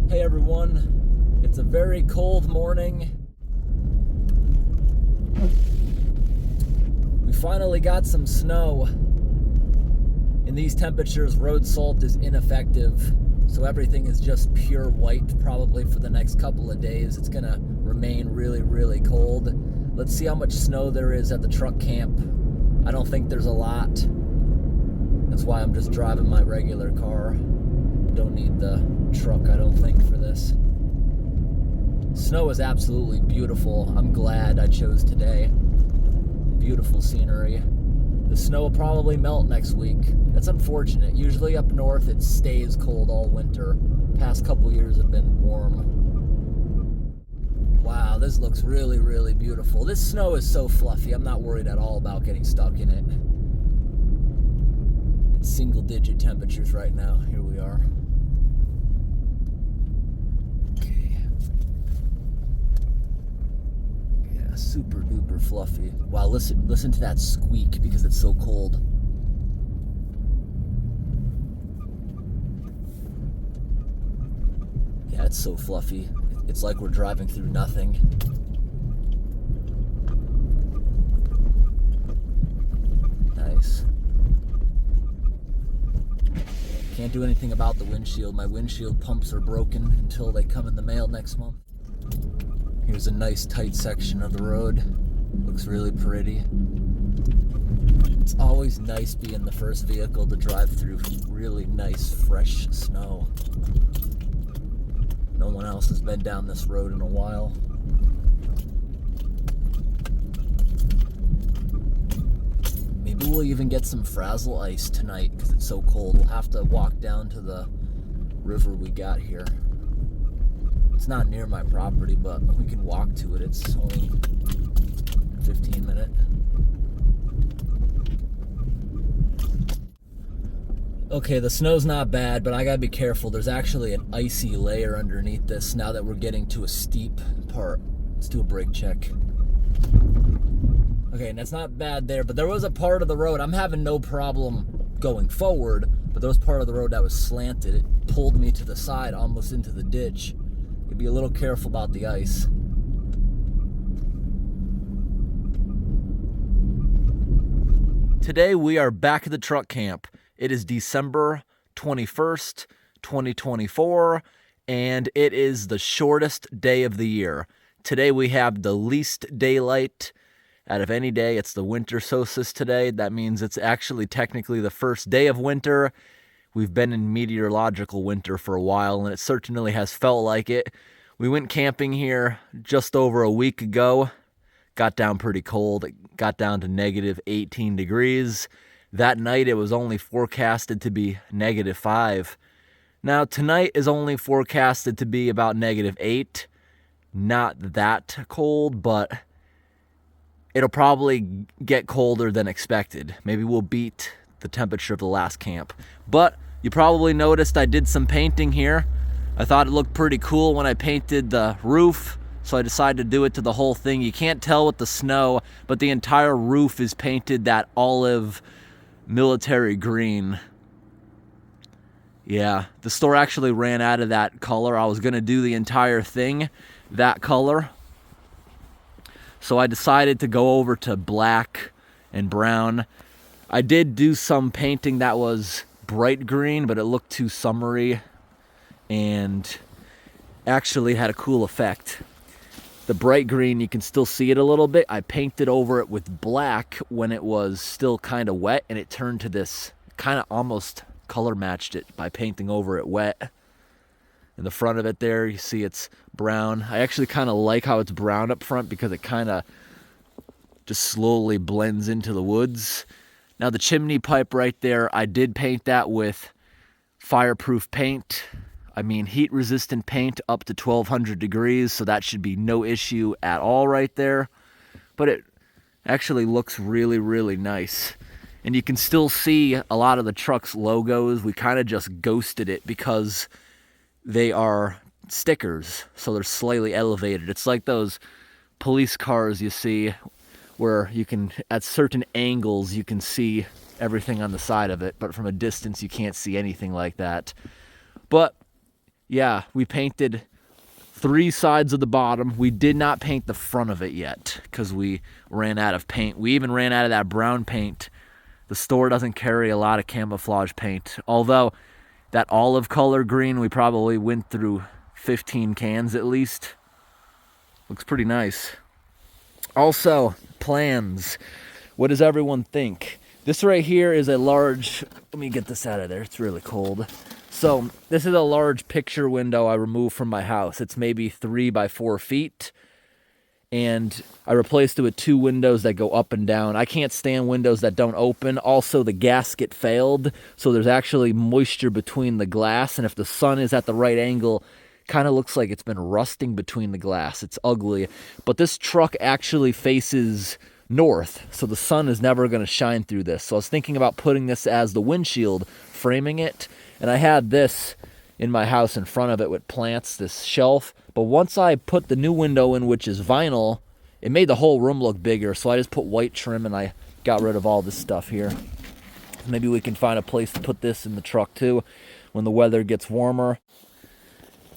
Hey everyone, it's a very cold morning. We finally got some snow. In these temperatures, road salt is ineffective, so everything is just pure white probably for the next couple of days. It's gonna remain really, really cold. Let's see how much snow there is at the truck camp. I don't think there's a lot. That's why I'm just driving my regular car. Don't need the truck, I don't think, for this. Snow is absolutely beautiful. I'm glad I chose today. Beautiful scenery. The snow will probably melt next week. That's unfortunate. Usually up north it stays cold all winter. Past couple years have been warm. Wow, this looks really, really beautiful. This snow is so fluffy. I'm not worried at all about getting stuck in it. It's single-digit temperatures right now. Here we are. Super duper fluffy. Wow, listen to that squeak because it's so cold. Yeah, it's so fluffy. It's like we're driving through nothing. Nice. Can't do anything about the windshield. My windshield pumps are broken until they come in the mail next month. Here's a nice tight section of the road. Looks really pretty. It's always nice being the first vehicle to drive through really nice, fresh snow. No one else has been down this road in a while. Maybe we'll even get some frazzle ice tonight because it's so cold. We'll have to walk down to the river we got here. It's not near my property, but we can walk to it. It's only 15 minutes. Okay, the snow's not bad, but I gotta be careful. There's actually an icy layer underneath this now that we're getting to a steep part. Let's do a brake check. Okay, and that's not bad there, but there was a part of the road. I'm having no problem going forward, but there was part of the road that was slanted. It pulled me to the side, almost into the ditch. Be a little careful about the ice. Today we are back at the truck camp. It is December 21st, 2024, and it is the shortest day of the year. Today we have the least daylight out of any day. It's the winter solstice today. That means it's actually technically the first day of winter. We've been in meteorological winter for a while, and it certainly has felt like it. We went camping here just over a week ago. Got down pretty cold. It got down to negative 18 degrees. That night, it was only forecasted to be negative 5. Now, tonight is only forecasted to be about negative 8. Not that cold, but it'll probably get colder than expected. Maybe we'll beat the temperature of the last camp. But you probably noticed I did some painting here. I thought it looked pretty cool when I painted the roof, so I decided to do it to the whole thing. You can't tell with the snow, but the entire roof is painted that olive military green. Yeah, the store actually ran out of that color. I was gonna do the entire thing that color, so I decided to go over to black and brown. I did do some painting that was bright green, but it looked too summery and actually had a cool effect. The bright green, you can still see it a little bit. I painted over it with black when it was still kind of wet, and it turned to this kind of almost color matched it by painting over it wet. In the front of it there, you see it's brown. I actually kind of like how it's brown up front because it kind of just slowly blends into the woods. Now the chimney pipe right there, I did paint that with fireproof paint. I mean heat resistant paint up to 1200 degrees, so that should be no issue at all right there. But it actually looks really, really nice. And you can still see a lot of the truck's logos. We kind of just ghosted it because they are stickers, so they're slightly elevated. It's like those police cars you see where you can, at certain angles, you can see everything on the side of it, but from a distance you can't see anything like that. But Yeah, we painted 3 sides of the bottom. We did not paint the front of it yet because we ran out of paint. We even ran out of that brown paint. The store doesn't carry a lot of camouflage paint. Although that olive color green, we probably went through 15 cans at least. Looks pretty nice. Also, plans. What does everyone think? This right here is a large, let me get this out of there, it's really cold. So this is a large picture window I removed from my house. It's maybe 3 by 4 feet. And I replaced it with 2 windows that go up and down. I can't stand windows that don't open. Also, the gasket failed, so there's actually moisture between the glass. And if the sun is at the right angle, kind of looks like it's been rusting between the glass. It's ugly. But this truck actually faces north, so the sun is never going to shine through this. So I was thinking about putting this as the windshield, framing it. And I had this in my house in front of it with plants, this shelf. But once I put the new window in, which is vinyl, it made the whole room look bigger. So I just put white trim and I got rid of all this stuff here. Maybe we can find a place to put this in the truck too when the weather gets warmer.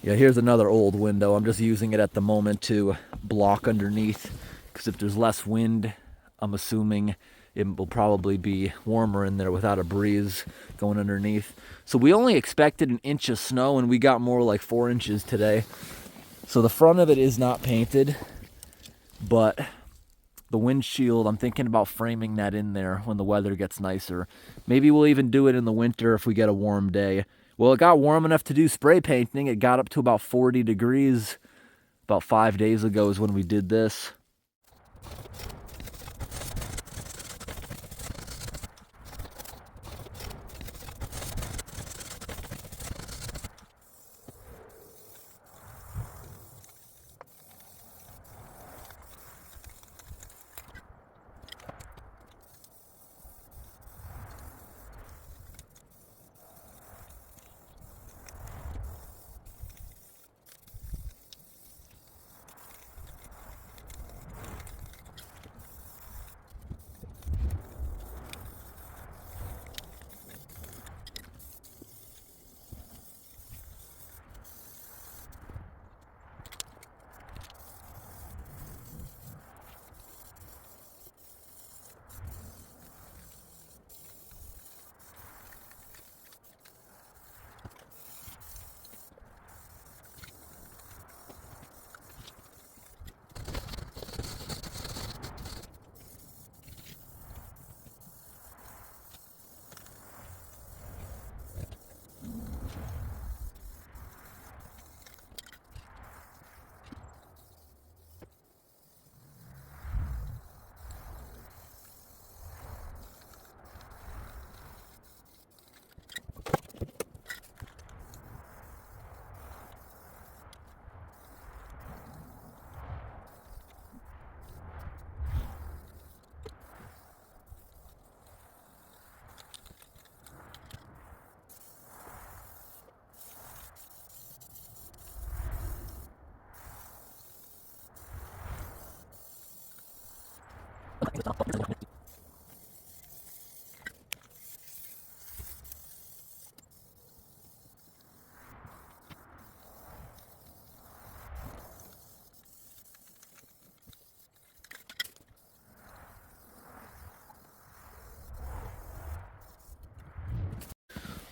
Yeah, here's another old window. I'm just using it at the moment to block underneath, because if there's less wind, I'm assuming it will probably be warmer in there without a breeze going underneath. So we only expected 1 inch of snow, and we got more like 4 inches today. So the front of it is not painted, but the windshield, I'm thinking about framing that in there when the weather gets nicer. Maybe we'll even do it in the winter if we get a warm day. Well, it got warm enough to do spray painting. It got up to about 40 degrees about 5 days ago is when we did this.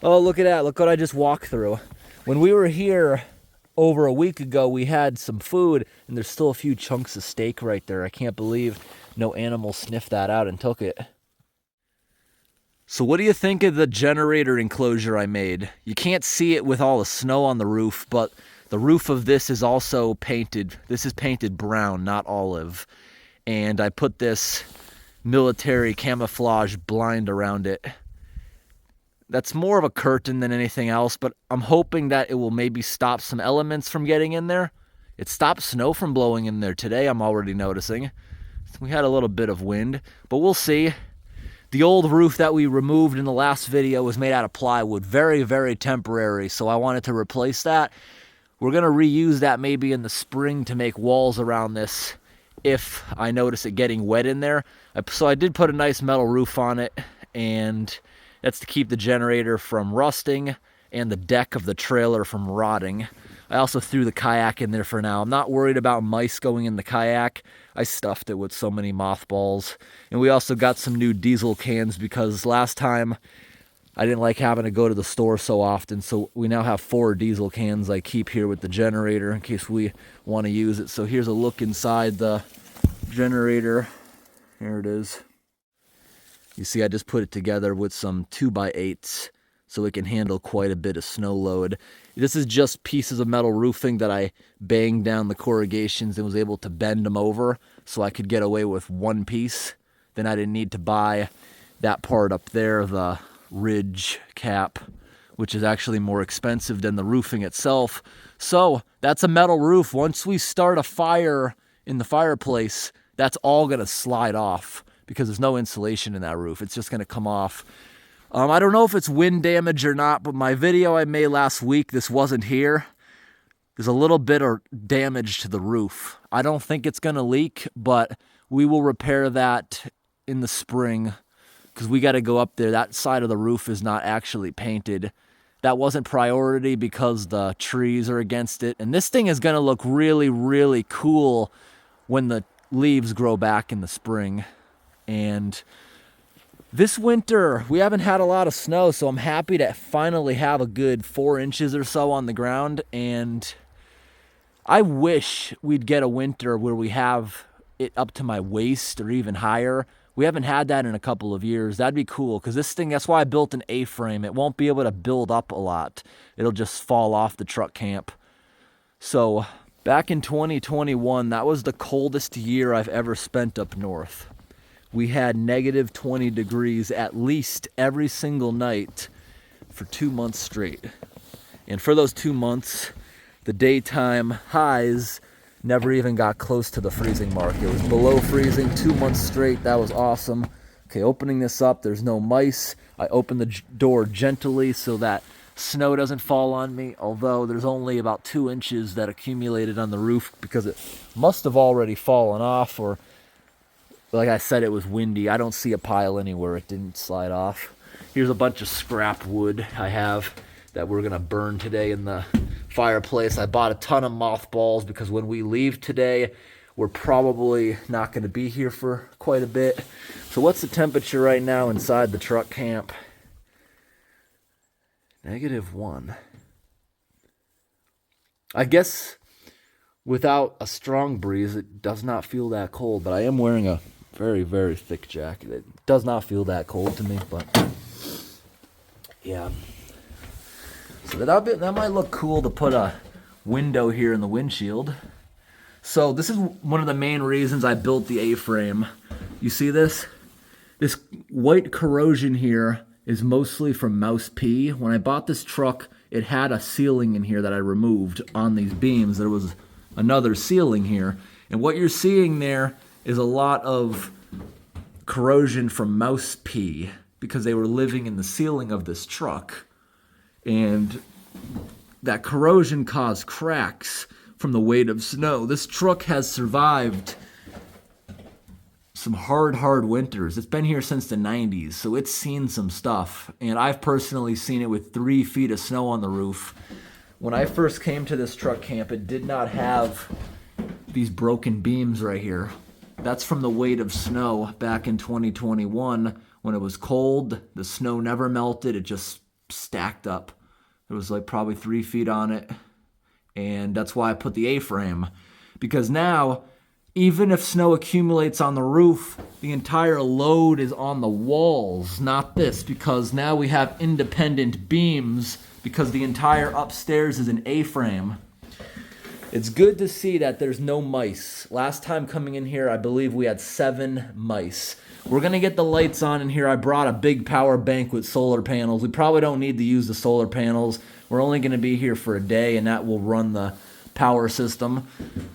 Oh, look at that. Look what I just walked through. When we were here over a week ago, we had some food, and there's still a few chunks of steak right there. I can't believe no animal sniffed that out and took it. So what do you think of the generator enclosure I made? You can't see it with all the snow on the roof, but the roof of this is also painted. This is painted brown, not olive. And I put this military camouflage blind around it. That's more of a curtain than anything else, but I'm hoping that it will maybe stop some elements from getting in there. It stopped snow from blowing in there today, I'm already noticing. We had a little bit of wind, but we'll see. The old roof that we removed in the last video was made out of plywood, very, very temporary, so I wanted to replace that. We're going to reuse that maybe in the spring to make walls around this if I notice it getting wet in there. So I did put a nice metal roof on it, and that's to keep the generator from rusting and the deck of the trailer from rotting. I also threw the kayak in there for now. I'm not worried about mice going in the kayak. I stuffed it with so many mothballs. And we also got some new diesel cans because last time I didn't like having to go to the store so often. So we now have 4 diesel cans I keep here with the generator in case we want to use it. So here's a look inside the generator. Here it is. You see, I just put it together with some 2x8s so it can handle quite a bit of snow load. This is just pieces of metal roofing that I banged down the corrugations and was able to bend them over so I could get away with one piece. Then I didn't need to buy that part up there, the ridge cap, which is actually more expensive than the roofing itself. So that's a metal roof. Once we start a fire in the fireplace, that's all gonna slide off because there's no insulation in that roof. It's just gonna come off. I don't know if it's wind damage or not, but my video I made last week, this wasn't here. There's a little bit of damage to the roof. I don't think it's gonna leak, but we will repair that in the spring because we gotta go up there. That side of the roof is not actually painted. That wasn't priority because the trees are against it. And this thing is gonna look really, really cool when the leaves grow back in the spring. And this winter, we haven't had a lot of snow, so I'm happy to finally have a good 4 inches or so on the ground. And I wish we'd get a winter where we have it up to my waist or even higher. We haven't had that in a couple of years. That'd be cool, because this thing, that's why I built an A-frame. It won't be able to build up a lot. It'll just fall off the truck camp. So back in 2021, that was the coldest year I've ever spent up north. We had negative 20 degrees at least every single night for 2 months straight. And for those 2 months, the daytime highs never even got close to the freezing mark. It was below freezing 2 months straight. That was awesome. Okay, opening this up, there's no mice. I opened the door gently so that snow doesn't fall on me, although there's only about 2 inches that accumulated on the roof because it must have already fallen off, or like I said, it was windy. I don't see a pile anywhere. It didn't slide off. Here's a bunch of scrap wood I have that we're going to burn today in the fireplace. I bought a ton of mothballs because when we leave today, we're probably not going to be here for quite a bit. So what's the temperature right now inside the truck camp? -1. I guess without a strong breeze, it does not feel that cold, but I am wearing a very, very thick jacket. It does not feel that cold to me, but yeah. So that might look cool to put a window here in the windshield. So this is one of the main reasons I built the A-frame. You see this? This white corrosion here is mostly from mouse pee. When I bought this truck, it had a ceiling in here that I removed on these beams. There was another ceiling here. And what you're seeing there is a lot of corrosion from mouse pee because they were living in the ceiling of this truck. And that corrosion caused cracks from the weight of snow. This truck has survived some hard winters. It's been here since the 90s, so it's seen some stuff. And I've personally seen it with 3 feet of snow on the roof. When I first came to this truck camp, it did not have these broken beams right here. That's from the weight of snow back in 2021. When it was cold, the snow never melted, it just stacked up. There was like probably 3 feet on it. And that's why I put the A-frame. Because now, even if snow accumulates on the roof, the entire load is on the walls, not this. Because now we have independent beams because the entire upstairs is an A-frame. It's good to see that there's no mice. Last time coming in here, I believe we had 7 mice. We're going to get the lights on in here. I brought a big power bank with solar panels. We probably don't need to use the solar panels. We're only going to be here for a day, and that will run the power system.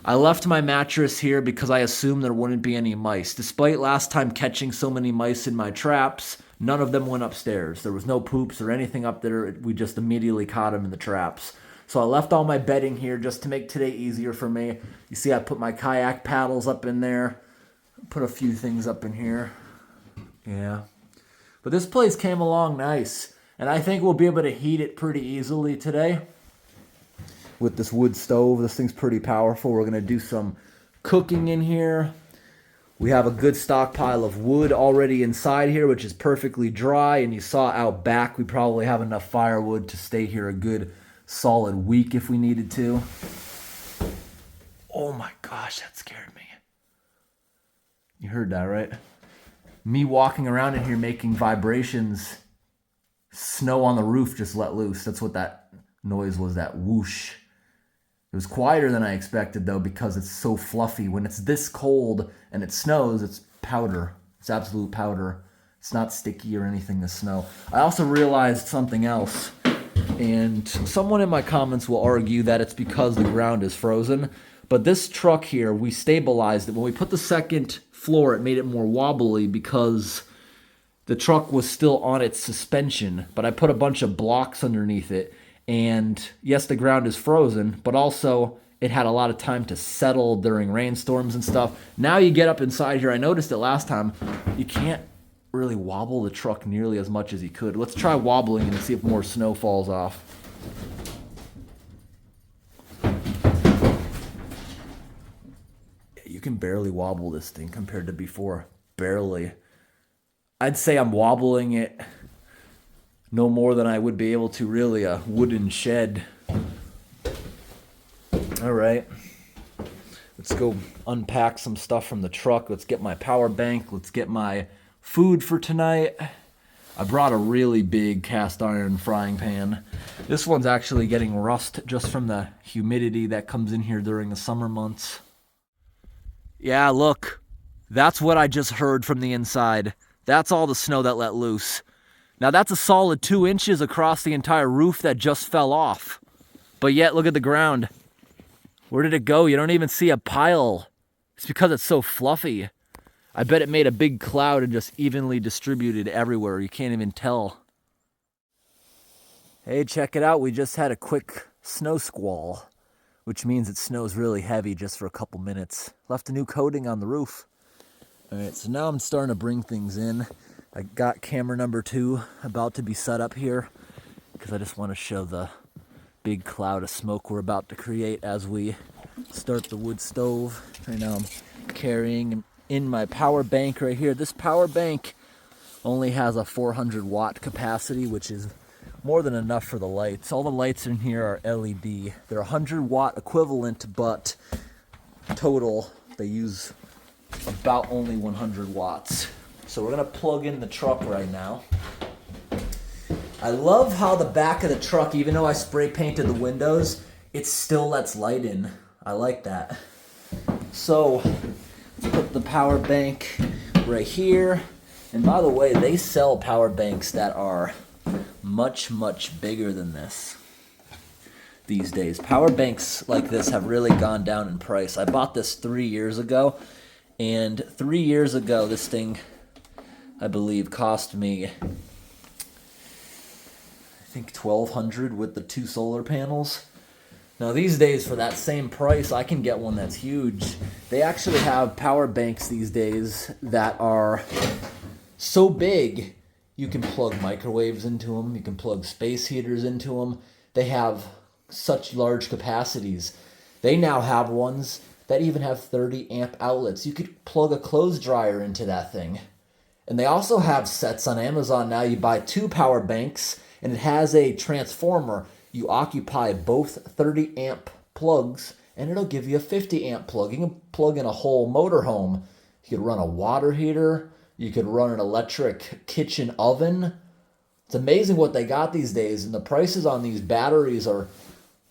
I left my mattress here because I assumed there wouldn't be any mice. Despite last time catching so many mice in my traps, none of them went upstairs. There was no poops or anything up there. We just immediately caught them in the traps. So I left all my bedding here just to make today easier for me. You see I put my kayak paddles up in there. Put a few things up in here. Yeah. But this place came along nice. And I think we'll be able to heat it pretty easily today with this wood stove. This thing's pretty powerful. We're gonna do some cooking in here. We have a good stockpile of wood already inside here, which is perfectly dry. And you saw out back, we probably have enough firewood to stay here a good solid week if we needed to. Oh my gosh, that scared me. You heard that, right? Me walking around in here making vibrations. Snow on the roof just let loose. That's what that noise was, that whoosh. It was quieter than I expected, though, because it's so fluffy. When it's this cold and it snows, it's powder. It's absolute powder. It's not sticky or anything, the snow. I also realized something else, and someone in my comments will argue that it's because the ground is frozen. But this truck here, we stabilized it. When we put the second floor, it made it more wobbly because the truck was still on its suspension. But I put a bunch of blocks underneath it. And yes, the ground is frozen, but also it had a lot of time to settle during rainstorms and stuff. Now you get up inside here. I noticed it last time. You can't really wobble the truck nearly as much as you could. Let's try wobbling and see if more snow falls off. You can barely wobble this thing compared to before. Barely. I'd say I'm wobbling it no more than I would be able to really a wooden shed. All right. Let's go unpack some stuff from the truck. Let's get my power bank. Let's get my food for tonight. I brought a really big cast iron frying pan. This one's actually getting rust just from the humidity that comes in here during the summer months. Yeah, look. That's what I just heard from the inside. That's all the snow that let loose. Now that's a solid 2 inches across the entire roof that just fell off. But yet, look at the ground. Where did it go? You don't even see a pile. It's because it's so fluffy. I bet it made a big cloud and just evenly distributed everywhere. You can't even tell. Hey, check it out. We just had a quick snow squall, which means it snows really heavy just for a couple minutes. Left a new coating on the roof. All right, so now I'm starting to bring things in. I got camera number 2 about to be set up here because I just want to show the big cloud of smoke we're about to create as we start the wood stove. Right now I'm carrying in my power bank right here. This power bank only has a 400 watt capacity, which is more than enough for the lights. All the lights in here are LED. They're 100 watt equivalent, but total they use about only 100 watts. So we're gonna plug in the truck right now. I love how the back of the truck, even though I spray painted the windows, it still lets light in. I like that. So let's put the power bank right here. And by the way, they sell power banks that are much, much bigger than this these days. Power banks like this have really gone down in price. I bought this 3 years ago, and 3 years ago this thing, I believe, cost me, I think, $1,200 with the 2 solar panels. Now these days, for that same price, I can get one that's huge. They actually have power banks these days that are so big, you can plug microwaves into them, you can plug space heaters into them. They have such large capacities. They now have ones that even have 30 amp outlets. You could plug a clothes dryer into that thing. And they also have sets on Amazon now. You buy 2 power banks and it has a transformer. You occupy both 30 amp plugs and it'll give you a 50 amp plug. You can plug in a whole motorhome. You could run a water heater. You could run an electric kitchen oven. It's amazing what they got these days, and the prices on these batteries are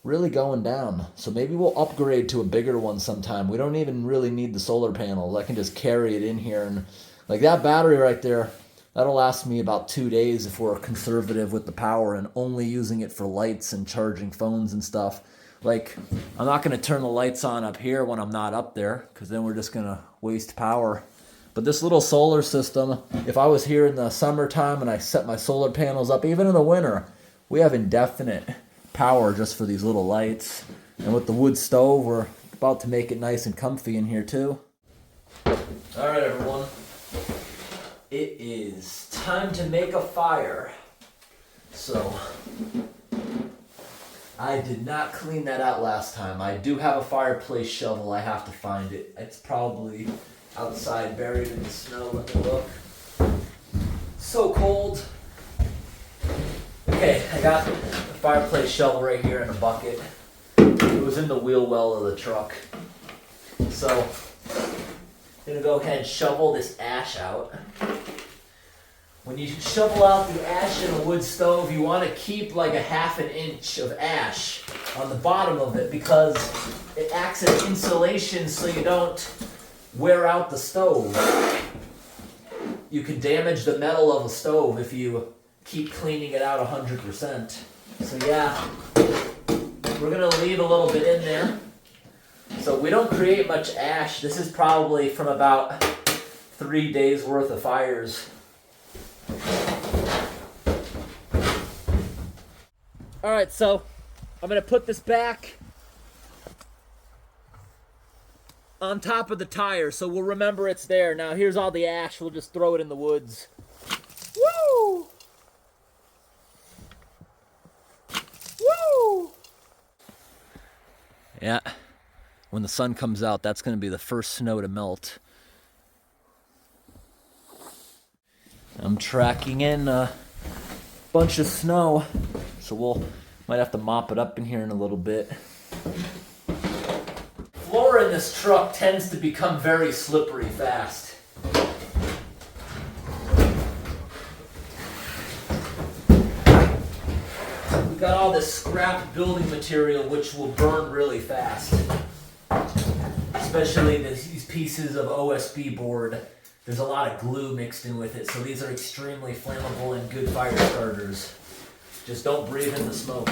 really going down. So maybe we'll upgrade to a bigger one sometime. We don't even really need the solar panels. I can just carry it in here, and like that battery right there, that'll last me about 2 days if we're conservative with the power and only using it for lights and charging phones and stuff. Like, I'm not going to turn the lights on up here when I'm not up there, because then we're just going to waste power. But this little solar system, if I was here in the summertime and I set my solar panels up, even in the winter, we have indefinite power just for these little lights. And with the wood stove, we're about to make it nice and comfy in here too. All right, everyone. It is time to make a fire. So I did not clean that out last time. I do have a fireplace shovel. I have to find it. It's probably outside, buried in the snow. Let me look. So cold. Okay, I got the fireplace shovel right here in a bucket. It was in the wheel well of the truck. So I'm gonna go ahead and shovel this ash out. When you shovel out the ash in a wood stove, you want to keep like a ½ an inch of ash on the bottom of it because it acts as insulation so you don't wear out the stove. You can damage the metal of a stove if you keep cleaning it out 100%. So yeah, we're going to leave a little bit in there. So we don't create much ash. This is probably from about 3 days worth of fires. Alright, so I'm going to put this back on top of the tire so we'll remember it's there. Now here's all the ash. We'll just throw it in the woods. Woo! Woo! Yeah, when the sun comes out, that's going to be the first snow to melt. I'm tracking in a bunch of snow, so might have to mop it up in here in a little bit. Floor in this truck tends to become very slippery fast. We got all this scrap building material which will burn really fast, especially these pieces of OSB board. There's a lot of glue mixed in with it, so these are extremely flammable and good fire starters. Just don't breathe in the smoke.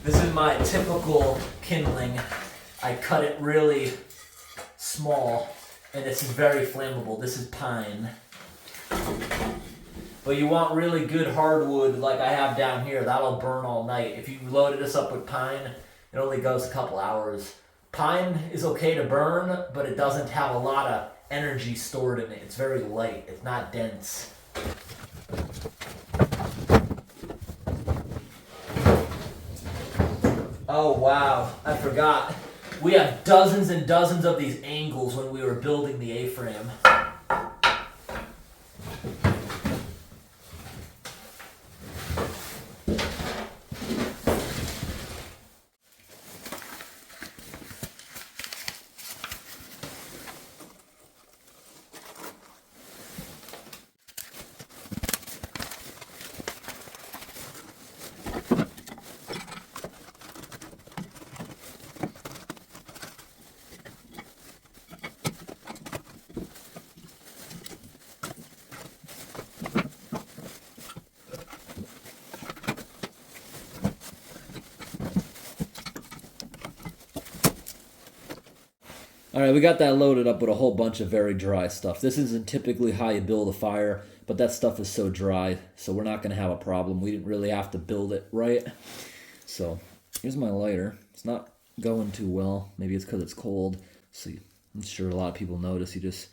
This is my typical kindling. I cut it really small, and this is very flammable. This is pine. But you want really good hardwood like I have down here. That'll burn all night. If you loaded this up with pine, it only goes a couple hours. Pine is okay to burn, but it doesn't have a lot of energy stored in it. It's very light. It's not dense. Oh wow, I forgot. We have dozens and dozens of these angles when we were building the A-frame. Alright, we got that loaded up with a whole bunch of very dry stuff. This isn't typically how you build a fire, but that stuff is so dry, so we're not going to have a problem. We didn't really have to build it right. So, here's my lighter. It's not going too well. Maybe it's because it's cold. So, I'm sure a lot of people notice. You just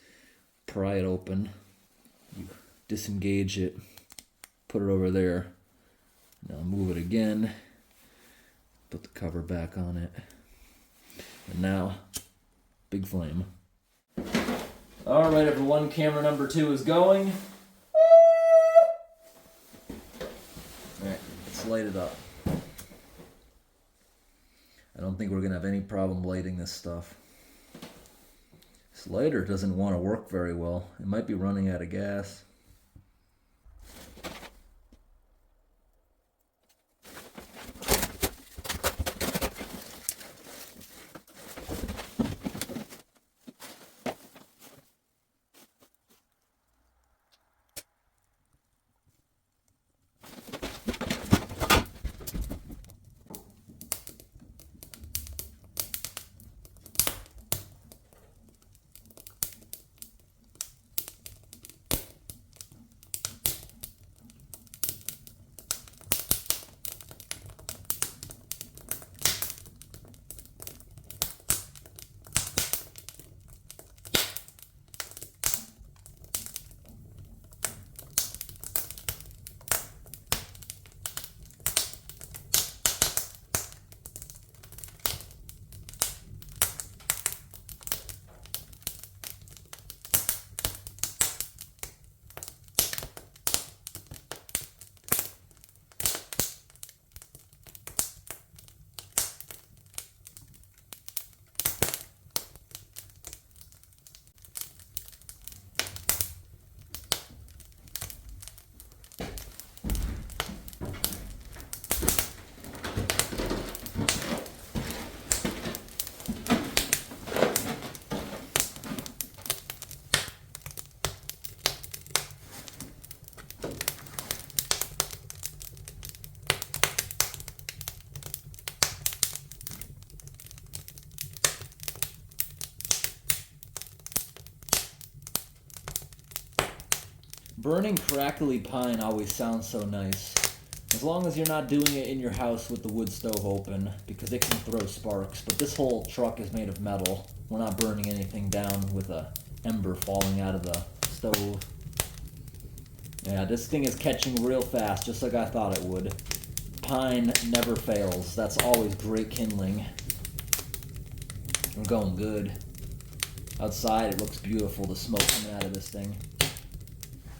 pry it open. You disengage it. Put it over there. Now move it again. Put the cover back on it. And now, big flame. Alright everyone, camera number 2 is going. Alright, let's light it up. I don't think we're going to have any problem lighting this stuff. This lighter doesn't want to work very well. It might be running out of gas. Burning crackly pine always sounds so nice. As long as you're not doing it in your house with the wood stove open, because it can throw sparks. But this whole truck is made of metal. We're not burning anything down with a ember falling out of the stove. Yeah, this thing is catching real fast, just like I thought it would. Pine never fails. That's always great kindling. We're going good. Outside, it looks beautiful, the smoke coming out of this thing.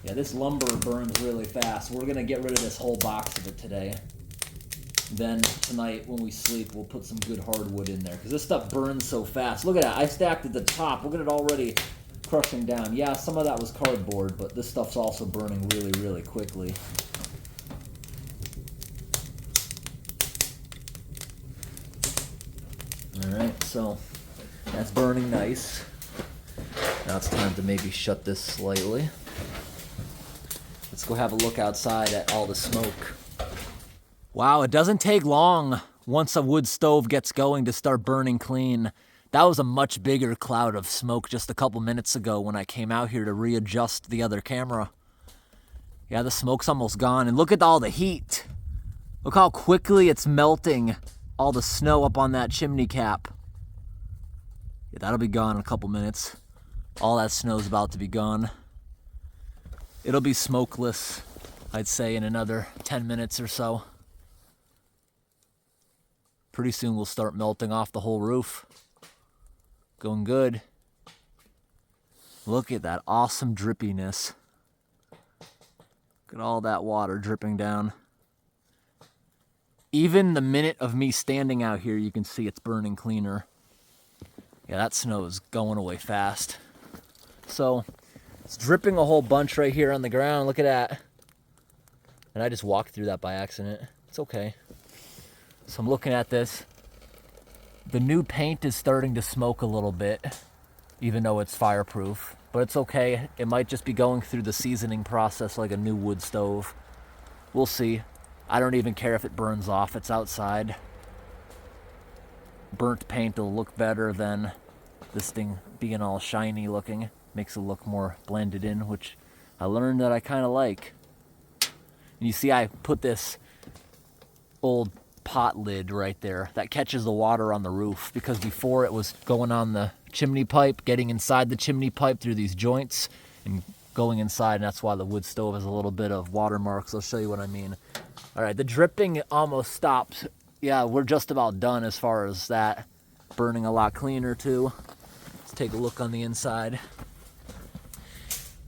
Yeah, this lumber burns really fast. We're going to get rid of this whole box of it today. Then tonight, when we sleep, we'll put some good hardwood in there, because this stuff burns so fast. Look at that. I stacked at the top. Look at it already crushing down. Yeah, some of that was cardboard, but this stuff's also burning really, really quickly. Alright, so that's burning nice. Now it's time to maybe shut this slightly. Let's go have a look outside at all the smoke. Wow, it doesn't take long once a wood stove gets going to start burning clean. That was a much bigger cloud of smoke just a couple minutes ago when I came out here to readjust the other camera. Yeah, the smoke's almost gone, and look at all the heat. Look how quickly it's melting all the snow up on that chimney cap. Yeah, that'll be gone in a couple minutes. All that snow's about to be gone. It'll be smokeless, I'd say, in another 10 minutes or so. Pretty soon we'll start melting off the whole roof. Going good. Look at that awesome drippiness. Look at all that water dripping down. Even the minute of me standing out here, you can see it's burning cleaner. Yeah, that snow is going away fast. So, it's dripping a whole bunch right here on the ground. Look at that. And I just walked through that by accident. It's okay. So I'm looking at this. The new paint is starting to smoke a little bit, even though it's fireproof. But it's okay. It might just be going through the seasoning process like a new wood stove. We'll see. I don't even care if it burns off. It's outside. Burnt paint will look better than this thing being all shiny looking. Makes it look more blended in, which I learned that I kind of like. And you see I put this old pot lid right there that catches the water on the roof, because before it was going on the chimney pipe, getting inside the chimney pipe through these joints and going inside, and that's why the wood stove has a little bit of watermarks. I'll show you what I mean. All right, the dripping almost stopped. Yeah, we're just about done as far as that. Burning a lot cleaner too. Let's take a look on the inside.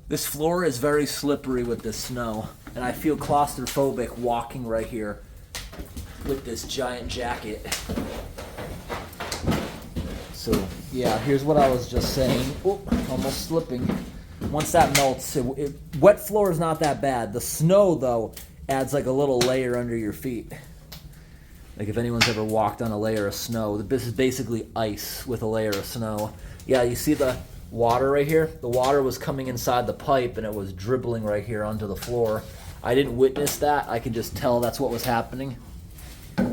This floor is very slippery with this snow, and I feel claustrophobic walking right here with this giant jacket. So yeah, here's what I was just saying. Oh, almost slipping. Once that melts, wet floor is not that bad. The snow though adds like a little layer under your feet. Like if anyone's ever walked on a layer of snow, this is basically ice with a layer of snow. Yeah, you see the water right here? The water was coming inside the pipe and it was dribbling right here onto the floor. I didn't witness that. I could just tell that's what was happening. So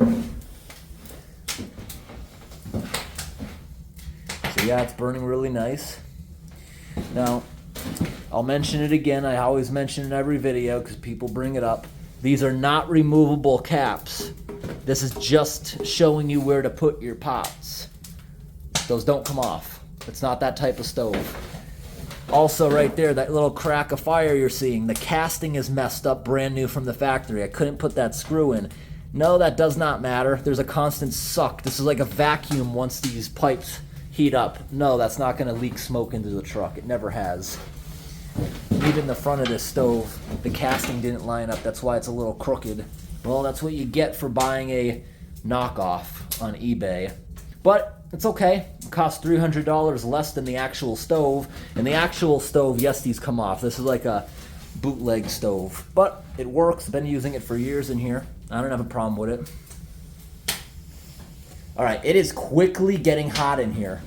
yeah, it's burning really nice. Now, I'll mention it again. I always mention it in every video because people bring it up. These are not removable caps. This is just showing you where to put your pots. Those don't come off. It's not that type of stove. Also right there, that little crack of fire you're seeing, the casting is messed up, brand new from the factory. I couldn't put that screw in. No, that does not matter. There's a constant suck. This is like a vacuum once these pipes heat up. No, that's not gonna leak smoke into the truck. It never has. Even the front of this stove, the casting didn't line up. That's why it's a little crooked. Well, that's what you get for buying a knockoff on eBay. But it's okay. It costs $300 less than the actual stove. And the actual stove, yes, these come off. This is like a bootleg stove. But it works. Been using it for years in here. I don't have a problem with it. All right, it is quickly getting hot in here.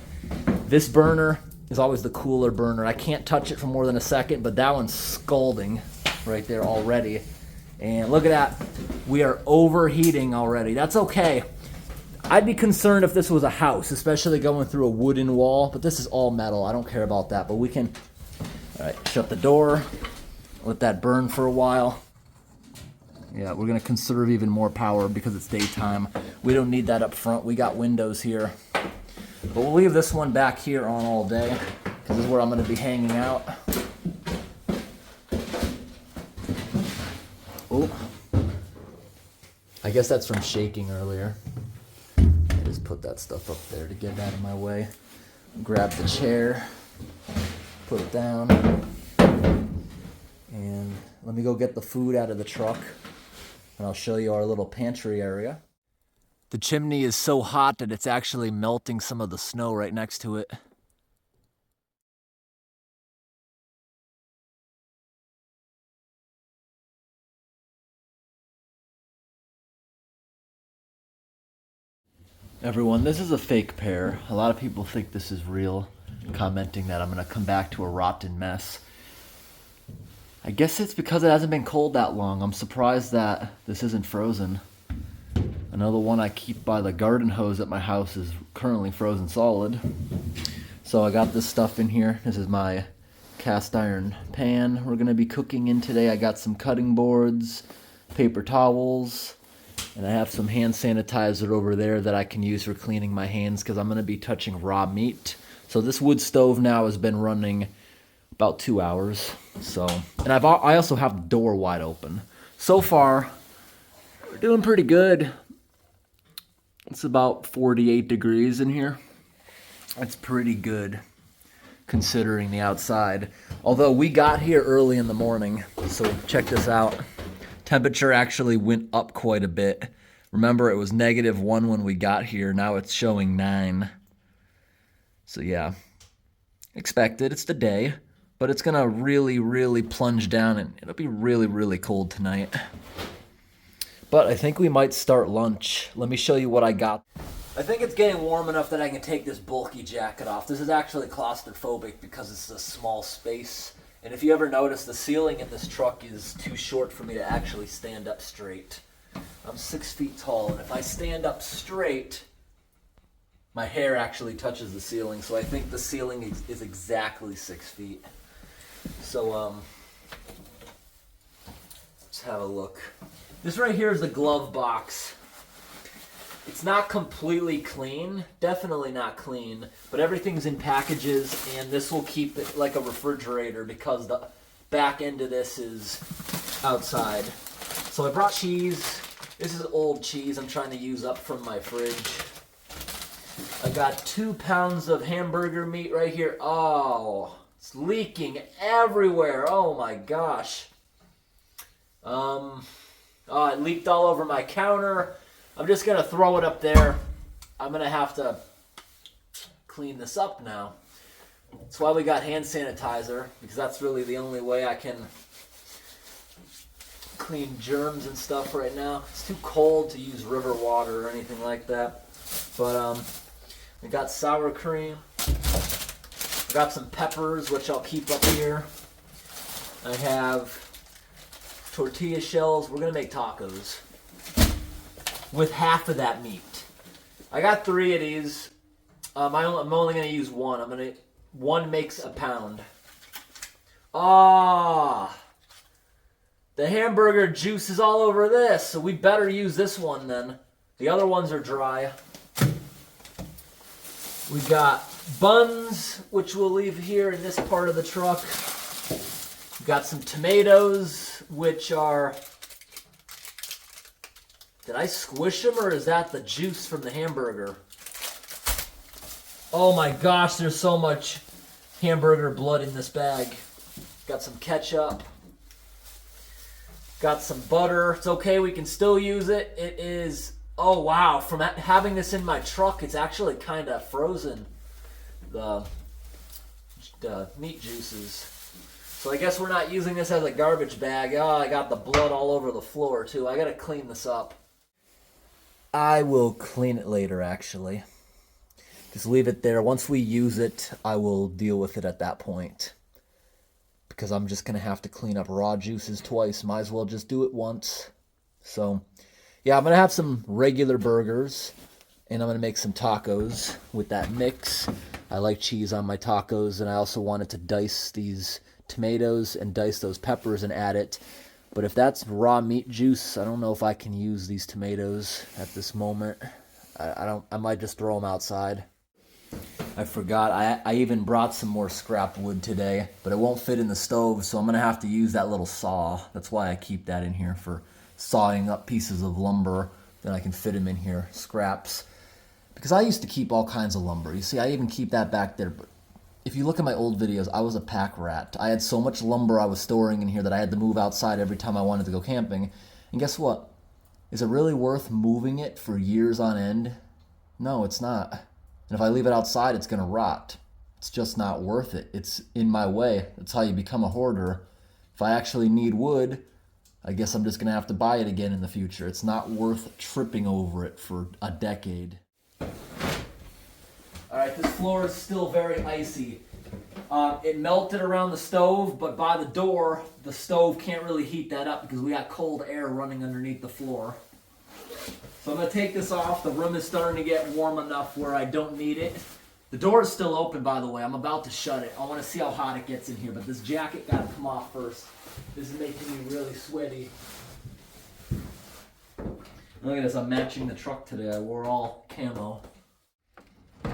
This burner is always the cooler burner. I can't touch it for more than a second, but that one's scalding right there already. And look at that. We are overheating already. That's okay. I'd be concerned if this was a house, especially going through a wooden wall, but this is all metal. I don't care about that, but we can, all right, shut the door. Let that burn for a while. Yeah, we're gonna conserve even more power because it's daytime. We don't need that up front. We got windows here. But we'll leave this one back here on all day. This is where I'm gonna be hanging out. Oh, I guess that's from shaking earlier. I just put that stuff up there to get it out of my way. Grab the chair, put it down, and let me go get the food out of the truck, and I'll show you our little pantry area. The chimney is so hot that it's actually melting some of the snow right next to it. Everyone, this is a fake pear. A lot of people think this is real, commenting that I'm gonna come back to a rotten mess. I guess it's because it hasn't been cold that long. I'm surprised that this isn't frozen. Another one I keep by the garden hose at my house is currently frozen solid. So I got this stuff in here. This is my cast iron pan we're gonna be cooking in today. I got some cutting boards, paper towels, and I have some hand sanitizer over there that I can use for cleaning my hands because I'm gonna be touching raw meat. So this wood stove now has been running about 2 hours. So, and I also have the door wide open. So far, we're doing pretty good. It's about 48 degrees in here. That's pretty good considering the outside. Although we got here early in the morning, so check this out. Temperature actually went up quite a bit. Remember, it was -1 when we got here. Now it's showing 9. So yeah, expected. It's the day, but it's gonna really, really plunge down, and it'll be really, really cold tonight. But I think we might start lunch. Let me show you what I got. I think it's getting warm enough that I can take this bulky jacket off. This is actually claustrophobic because it's a small space. And if you ever notice, the ceiling in this truck is too short for me to actually stand up straight. I'm 6 feet tall, and if I stand up straight, my hair actually touches the ceiling. So I think the ceiling is exactly 6 feet. So, let's have a look. This right here is the glove box. It's not completely clean, definitely not clean, but everything's in packages, and this will keep it like a refrigerator because the back end of this is outside. So I brought cheese. This is old cheese I'm trying to use up from my fridge. I got 2 pounds of hamburger meat right here. Oh, it's leaking everywhere. Oh my gosh. Oh, it leaked all over my counter. I'm just going to throw it up there. I'm going to have to clean this up now. That's why we got hand sanitizer, because that's really the only way I can clean germs and stuff right now. It's too cold to use river water or anything like that. But we got sour cream. I got some peppers, which I'll keep up here. I have tortilla shells. We're going to make tacos with half of that meat. I got 3 of these. I'm only going to use one. One makes a pound. Ah, the hamburger juice is all over this, so we better use this one then. The other ones are dry. We got buns, which we'll leave here in this part of the truck. We got some tomatoes, which are... Did I squish them, or is that the juice from the hamburger? Oh my gosh, there's so much hamburger blood in this bag. Got some ketchup. Got some butter. It's okay, we can still use it. It is, oh wow, from having this in my truck, it's actually kind of frozen, the meat juices. So I guess we're not using this as a garbage bag. Oh, I got the blood all over the floor too. I gotta clean this up. I will clean it later, actually. Just leave it there. Once we use it, I will deal with it at that point. Because I'm just going to have to clean up raw juices twice. Might as well just do it once. So, yeah, I'm going to have some regular burgers. And I'm going to make some tacos with that mix. I like cheese on my tacos. And I also wanted to dice these tomatoes and dice those peppers and add it. But if that's raw meat juice, I don't know if I can use these tomatoes at this moment. I might just throw them outside. I forgot, I even brought some more scrap wood today, but it won't fit in the stove, so I'm gonna have to use that little saw. That's why I keep that in here, for sawing up pieces of lumber. Then I can fit them in here, scraps. Because I used to keep all kinds of lumber. You see, I even keep that back there. But if you look at my old videos, I was a pack rat. I had so much lumber I was storing in here that I had to move outside every time I wanted to go camping. And guess what? Is it really worth moving it for years on end? No, it's not. And if I leave it outside, it's gonna rot. It's just not worth it. It's in my way. That's how you become a hoarder. If I actually need wood, I guess I'm just gonna have to buy it again in the future. It's not worth tripping over it for a decade. All right, this floor is still very icy. It melted around the stove, but by the door, the stove can't really heat that up because we got cold air running underneath the floor. So I'm gonna take this off. The room is starting to get warm enough where I don't need it. The door is still open, by the way. I'm about to shut it. I wanna see how hot it gets in here, but this jacket gotta come off first. This is making me really sweaty. Look at this, I'm matching the truck today. I wore all camo. I'm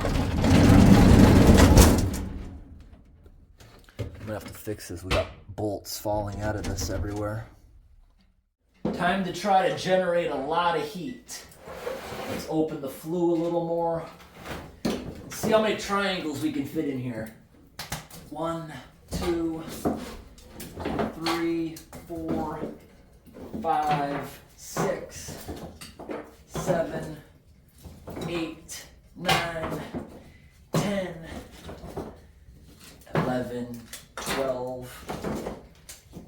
gonna have to fix this. We got bolts falling out of this everywhere. Time to try to generate a lot of heat. Let's open the flue a little more. Let's see how many triangles we can fit in here. 1, 2, 3, 4, 5, 6, 7, 8, 9, 10, 11, 12,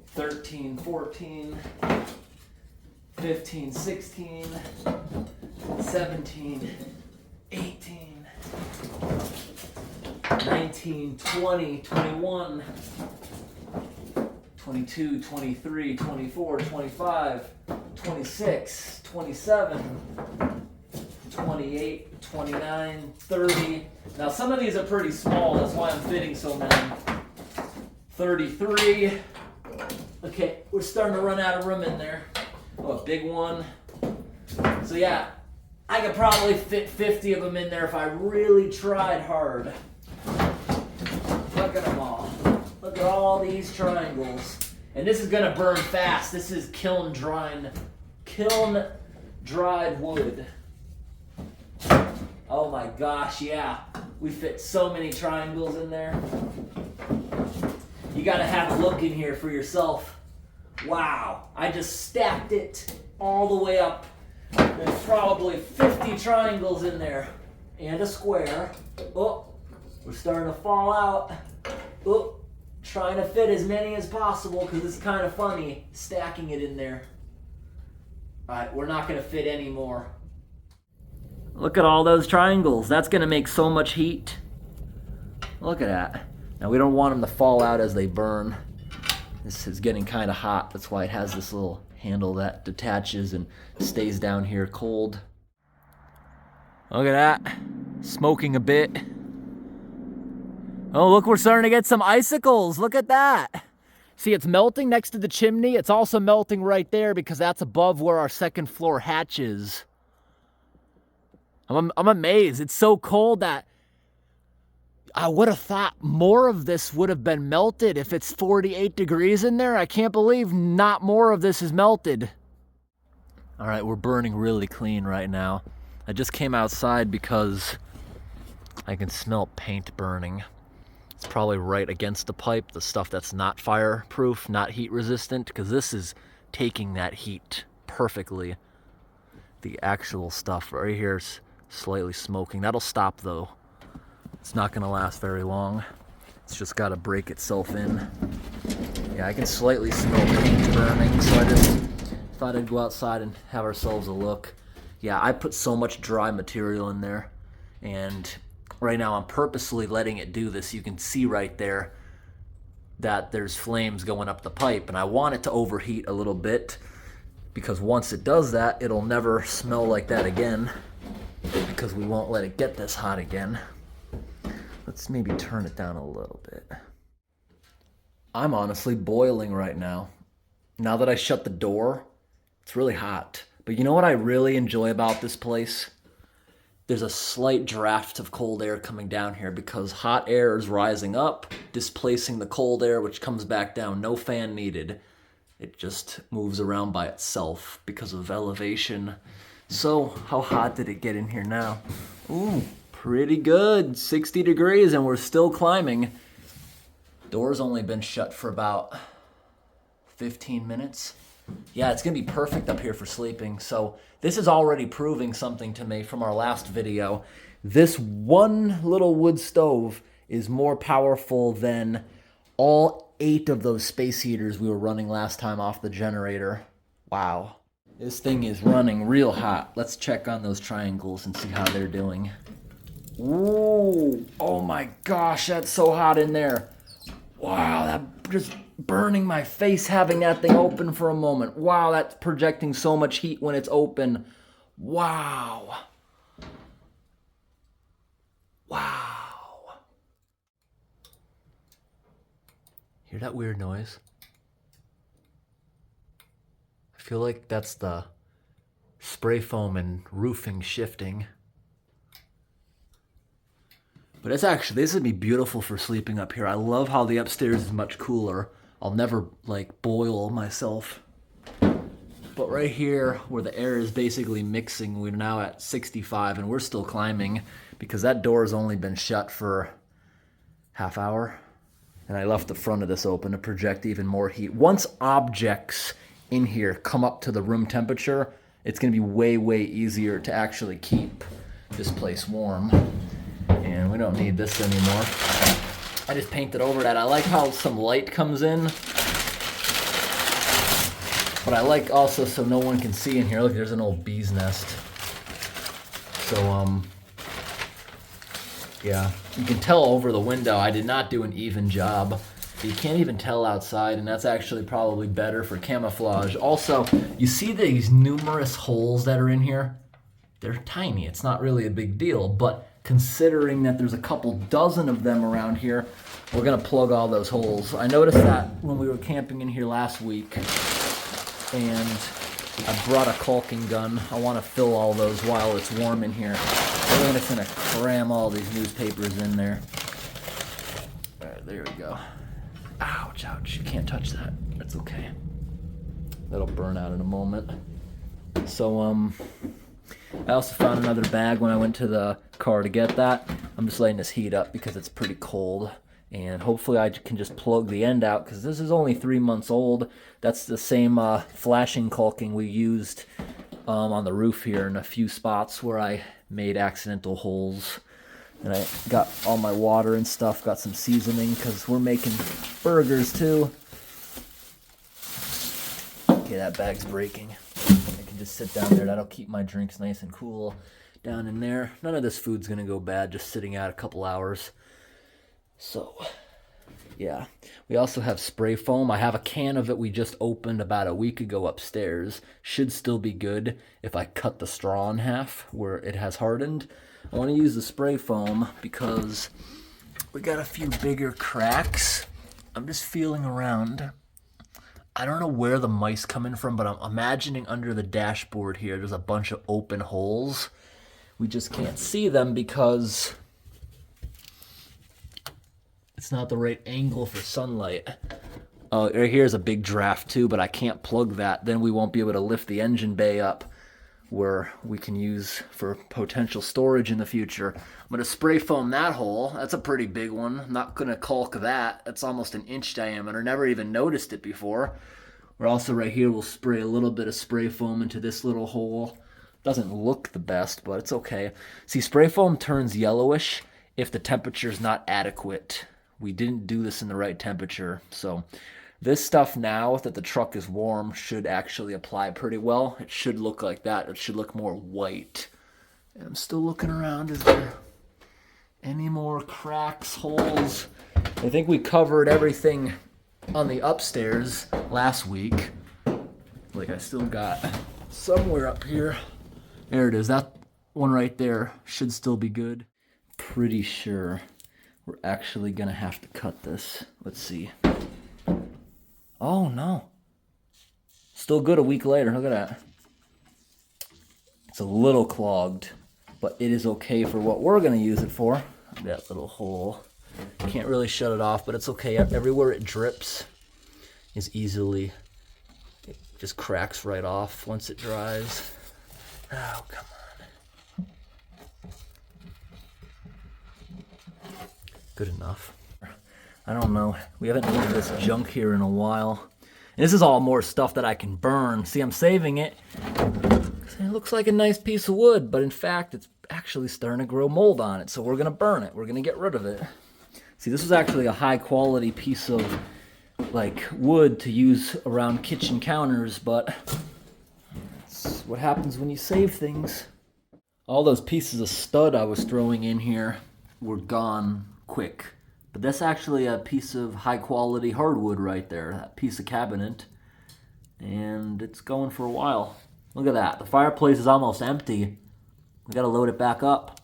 13, 14, 15, 16, 17, 18, 19, 20, 21, 22, 23, 24, 25, 26, 27, 28, 29, 30. Now some of these are pretty small, that's why I'm fitting so many. 33. Okay, we're starting to run out of room in there. Oh, a big one. So yeah, I could probably fit 50 of them in there if I really tried hard. Look at them all. Look at all these triangles. And this is gonna burn fast. This is kiln dried wood. Oh my gosh, yeah. We fit so many triangles in there. You gotta have a look in here for yourself. Wow, I just stacked it all the way up. There's probably 50 triangles in there. And a square. Oh, we're starting to fall out. Oh, trying to fit as many as possible because it's kind of funny stacking it in there. All right, we're not gonna fit any more. Look at all those triangles. That's gonna make so much heat. Look at that. Now we don't want them to fall out as they burn. This is getting kind of hot. That's why it has this little handle that detaches and stays down here cold. Look at that. Smoking a bit. Oh, look, we're starting to get some icicles. Look at that. See, it's melting next to the chimney. It's also melting right there because that's above where our second floor hatch is. I'm amazed. It's so cold that I would have thought more of this would have been melted. If it's 48 degrees in there, I can't believe not more of this is melted. All right, we're burning really clean right now. I just came outside because I can smell paint burning. It's probably right against the pipe, the stuff that's not fireproof, not heat resistant, because this is taking that heat perfectly. The actual stuff right here is slightly smoking. That'll stop though. It's not gonna last very long. It's just gotta break itself in. Yeah, I can slightly smell paint burning, so I just thought I'd go outside and have ourselves a look. Yeah, I put so much dry material in there, and right now I'm purposely letting it do this. You can see right there that there's flames going up the pipe, and I want it to overheat a little bit because once it does that, it'll never smell like that again because we won't let it get this hot again. Let's maybe turn it down a little bit. I'm honestly boiling right now. Now that I shut the door, it's really hot. But you know what I really enjoy about this place? There's a slight draft of cold air coming down here because hot air is rising up, displacing the cold air, which comes back down. No fan needed. It just moves around by itself because of elevation. So, how hot did it get in here now? Ooh, pretty good. 60 degrees and we're still climbing. Door's only been shut for about 15 minutes. Yeah, it's gonna be perfect up here for sleeping. So this is already proving something to me from our last video. This one little wood stove is more powerful than all 8 of those space heaters we were running last time off the generator. Wow. This thing is running real hot. Let's check on those triangles and see how they're doing. Ooh, oh my gosh, that's so hot in there. Wow, that just burning my face having that thing open for a moment. Wow, that's projecting so much heat when it's open. Wow. Wow. Hear that weird noise? I feel like that's the spray foam and roofing shifting. But it's actually, this would be beautiful for sleeping up here. I love how the upstairs is much cooler. I'll never like boil myself. But right here where the air is basically mixing, we're now at 65 and we're still climbing because that door has only been shut for half hour. And I left the front of this open to project even more heat. Once objects in here come up to the room temperature, it's gonna be way, way easier to actually keep this place warm. And we don't need this anymore. I just painted over that. I like how some light comes in. But I like also so no one can see in here. Look, there's an old bee's nest. So, yeah. You can tell over the window I did not do an even job. You can't even tell outside, and that's actually probably better for camouflage. Also, you see these numerous holes that are in here? They're tiny. It's not really a big deal, but considering that there's a couple dozen of them around here, we're gonna plug all those holes. I noticed that when we were camping in here last week, and I brought a caulking gun. I wanna fill all those while it's warm in here. I'm just gonna cram all these newspapers in there. All right, there we go. Ouch, ouch, you can't touch that. That's okay. That'll burn out in a moment. So, I also found another bag when I went to the car to get that. I'm just letting this heat up because it's pretty cold. And hopefully I can just plug the end out because this is only 3 months old. That's the same flashing caulking we used on the roof here in a few spots where I made accidental holes. And I got all my water and stuff, got some seasoning because we're making burgers too. Okay, that bag's breaking. Just sit down there. That'll keep my drinks nice and cool down in there. None of this food's gonna go bad just sitting out a couple hours. So yeah, we also have spray foam. I have a can of it we just opened about a week ago upstairs. Should still be good if I cut the straw in half where it has hardened. I want to use the spray foam because we got a few bigger cracks. I'm just feeling around. I don't know where the mice come in from, but I'm imagining under the dashboard here, there's a bunch of open holes. We just can't see them because it's not the right angle for sunlight. Oh, right here's a big draft too, but I can't plug that. Then we won't be able to lift the engine bay up where we can use for potential storage in the future. I'm gonna spray foam that hole. That's a pretty big one. I'm not gonna caulk that. That's almost 1 inch diameter. Never even noticed it before. We're also right here, we'll spray a little bit of spray foam into this little hole. Doesn't look the best, but it's okay. See, spray foam turns yellowish if the temperature is not adequate. We didn't do this in the right temperature, so this stuff now that the truck is warm should actually apply pretty well. It should look like that. It should look more white. And I'm still looking around. Is there any more cracks, holes? I think we covered everything on the upstairs last week. Like I still got somewhere up here. There it is. That one right there should still be good. Pretty sure we're actually gonna have to cut this. Let's see. Oh no. Still good a week later. Look at that. It's a little clogged, but it is okay for what we're going to use it for. That little hole. Can't really shut it off, but it's okay. Everywhere it drips is easily, it just cracks right off once it dries. Oh, come on. Good enough. I don't know. We haven't moved this junk here in a while. And this is all more stuff that I can burn. See, I'm saving it. It looks like a nice piece of wood, but in fact, it's actually starting to grow mold on it. So we're going to burn it. We're going to get rid of it. See, this was actually a high quality piece of like wood to use around kitchen counters, but that's what happens when you save things. All those pieces of stud I was throwing in here were gone quick. But that's actually a piece of high quality hardwood right there, that piece of cabinet. And it's going for a while. Look at that. The fireplace is almost empty. We gotta load it back up.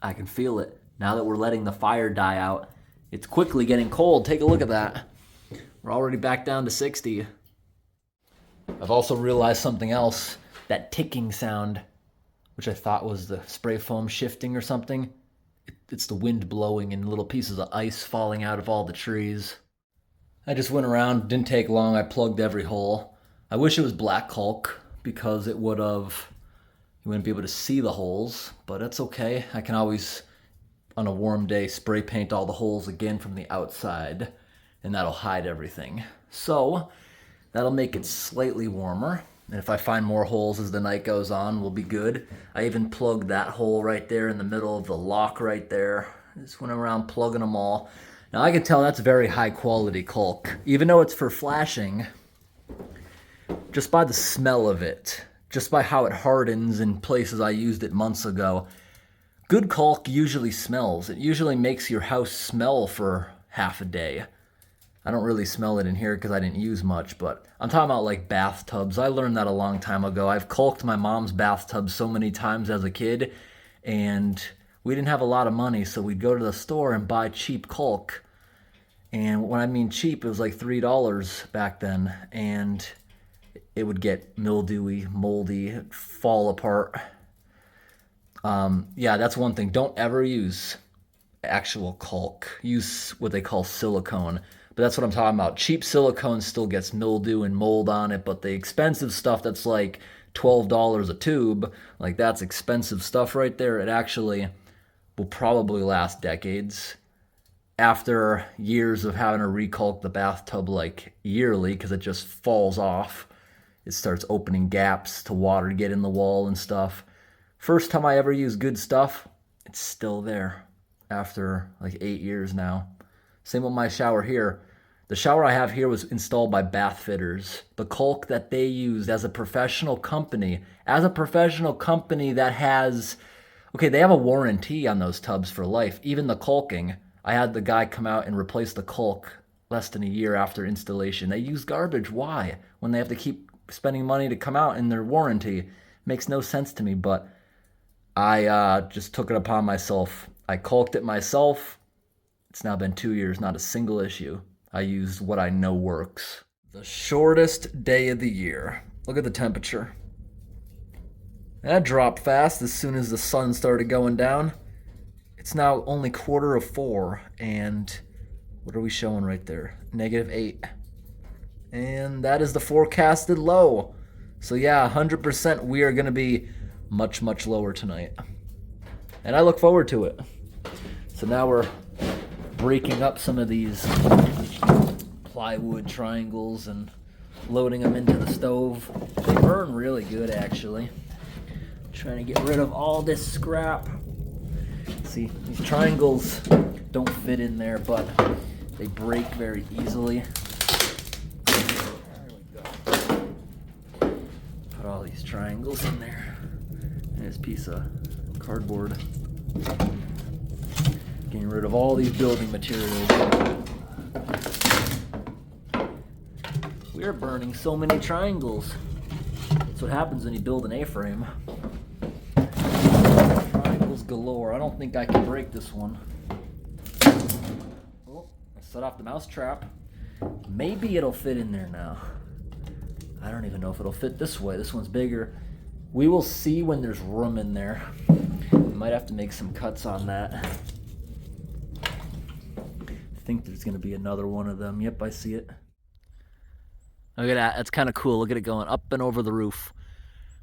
I can feel it. Now that we're letting the fire die out, it's quickly getting cold. Take a look at that. We're already back down to 60. I've also realized something else. That ticking sound, which I thought was the spray foam shifting or something. It's the wind blowing and little pieces of ice falling out of all the trees. I just went around, didn't take long. I plugged every hole. I wish it was black caulk because it would have, you wouldn't be able to see the holes, but that's okay. I can always, on a warm day, spray paint all the holes again from the outside, and that'll hide everything. So that'll make it slightly warmer. And if I find more holes as the night goes on, we'll be good. I even plugged that hole right there in the middle of the lock right there. Just went around plugging them all. Now I can tell that's very high quality caulk. Even though it's for flashing, just by the smell of it, just by how it hardens in places I used it months ago, good caulk usually smells. It usually makes your house smell for half a day. I don't really smell it in here because I didn't use much, but I'm talking about like bathtubs. I learned that a long time ago. I've caulked my mom's bathtub so many times as a kid, and we didn't have a lot of money, so we'd go to the store and buy cheap caulk. And when I mean cheap, it was like $3 back then, and it would get mildewy, moldy, fall apart. Yeah, that's one thing. Don't ever use actual caulk. Use what they call silicone. But that's what I'm talking about. Cheap silicone still gets mildew and mold on it, but the expensive stuff that's like $12 a tube, like that's expensive stuff right there. It actually will probably last decades. After years of having to recaulk the bathtub like yearly because it just falls off, it starts opening gaps to water to get in the wall and stuff. First time I ever used good stuff, it's still there after like 8 years now. Same with my shower here. The shower I have here was installed by Bath Fitters. The caulk that they used as a professional company that has, okay, they have a warranty on those tubs for life. Even the caulking, I had the guy come out and replace the caulk less than a year after installation. They use garbage. Why? When they have to keep spending money to come out in their warranty. Makes no sense to me, but I just took it upon myself. I caulked it myself. It's now been 2 years, not a single issue. I used what I know works. The shortest day of the year. Look at the temperature. That dropped fast as soon as the sun started going down. It's now only 4:15, and what are we showing right there? -8. And that is the forecasted low. So yeah, 100% we are going to be much, much lower tonight. And I look forward to it. So now we're breaking up some of these plywood triangles and loading them into the stove. They burn really good, actually. Trying to get rid of all this scrap. See, these triangles don't fit in there, but they break very easily. There we go. Put all these triangles in there. And this piece of cardboard. Getting rid of all these building materials. We're burning so many triangles. That's what happens when you build an A-frame. Triangles galore. I don't think I can break this one. Oh, I set off the mouse trap. Maybe it'll fit in there now. I don't even know if it'll fit this way. This one's bigger. We will see when there's room in there. We might have to make some cuts on that. I think there's gonna be another one of them. Yep, I see it. Look at that, that's kind of cool. Look at it going up and over the roof.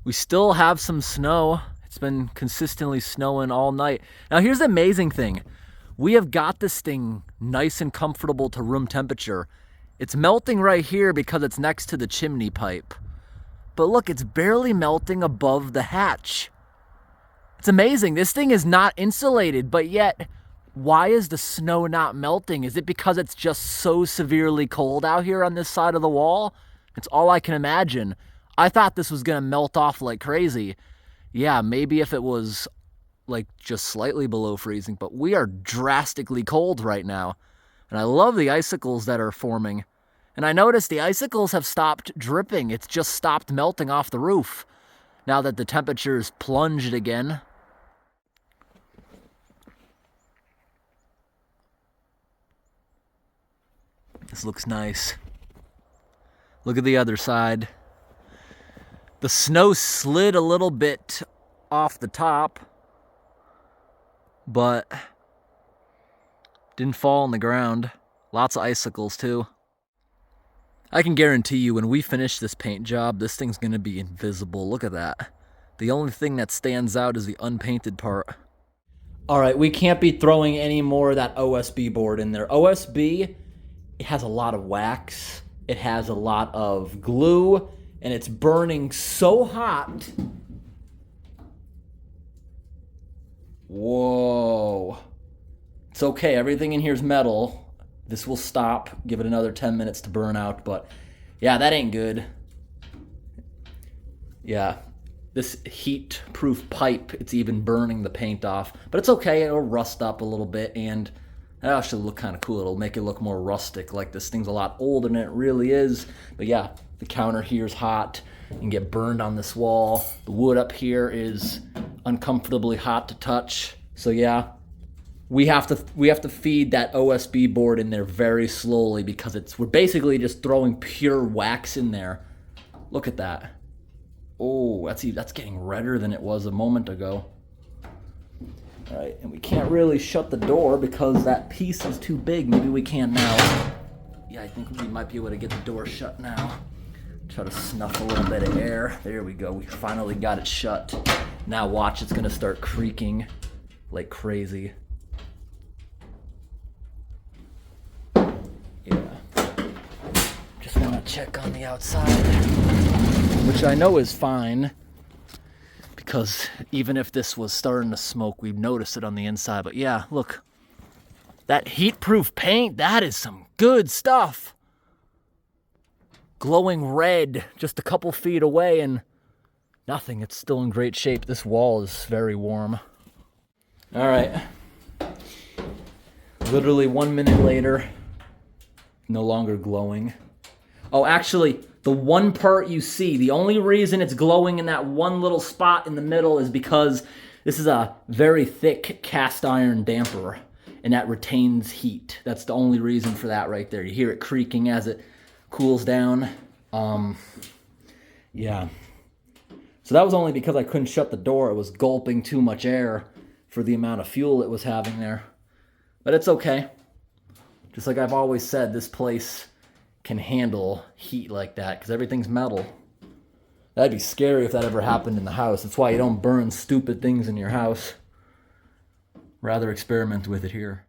We still have some snow. It's been consistently snowing all night. Now here's the amazing thing. We have got this thing nice and comfortable to room temperature. It's melting right here because it's next to the chimney pipe. But look, it's barely melting above the hatch. It's amazing. This thing is not insulated, but yet, why is the snow not melting? Is it because it's just so severely cold out here on this side of the wall? It's all I can imagine. I thought this was gonna melt off like crazy. Yeah, maybe if it was like just slightly below freezing, but we are drastically cold right now. And I love the icicles that are forming. And I noticed the icicles have stopped dripping. It's just stopped melting off the roof now that the temperature's plunged again. This looks nice. Look at the other side. The snow slid a little bit off the top, but didn't fall on the ground. Lots of icicles too. I can guarantee you when we finish this paint job, this thing's gonna be invisible. Look at that. The only thing that stands out is the unpainted part. All right, we can't be throwing any more of that OSB board in there. OSB, it has a lot of wax. It has a lot of glue, and it's burning so hot. Whoa. It's okay, everything in here is metal. This will stop, give it another 10 minutes to burn out, but yeah, that ain't good. Yeah, this heat-proof pipe, it's even burning the paint off, but it's okay, it'll rust up a little bit, and that'll actually look kind of cool. It'll make it look more rustic, like this thing's a lot older than it really is. But yeah, the counter here is hot. You can get burned on this wall. The wood up here is uncomfortably hot to touch. So yeah, we have to feed that OSB board in there very slowly because we're basically just throwing pure wax in there. Look at that. Oh, that's getting redder than it was a moment ago. All right, and we can't really shut the door because that piece is too big. Maybe we can now. Yeah, I think we might be able to get the door shut now. Try to snuff a little bit of air. There we go. We finally got it shut. Now watch, it's gonna start creaking like crazy. Yeah. Just wanna check on the outside, which I know is fine. Because even if this was starting to smoke, we'd notice it on the inside. But yeah, look, that heat-proof paint, that is some good stuff. Glowing red just a couple feet away and nothing. It's still in great shape. This wall is very warm. All right. Literally 1 minute later, no longer glowing. Oh, actually, the one part you see, the only reason it's glowing in that one little spot in the middle is because this is a very thick cast iron damper and that retains heat. That's the only reason for that right there. You hear it creaking as it cools down. Yeah. So that was only because I couldn't shut the door. It was gulping too much air for the amount of fuel it was having there. But it's okay. Just like I've always said, this place can handle heat like that because everything's metal. That'd be scary if that ever happened in the house. That's why you don't burn stupid things in your house. Rather experiment with it here.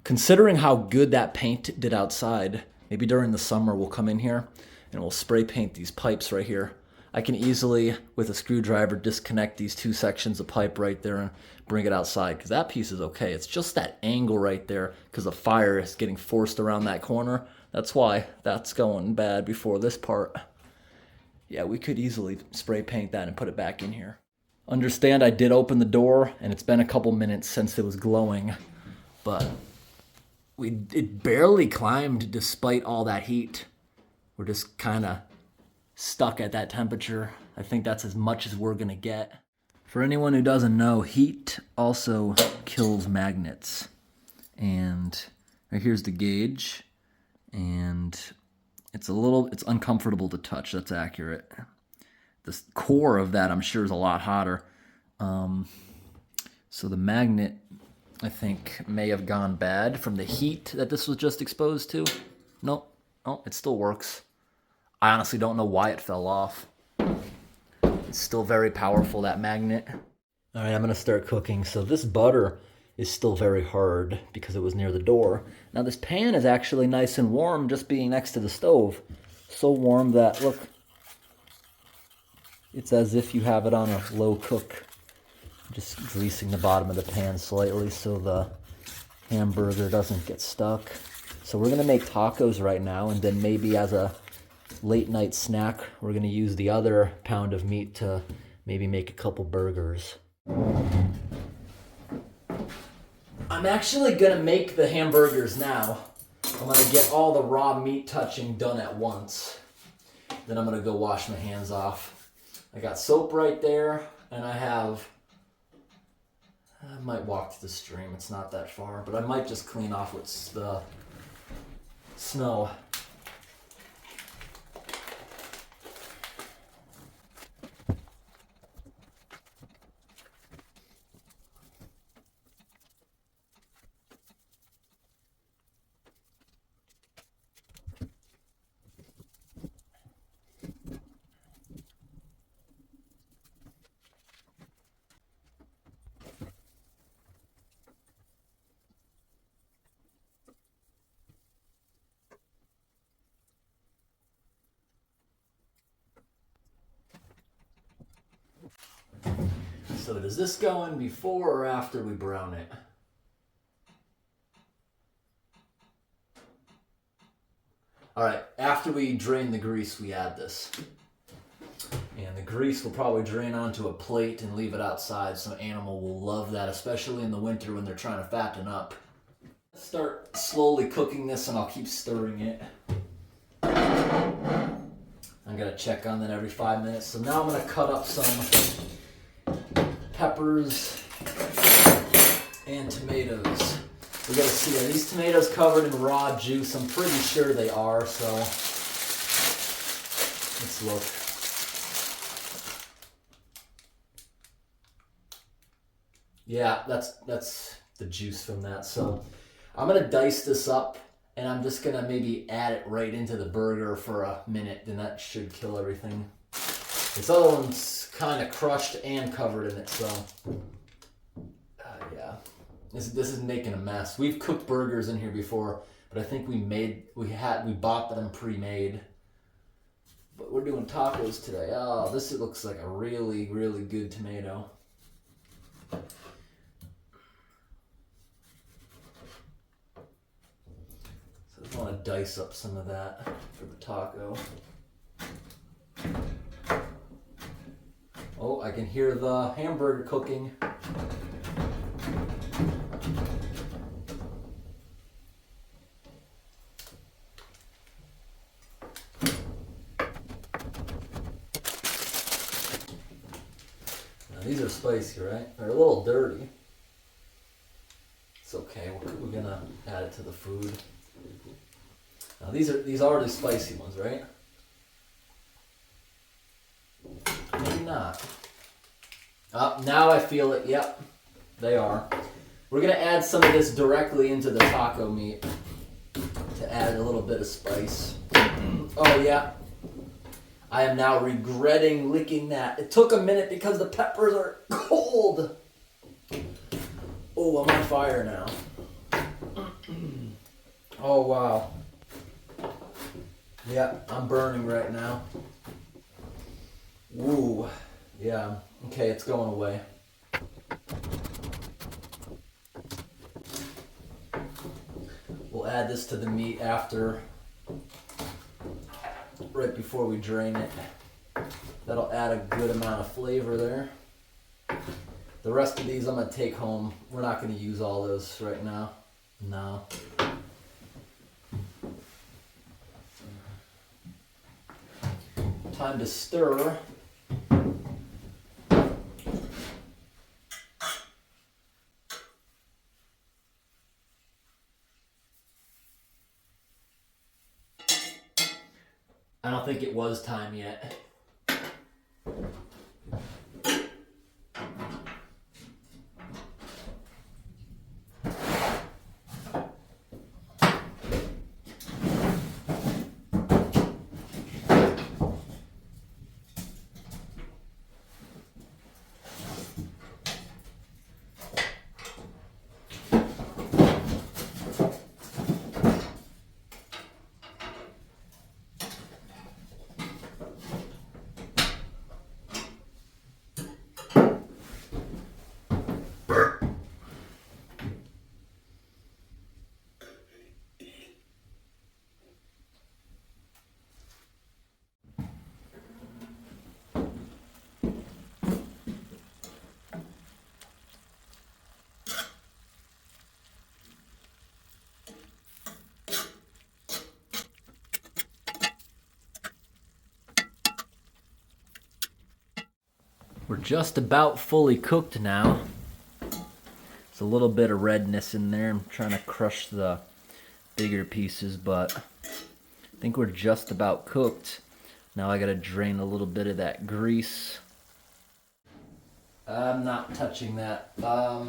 Considering how good that paint did outside, maybe during the summer we'll come in here and we'll spray paint these pipes right here. I can easily, with a screwdriver, disconnect these two sections of pipe right there and bring it outside because that piece is okay. It's just that angle right there because the fire is getting forced around that corner. That's why that's going bad before this part. Yeah, we could easily spray paint that and put it back in here. Understand I did open the door and it's been a couple minutes since it was glowing, but it barely climbed despite all that heat. We're just kind of stuck at that temperature. I think that's as much as we're gonna get. For anyone who doesn't know, heat also kills magnets. And right here's the gauge. and it's uncomfortable to touch. That's accurate. The core of that, I'm sure, is a lot hotter. So the magnet, I think, may have gone bad from the heat that this was just exposed to. Nope. Oh, it still works. I honestly don't know why it fell off. It's still very powerful, that magnet. All right, I'm gonna start cooking. So this butter is still very hard because it was near the door. Now this pan is actually nice and warm just being next to the stove. So warm that, look, it's as if you have it on a low cook. Just greasing the bottom of the pan slightly so the hamburger doesn't get stuck. So we're gonna make tacos right now, and then maybe as a late night snack, we're gonna use the other pound of meat to maybe make a couple burgers. I'm actually gonna make the hamburgers now. I'm gonna get all the raw meat touching done at once. Then I'm gonna go wash my hands off. I got soap right there, and I might walk to the stream, it's not that far, but I might just clean off with the snow. So does this go in before or after we brown it? All right, after we drain the grease, we add this. And the grease will probably drain onto a plate and leave it outside. Some animal will love that, especially in the winter when they're trying to fatten up. Start slowly cooking this and I'll keep stirring it. I'm gonna check on that every 5 minutes. So now I'm gonna cut up some peppers and tomatoes. We gotta see, are these tomatoes covered in raw juice? I'm pretty sure they are, so let's look. Yeah, that's the juice from that. So I'm gonna dice this up and I'm just gonna maybe add it right into the burger for a minute, then that should kill everything. This other one's kind of crushed and covered in it, so yeah. This is making a mess. We've cooked burgers in here before, but I think we bought them pre-made. But we're doing tacos today. Oh, this looks like a really, really good tomato. So I just want to dice up some of that for the taco. Oh, I can hear the hamburger cooking. Now, these are spicy, right? They're a little dirty. It's okay. We're gonna add it to the food. Now these are the spicy ones, right? Maybe not. Now I feel it. Yep, they are. We're gonna add some of this directly into the taco meat to add a little bit of spice. Oh yeah. I am now regretting licking that. It took a minute because the peppers are cold. Oh, I'm on fire now. Oh wow. Yeah, I'm burning right now. Ooh, yeah. Okay, it's going away. We'll add this to the meat after, right before we drain it. That'll add a good amount of flavor there. The rest of these I'm gonna take home. We're not gonna use all those right now. No. Time to stir. I don't think it was time yet. We're just about fully cooked now. There's a little bit of redness in there. I'm trying to crush the bigger pieces, but I think we're just about cooked. Now I gotta drain a little bit of that grease. I'm not touching that. I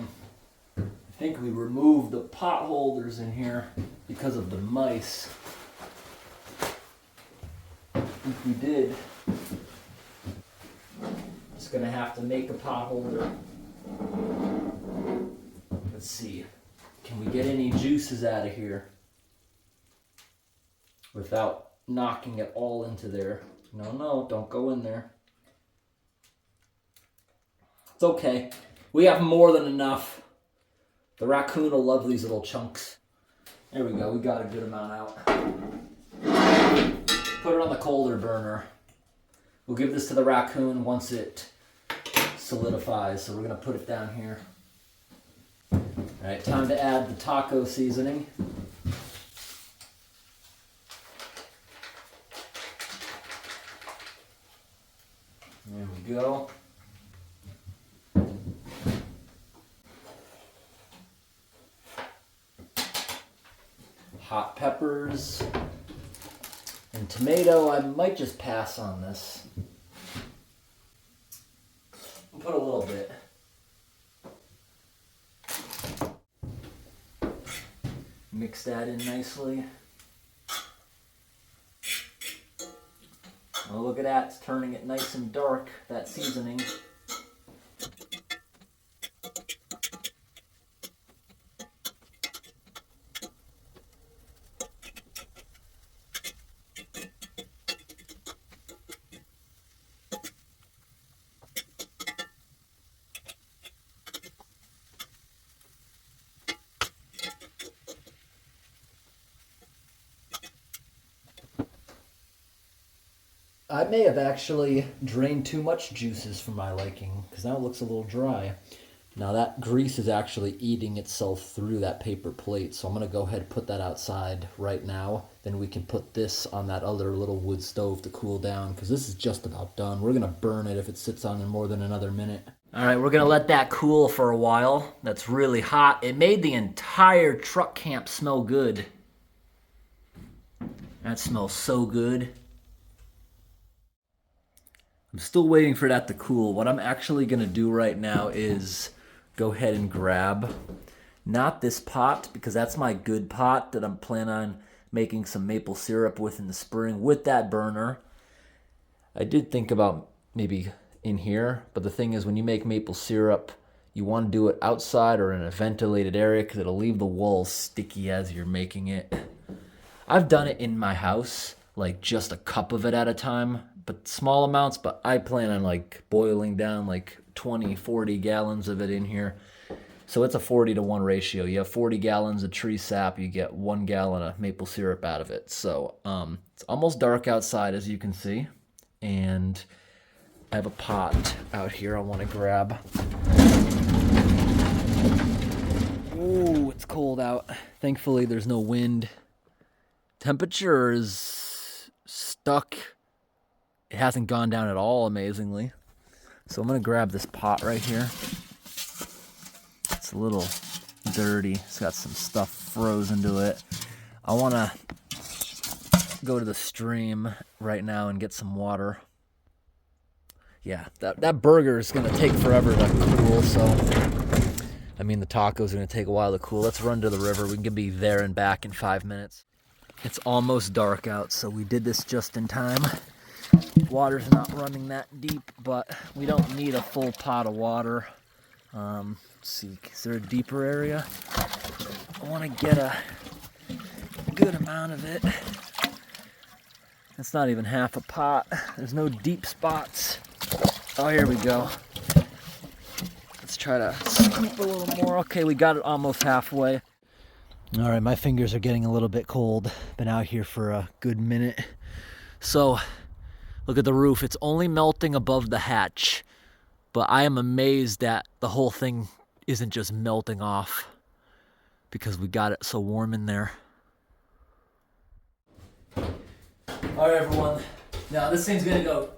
think we removed the pot holders in here because of the mice. I think we did. Just gonna have to make a pot holder. Let's see. Can we get any juices out of here without knocking it all into there? No, don't go in there. It's okay. We have more than enough. The raccoon will love these little chunks. There we go. We got a good amount out. Put it on the colder burner. We'll give this to the raccoon once it solidifies. So we're going to put it down here. All right, time to add the taco seasoning. There we go. Hot peppers and tomato. I might just pass on this. I'll put a little bit. Mix that in nicely. Oh, look at that. It's turning it nice and dark, that seasoning. I may have actually drained too much juices for my liking, because now it looks a little dry. Now that grease is actually eating itself through that paper plate, so I'm going to go ahead and put that outside right now. Then we can put this on that other little wood stove to cool down, because this is just about done. We're going to burn it if it sits on in more than another minute. All right, we're going to let that cool for a while. That's really hot. It made the entire truck camp smell good. That smells so good. I'm still waiting for that to cool. What I'm actually going to do right now is go ahead and grab, not this pot, because that's my good pot that I'm planning on making some maple syrup with in the spring with that burner. I did think about maybe in here, but the thing is when you make maple syrup, you want to do it outside or in a ventilated area because it'll leave the walls sticky as you're making it. I've done it in my house, like just a cup of it at a time, but small amounts, but I plan on like boiling down like 20, 40 gallons of it in here. So it's a 40-to-1 ratio. You have 40 gallons of tree sap, you get 1 gallon of maple syrup out of it. So it's almost dark outside, as you can see. And I have a pot out here I want to grab. Ooh, it's cold out. Thankfully, there's no wind. Temperature is stuck. It hasn't gone down at all, amazingly. So I'm going to grab this pot right here. It's a little dirty. It's got some stuff frozen to it. I want to go to the stream right now and get some water. Yeah, that burger is gonna take forever to cool, so I mean the tacos are gonna take a while to cool. Let's run to the river. We can be there and back in 5 minutes. It's almost dark out, so we did this just in time. Water's not running that deep, but we don't need a full pot of water. Let's see, is there a deeper area? I want to get a good amount of it. It's not even half a pot. There's no deep spots. Oh, here we go. Let's try to scoop a little more. Okay, we got it almost halfway. All right, my fingers are getting a little bit cold. Been out here for a good minute. So, look at the roof. It's only melting above the hatch, but I am amazed that the whole thing isn't just melting off because we got it so warm in there. All right, everyone. Now this thing's gonna go,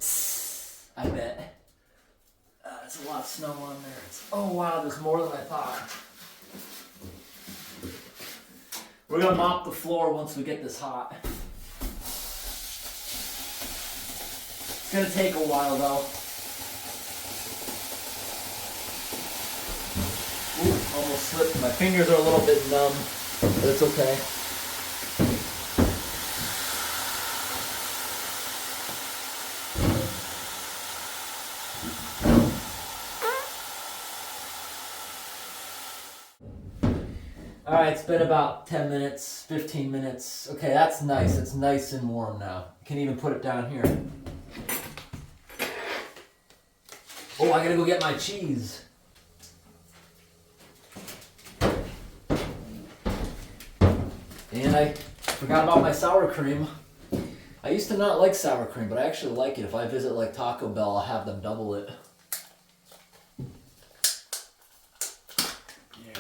I bet. There's a lot of snow on there. Oh wow, there's more than I thought. We're gonna mop the floor once we get this hot. It's gonna take a while though. Ooh, almost slipped. My fingers are a little bit numb, but it's okay. All right, it's been about 10 minutes, 15 minutes. Okay, that's nice. It's nice and warm now. You can even put it down here. Oh, I gotta go get my cheese. And I forgot about my sour cream. I used to not like sour cream, but I actually like it. If I visit like Taco Bell, I'll have them double it. There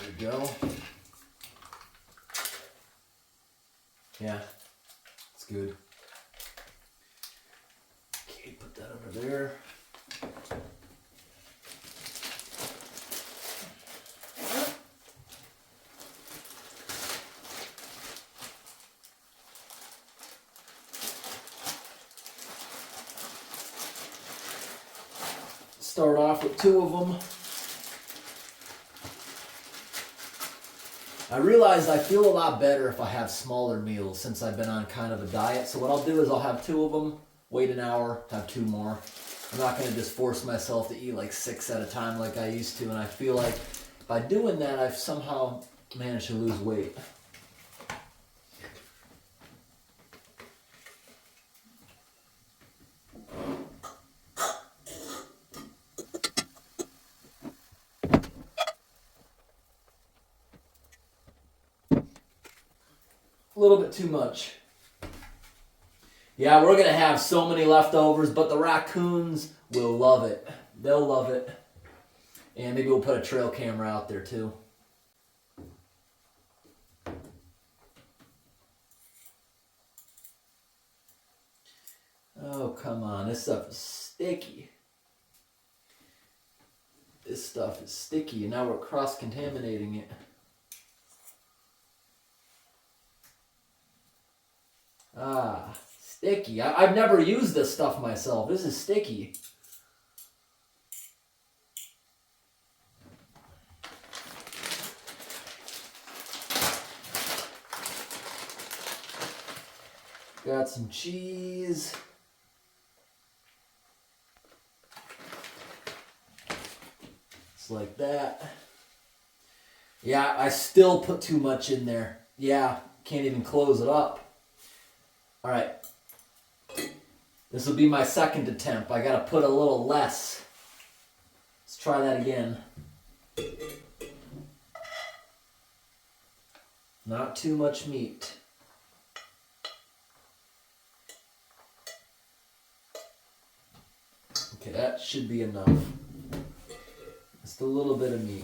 we go. Yeah, it's good. Okay, put that over there. Start off with 2 of them. I realized I feel a lot better if I have smaller meals since I've been on kind of a diet. So what I'll do is I'll have 2 of them, wait an hour, have 2 more. I'm not going to just force myself to eat like 6 at a time like I used to. And I feel like by doing that, I've somehow managed to lose weight. A little bit too much. Yeah, we're going to have so many leftovers, but the raccoons will love it. They'll love it. And maybe we'll put a trail camera out there too. Oh, come on. This stuff is sticky. This stuff is sticky, and now we're cross-contaminating it. Ah, sticky. I've never used this stuff myself. This is sticky. Got some cheese. Just like that. Yeah, I still put too much in there. Yeah, can't even close it up. All right, this will be my second attempt. I gotta put a little less. Let's try that again. Not too much meat. Okay, that should be enough. Just a little bit of meat.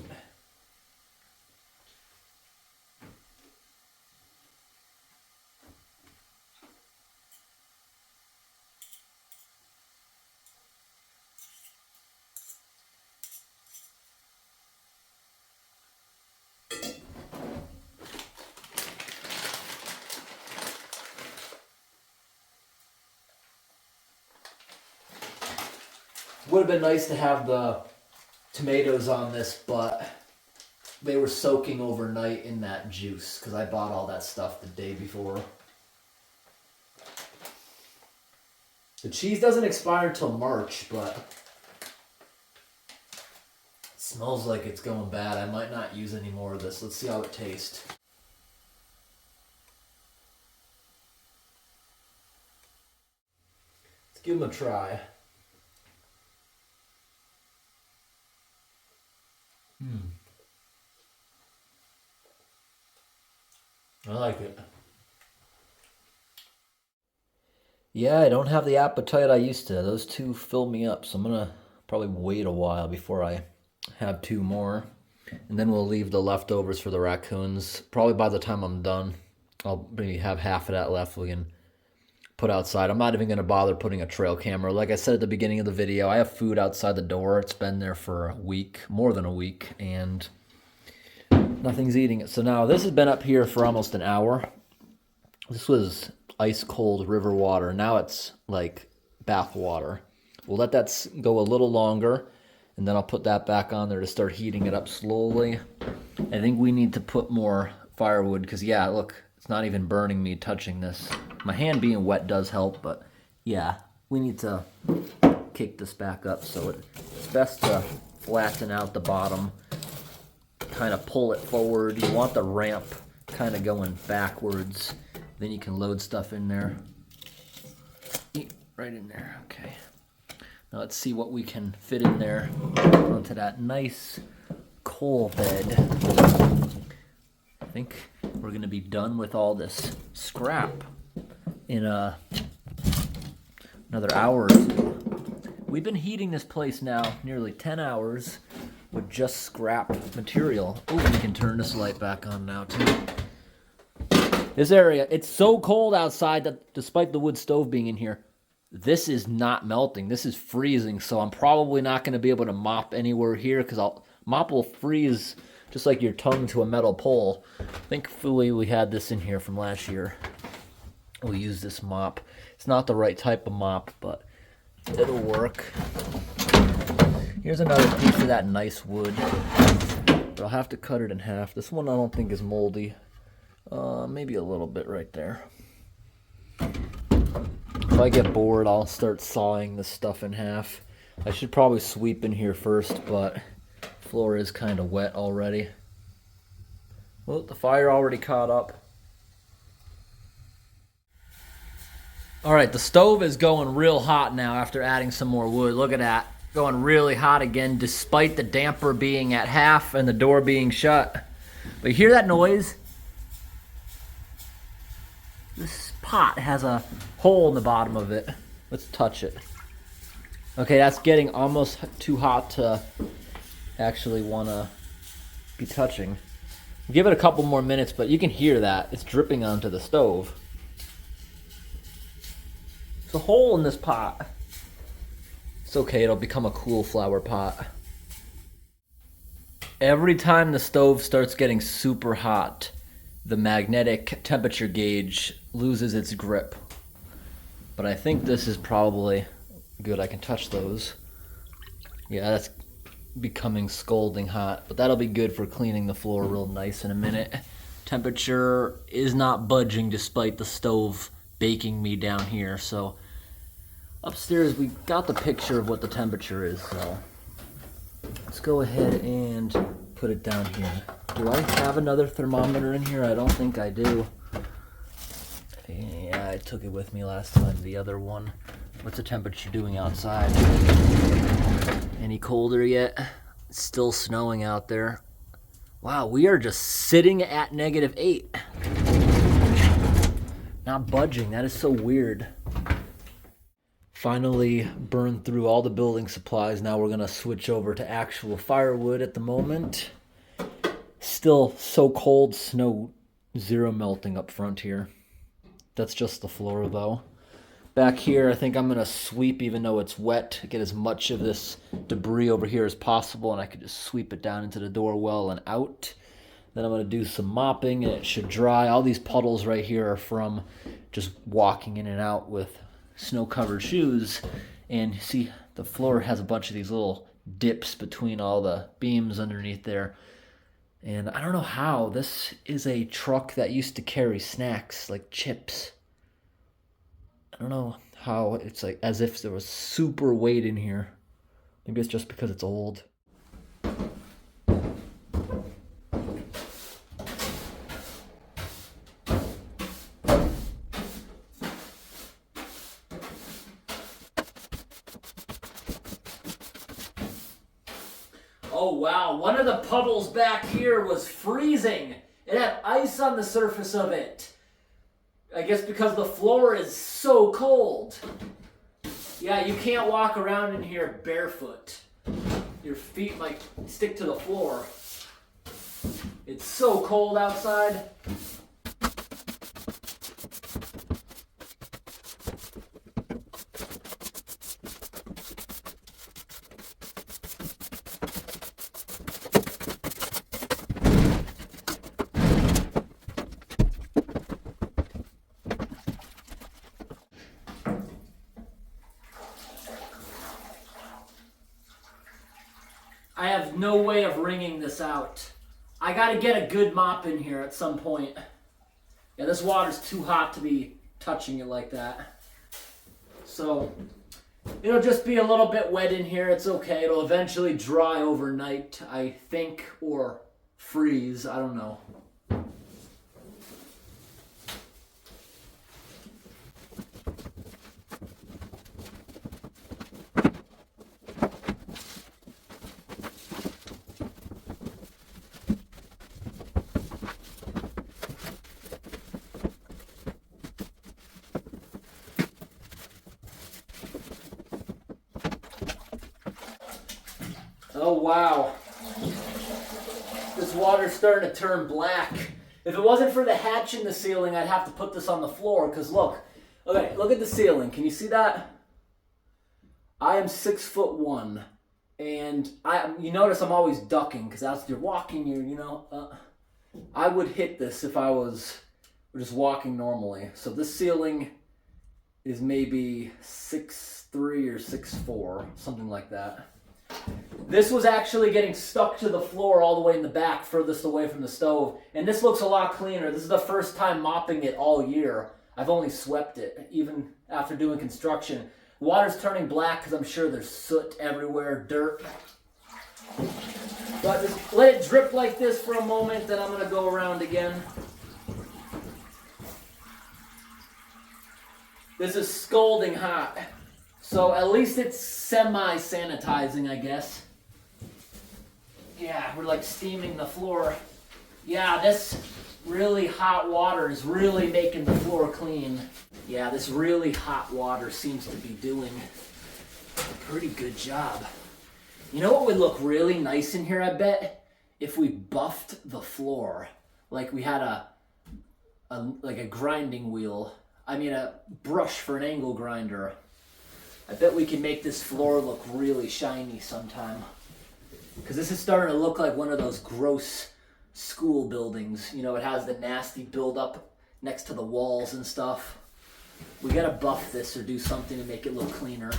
Would have been nice to have the tomatoes on this, but they were soaking overnight in that juice because I bought all that stuff the day before. The cheese doesn't expire until March, but it smells like it's going bad. I might not use any more of this. Let's see how it tastes. Let's give them a try. I like it. Yeah, I don't have the appetite I used to. Those two fill me up, so I'm gonna probably wait a while before I have two more. And then we'll leave the leftovers for the raccoons. Probably by the time I'm done, I'll maybe have half of that left we can put outside. I'm not even gonna bother putting a trail camera. Like I said at the beginning of the video, I have food outside the door. It's been there for a week, more than a week, and nothing's eating it. So now this has been up here for almost an hour. This was ice cold river water. Now it's like bath water. We'll let that go a little longer, and then I'll put that back on there to start heating it up slowly. I think we need to put more firewood because, yeah, look, it's not even burning me touching this. My hand being wet does help, but yeah, we need to kick this back up. So it's best to flatten out the bottom, kind of pull it forward. You want the ramp kind of going backwards. Then you can load stuff in there. Right in there, okay. Now let's see what we can fit in there onto that nice coal bed. I think we're gonna be done with all this scrap in another hour or two. We've been heating this place now nearly 10 hours with just scrap material. Oh, we can turn this light back on now too. This area, it's so cold outside that despite the wood stove being in here, this is not melting. This is freezing, so I'm probably not going to be able to mop anywhere here because mop will freeze just like your tongue to a metal pole. Thankfully, we had this in here from last year. We'll use this mop. It's not the right type of mop, but it'll work. Here's another piece of that nice wood, but I'll have to cut it in half. This one I don't think is moldy. Maybe a little bit right there. If I get bored, I'll start sawing this stuff in half. I should probably sweep in here first, but the floor is kind of wet already. Well, the fire already caught up. Alright, the stove is going real hot now after adding some more wood. Look at that. Going really hot again despite the damper being at half and the door being shut. But you hear that noise? This pot has a hole in the bottom of it. Let's touch it. Okay, that's getting almost too hot to actually want to be touching. Give it a couple more minutes, but you can hear that. It's dripping onto the stove. There's a hole in this pot. It's okay, it'll become a cool flower pot. Every time the stove starts getting super hot, the magnetic temperature gauge loses its grip. But I think this is probably good. I can touch those. Yeah, that's becoming scalding hot, but that'll be good for cleaning the floor real nice in a minute. Temperature is not budging despite the stove baking me down here. So upstairs we got the picture of what the temperature is, so let's go ahead and put it down here. Do I have another thermometer in here? I don't think I do. Yeah, I took it with me last time, the other one. What's the temperature doing outside? Any colder yet? It's still snowing out there. Wow, we are just sitting at -8. Not budging, that is so weird. Finally burned through all the building supplies. Now we're gonna switch over to actual firewood at the moment. Still so cold, snow zero melting up front here. That's just the floor though. Back here, I think I'm gonna sweep even though it's wet, get as much of this debris over here as possible, and I could just sweep it down into the door well and out. Then I'm gonna do some mopping and it should dry. All these puddles right here are from just walking in and out with snow-covered shoes, and see the floor has a bunch of these little dips between all the beams underneath there. And I don't know how. This is a truck that used to carry snacks like chips. I don't know how. It's like as if there was super weight in here. Maybe it's just because it's old. Oh wow, one of the puddles back here was freezing. It had ice on the surface of it. I guess because the floor is so cold. Yeah, you can't walk around in here barefoot. Your feet might stick to the floor. It's so cold outside. I have no way of wringing this out. I gotta get a good mop in here at some point. Yeah, this water's too hot to be touching it like that. So, it'll just be a little bit wet in here. It's okay. It'll eventually dry overnight, I think, or freeze. I don't know. Oh wow, this water's starting to turn black. If it wasn't for the hatch in the ceiling, I'd have to put this on the floor, because look, okay, look at the ceiling. Can you see that? I am 6'1", and you notice I'm always ducking, because as you're walking, I would hit this if I was just walking normally. So this ceiling is maybe 6'3" or 6'4", something like that. This was actually getting stuck to the floor all the way in the back, furthest away from the stove. And this looks a lot cleaner. This is the first time mopping it all year. I've only swept it, even after doing construction. Water's turning black because I'm sure there's soot everywhere, dirt. But just let it drip like this for a moment, then I'm going to go around again. This is scalding hot. So at least it's semi-sanitizing, I guess. Yeah, we're like steaming the floor. Yeah, this really hot water is really making the floor clean. Yeah, this really hot water seems to be doing a pretty good job. You know what would look really nice in here, I bet? If we buffed the floor. Like we had a grinding wheel. I mean a brush for an angle grinder. I bet we can make this floor look really shiny sometime. Because this is starting to look like one of those gross school buildings. You know, it has the nasty buildup next to the walls and stuff. We gotta buff this or do something to make it look cleaner.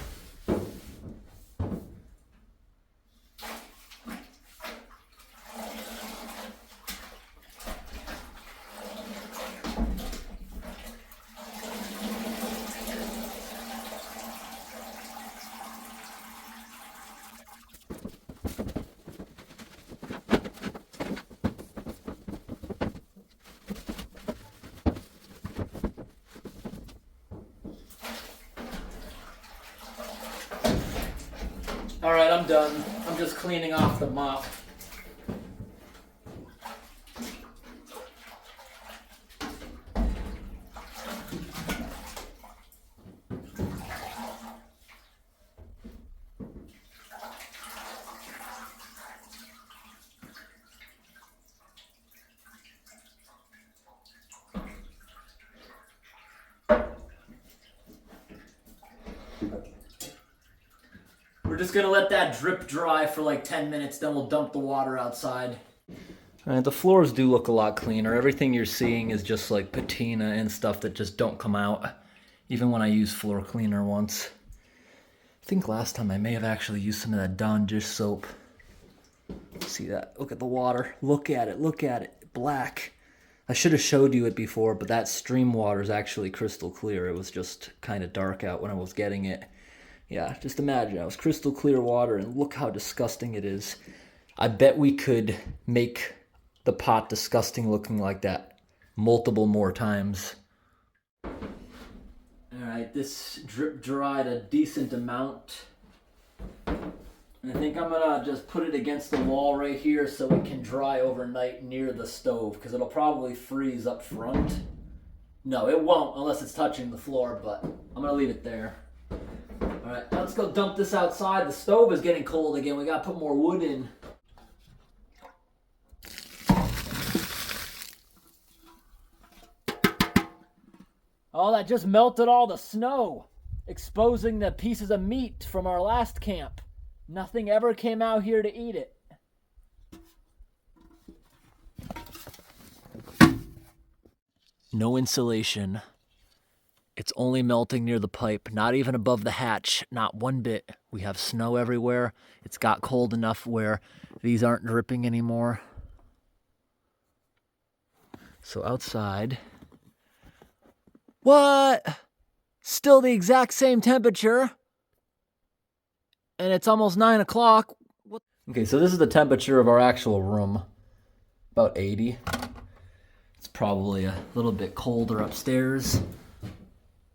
All right, I'm done. I'm just cleaning off the mop. We're just gonna let that drip dry for like 10 minutes, then we'll dump the water outside. Alright, the floors do look a lot cleaner. Everything you're seeing is just like patina and stuff that just don't come out. even when I use floor cleaner once. I think last time I may have actually used some of that Dawn dish soap. See that? Look at the water. Look at it. Look at it. Black. I should have showed you it before, but that stream water is actually crystal clear. It was just kind of dark out when I was getting it. Yeah, just imagine. It was crystal clear water, and look how disgusting it is. I bet we could make the pot disgusting looking like that multiple more times. Alright, this drip dried a decent amount. And I think I'm gonna just put it against the wall right here so it can dry overnight near the stove, because it'll probably freeze up front. No, it won't unless it's touching the floor, but I'm gonna leave it there. Alright, let's go dump this outside. The stove is getting cold again. We gotta put more wood in. Oh, that just melted all the snow, exposing the pieces of meat from our last camp. Nothing ever came out here to eat it. No insulation. It's only melting near the pipe, not even above the hatch, not one bit. We have snow everywhere. It's got cold enough where these aren't dripping anymore. So outside... What? Still the exact same temperature. And it's almost 9 o'clock. What? Okay, so this is the temperature of our actual room. About 80. It's probably a little bit colder upstairs.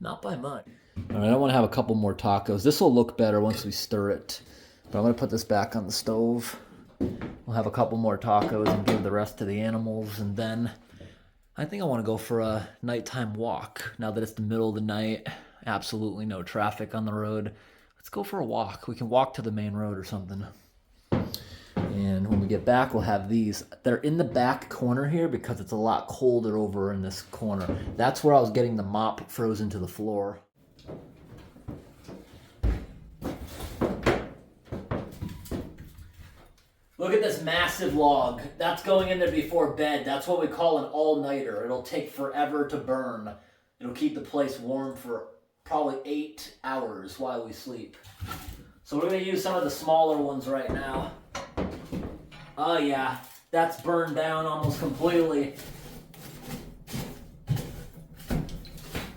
Not by much. All right, I want to have a couple more tacos. This will look better once we stir it. But I'm going to put this back on the stove. We'll have a couple more tacos and give the rest to the animals, and then I think I want to go for a nighttime walk. Now that it's the middle of the night, absolutely no traffic on the road. Let's go for a walk. We can walk to the main road or something. And when we get back, we'll have these. They're in the back corner here because it's a lot colder over in this corner. That's where I was getting the mop frozen to the floor. Look at this massive log. That's going in there before bed. That's what we call an all-nighter. It'll take forever to burn. It'll keep the place warm for probably 8 hours while we sleep. So we're going to use some of the smaller ones right now. Oh yeah, that's burned down almost completely.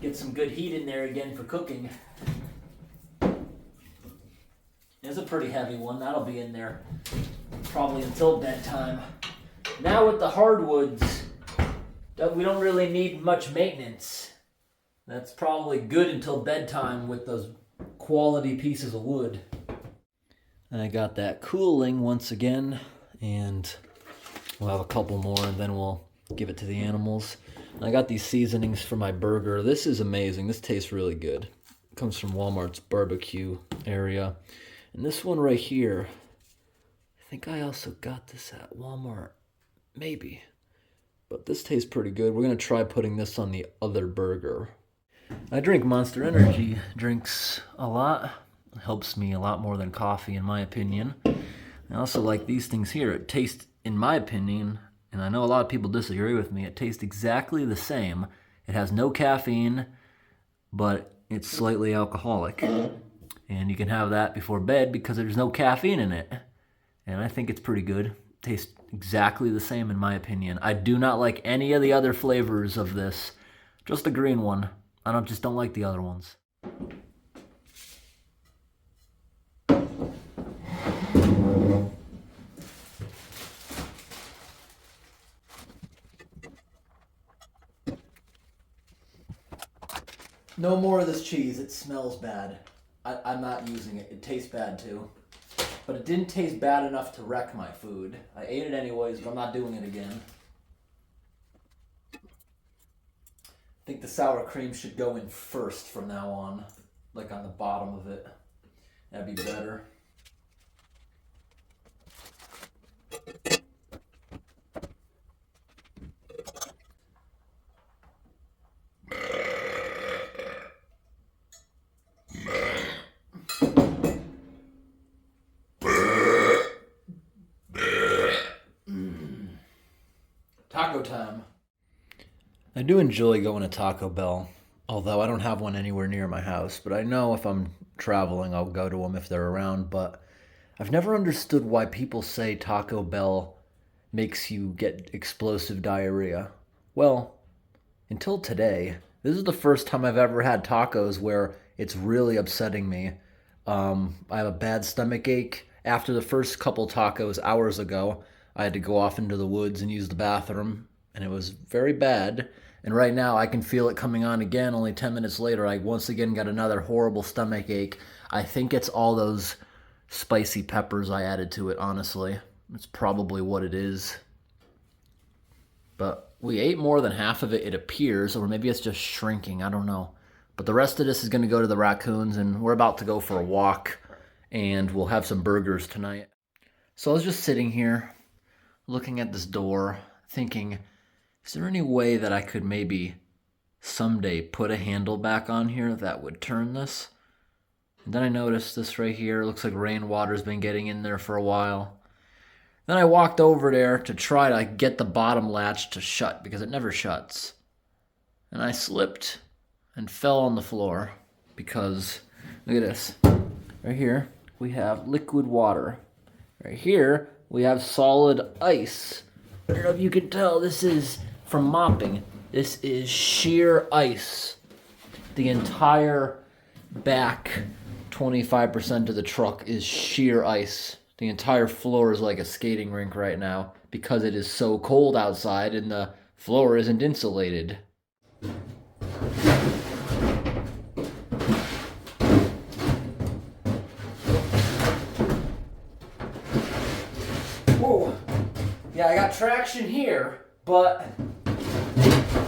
Get some good heat in there again for cooking. It's a pretty heavy one. That'll be in there probably until bedtime. Now with the hardwoods, we don't really need much maintenance. That's probably good until bedtime with those quality pieces of wood. And I got that cooling once again, and we'll have a couple more and then we'll give it to the animals. And I got these seasonings for my burger. This is amazing. This tastes really good. It comes from Walmart's barbecue area. And this one right here, I think I also got this at Walmart. Maybe. But this tastes pretty good. We're going to try putting this on the other burger. I drink Monster Energy drinks a lot. It helps me a lot more than coffee, in my opinion. I also like these things here. It tastes, in my opinion, and I know a lot of people disagree with me, it tastes exactly the same. It has no caffeine, but it's slightly alcoholic. And you can have that before bed because there's no caffeine in it. And I think it's pretty good. It tastes exactly the same in my opinion. I do not like any of the other flavors of this. Just the green one. I just don't like the other ones. No more of this cheese. It smells bad. I'm not using it. It tastes bad too. But it didn't taste bad enough to wreck my food. I ate it anyways, but I'm not doing it again. I think the sour cream should go in first from now on. Like on the bottom of it. That'd be better. Taco time. I do enjoy going to Taco Bell. Although I don't have one anywhere near my house, but I know if I'm traveling, I'll go to them if they're around. But I've never understood why people say Taco Bell makes you get explosive diarrhea. Well, until today, this is the first time I've ever had tacos where it's really upsetting me. I have a bad stomach ache. After the first couple tacos hours ago, I had to go off into the woods and use the bathroom, and it was very bad. And right now, I can feel it coming on again. Only 10 minutes later, I once again got another horrible stomach ache. I think it's all those spicy peppers I added to it, honestly. It's probably what it is. But we ate more than half of it, it appears, or maybe it's just shrinking. I don't know. But the rest of this is going to go to the raccoons, and we're about to go for a walk, and we'll have some burgers tonight. So I was just sitting here, looking at this door, thinking, is there any way that I could maybe someday put a handle back on here that would turn this? And then I noticed this right here. Looks like rainwater's been getting in there for a while. Then I walked over there to try to get the bottom latch to shut because it never shuts. And I slipped and fell on the floor because, look at this. Right here, we have liquid water. Right here, we have solid ice. I don't know if you can tell, this is from mopping. This is sheer ice. The entire back 25% of the truck is sheer ice. The entire floor is like a skating rink right now because it is so cold outside and the floor isn't insulated. Whoa. Yeah, I got traction here, but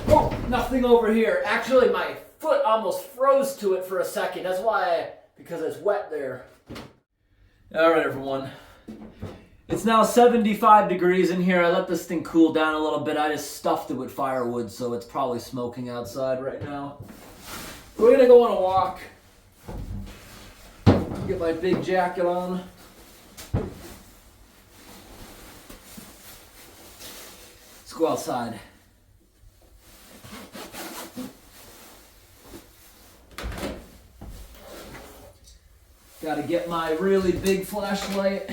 whoa, nothing over here. Actually, my foot almost froze to it for a second. That's why because it's wet there. All right, everyone. It's now 75 degrees in here. I let this thing cool down a little bit. I just stuffed it with firewood, so it's probably smoking outside right now. We're gonna go on a walk. Get my big jacket on. Let's go outside. Gotta get my really big flashlight.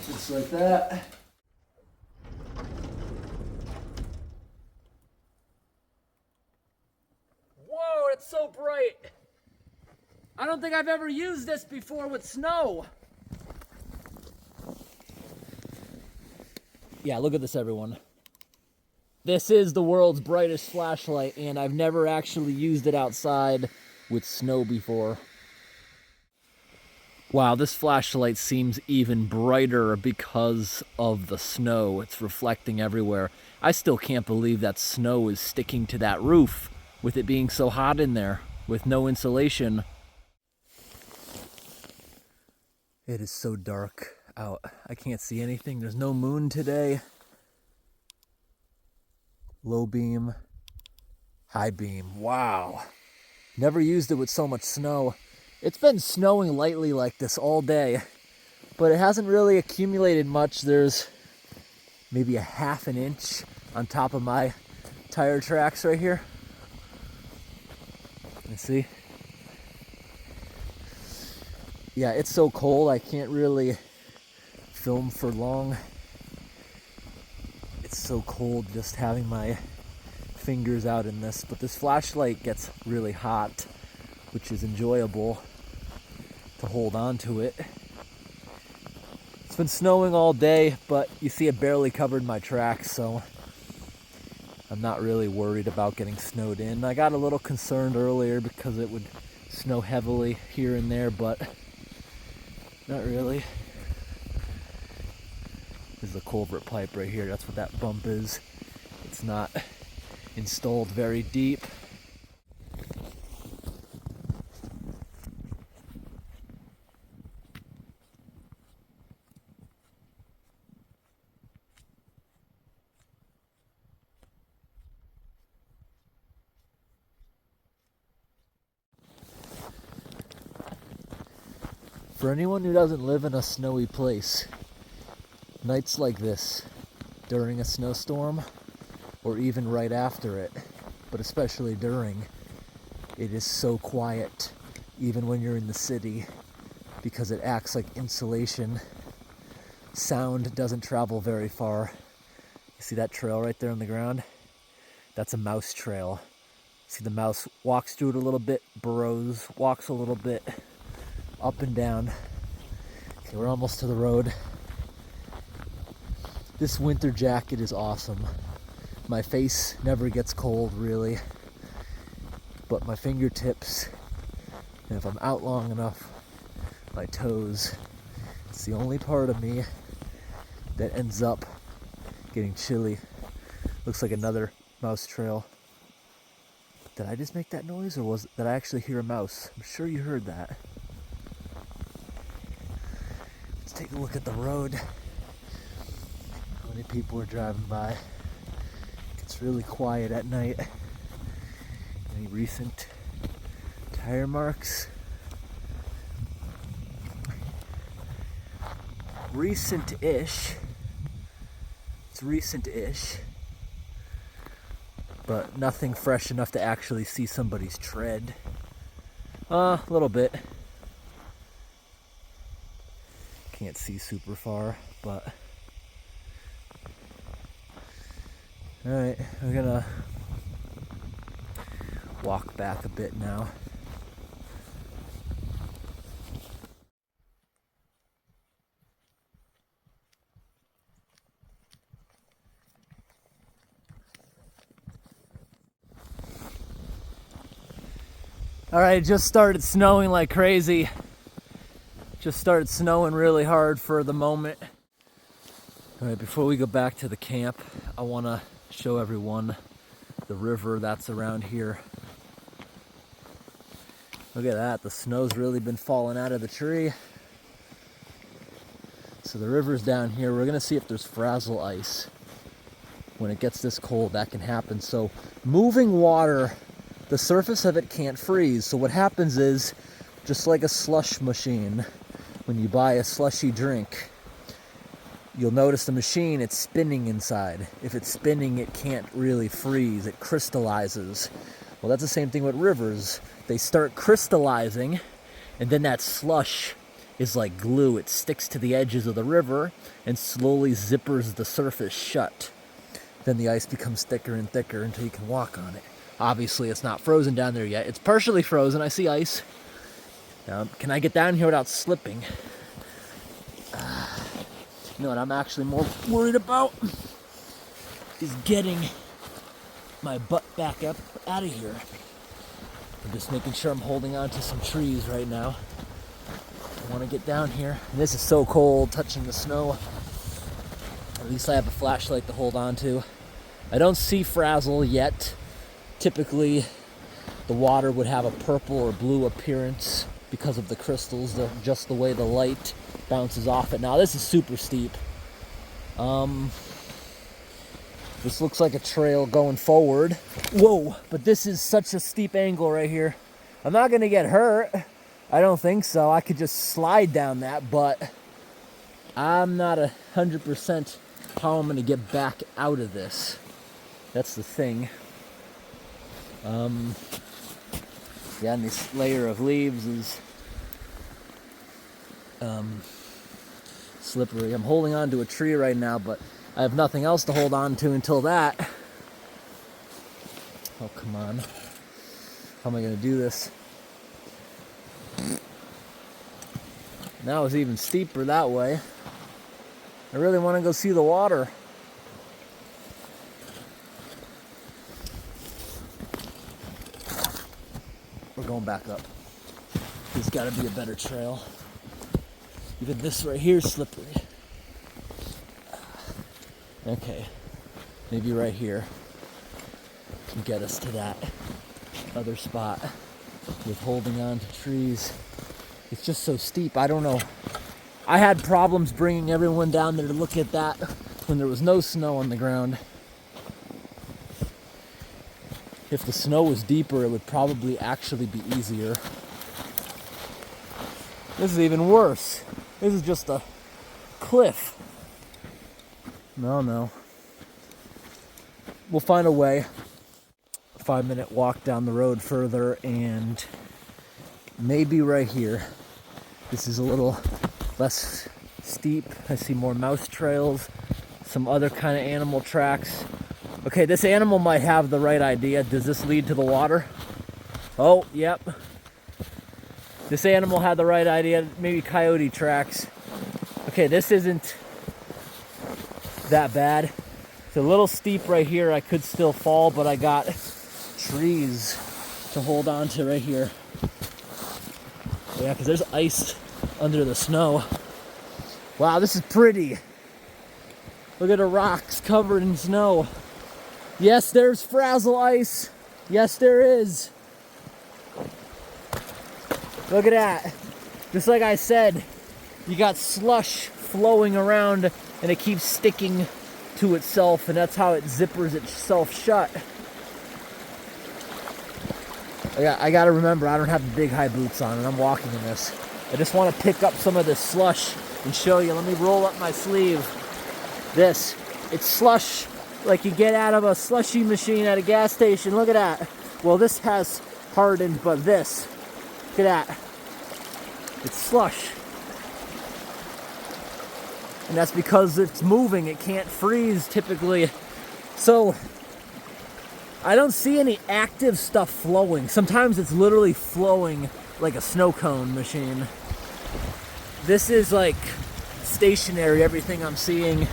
Just like that. Whoa, it's so bright. I don't think I've ever used this before with snow. Yeah, look at this, everyone. This is the world's brightest flashlight, and I've never actually used it outside with snow before. Wow, this flashlight seems even brighter because of the snow. It's reflecting everywhere. I still can't believe that snow is sticking to that roof with it being so hot in there with no insulation. It is so dark out. I can't see anything. There's no moon today. Low beam, high beam. Wow. Never used it with so much snow. It's been snowing lightly like this all day, but it hasn't really accumulated much. There's maybe a half an inch on top of my tire tracks right here. You see? Yeah, it's so cold I can't really film for long. It's so cold just having my fingers out in this, but this flashlight gets really hot, which is enjoyable to hold on to it. It's been snowing all day, but you see it barely covered my tracks, so I'm not really worried about getting snowed in. I got a little concerned earlier because it would snow heavily here and there, but not really. There's a culvert pipe right here. That's what that bump is. It's not installed very deep. For anyone who doesn't live in a snowy place, nights like this during a snowstorm, or even right after it, but especially during, it is so quiet, even when you're in the city, because it acts like insulation. Sound doesn't travel very far. You see that trail right there on the ground? That's a mouse trail. See, the mouse walks through it a little bit, burrows, walks a little bit, up and down. Okay, we're almost to the road. This winter jacket is awesome. My face never gets cold, really, but my fingertips, and if I'm out long enough, my toes, it's the only part of me that ends up getting chilly. Looks like another mouse trail. Did I just make that noise, or did I actually hear a mouse? I'm sure you heard that. Let's take a look at the road. How many people are driving by? It's really quiet at night. Any recent tire marks? Recent-ish. It's recent-ish. But nothing fresh enough to actually see somebody's tread. A little bit. Can't see super far, but... Alright, we're gonna walk back a bit now. Alright, it just started snowing like crazy. Just started snowing really hard for the moment. Alright, before we go back to the camp, I want to show everyone the river that's around here. Look at that, the snow's really been falling out of the tree. So the river's down here. We're gonna see if there's frazzle ice. When it gets this cold, that can happen. So moving water, the surface of it can't freeze. So what happens is, just like a slush machine, when you buy a slushy drink, you'll notice the machine, it's spinning inside. If it's spinning, it can't really freeze. It crystallizes. Well, that's the same thing with rivers. They start crystallizing, and then that slush is like glue. It sticks to the edges of the river and slowly zippers the surface shut. Then the ice becomes thicker and thicker until you can walk on it. Obviously, it's not frozen down there yet. It's partially frozen. I see ice. Now, can I get down here without slipping? You know what I'm actually more worried about is getting my butt back up out of here. I'm just making sure I'm holding on to some trees right now. I want to get down here. And this is so cold, touching the snow. At least I have a flashlight to hold on to. I don't see frazzle yet. Typically, the water would have a purple or blue appearance because of the crystals, just the way the light bounces off it. Now, this is super steep. This looks like a trail going forward. Whoa, but this is such a steep angle right here. I'm not gonna get hurt. I don't think so. I could just slide down that, but I'm not 100% how I'm gonna get back out of this. That's the thing. Yeah, and this layer of leaves is slippery. I'm holding on to a tree right now, but I have nothing else to hold on to until that. Oh, come on. How am I going to do this? Now it's even steeper that way. I really want to go see the water. We're going back up. There's got to be a better trail. Even this right here is slippery. Okay, maybe right here can get us to that other spot with holding on to trees. It's just so steep. I don't know. I had problems bringing everyone down there to look at that when there was no snow on the ground. If the snow was deeper, it would probably actually be easier. This is even worse. This is just a cliff. No. we'll find a way. 5-minute walk down the road further, and maybe right here. This is a little less steep. I see more mouse trails, some other kind of animal tracks. Okay, this animal might have the right idea. Does this lead to the water? Oh, yep. This animal had the right idea. Maybe coyote tracks. Okay, this isn't that bad. It's a little steep right here. I could still fall, but I got trees to hold on to right here. Yeah, because there's ice under the snow. Wow, this is pretty. Look at the rocks covered in snow. Yes, there's frazzle ice. Yes, there is. Look at that. Just like I said, you got slush flowing around and it keeps sticking to itself, and that's how it zippers itself shut. I gotta remember, I don't have the big high boots on and I'm walking in this. I just want to pick up some of this slush and show you. Let me roll up my sleeve. It's slush like you get out of a slushy machine at a gas station. Look at that. Well, this has hardened, but this, look at that. It's slush. And that's because it's moving. It can't freeze typically. So I don't see any active stuff flowing. Sometimes it's literally flowing like a snow cone machine. This is like stationary, everything I'm seeing.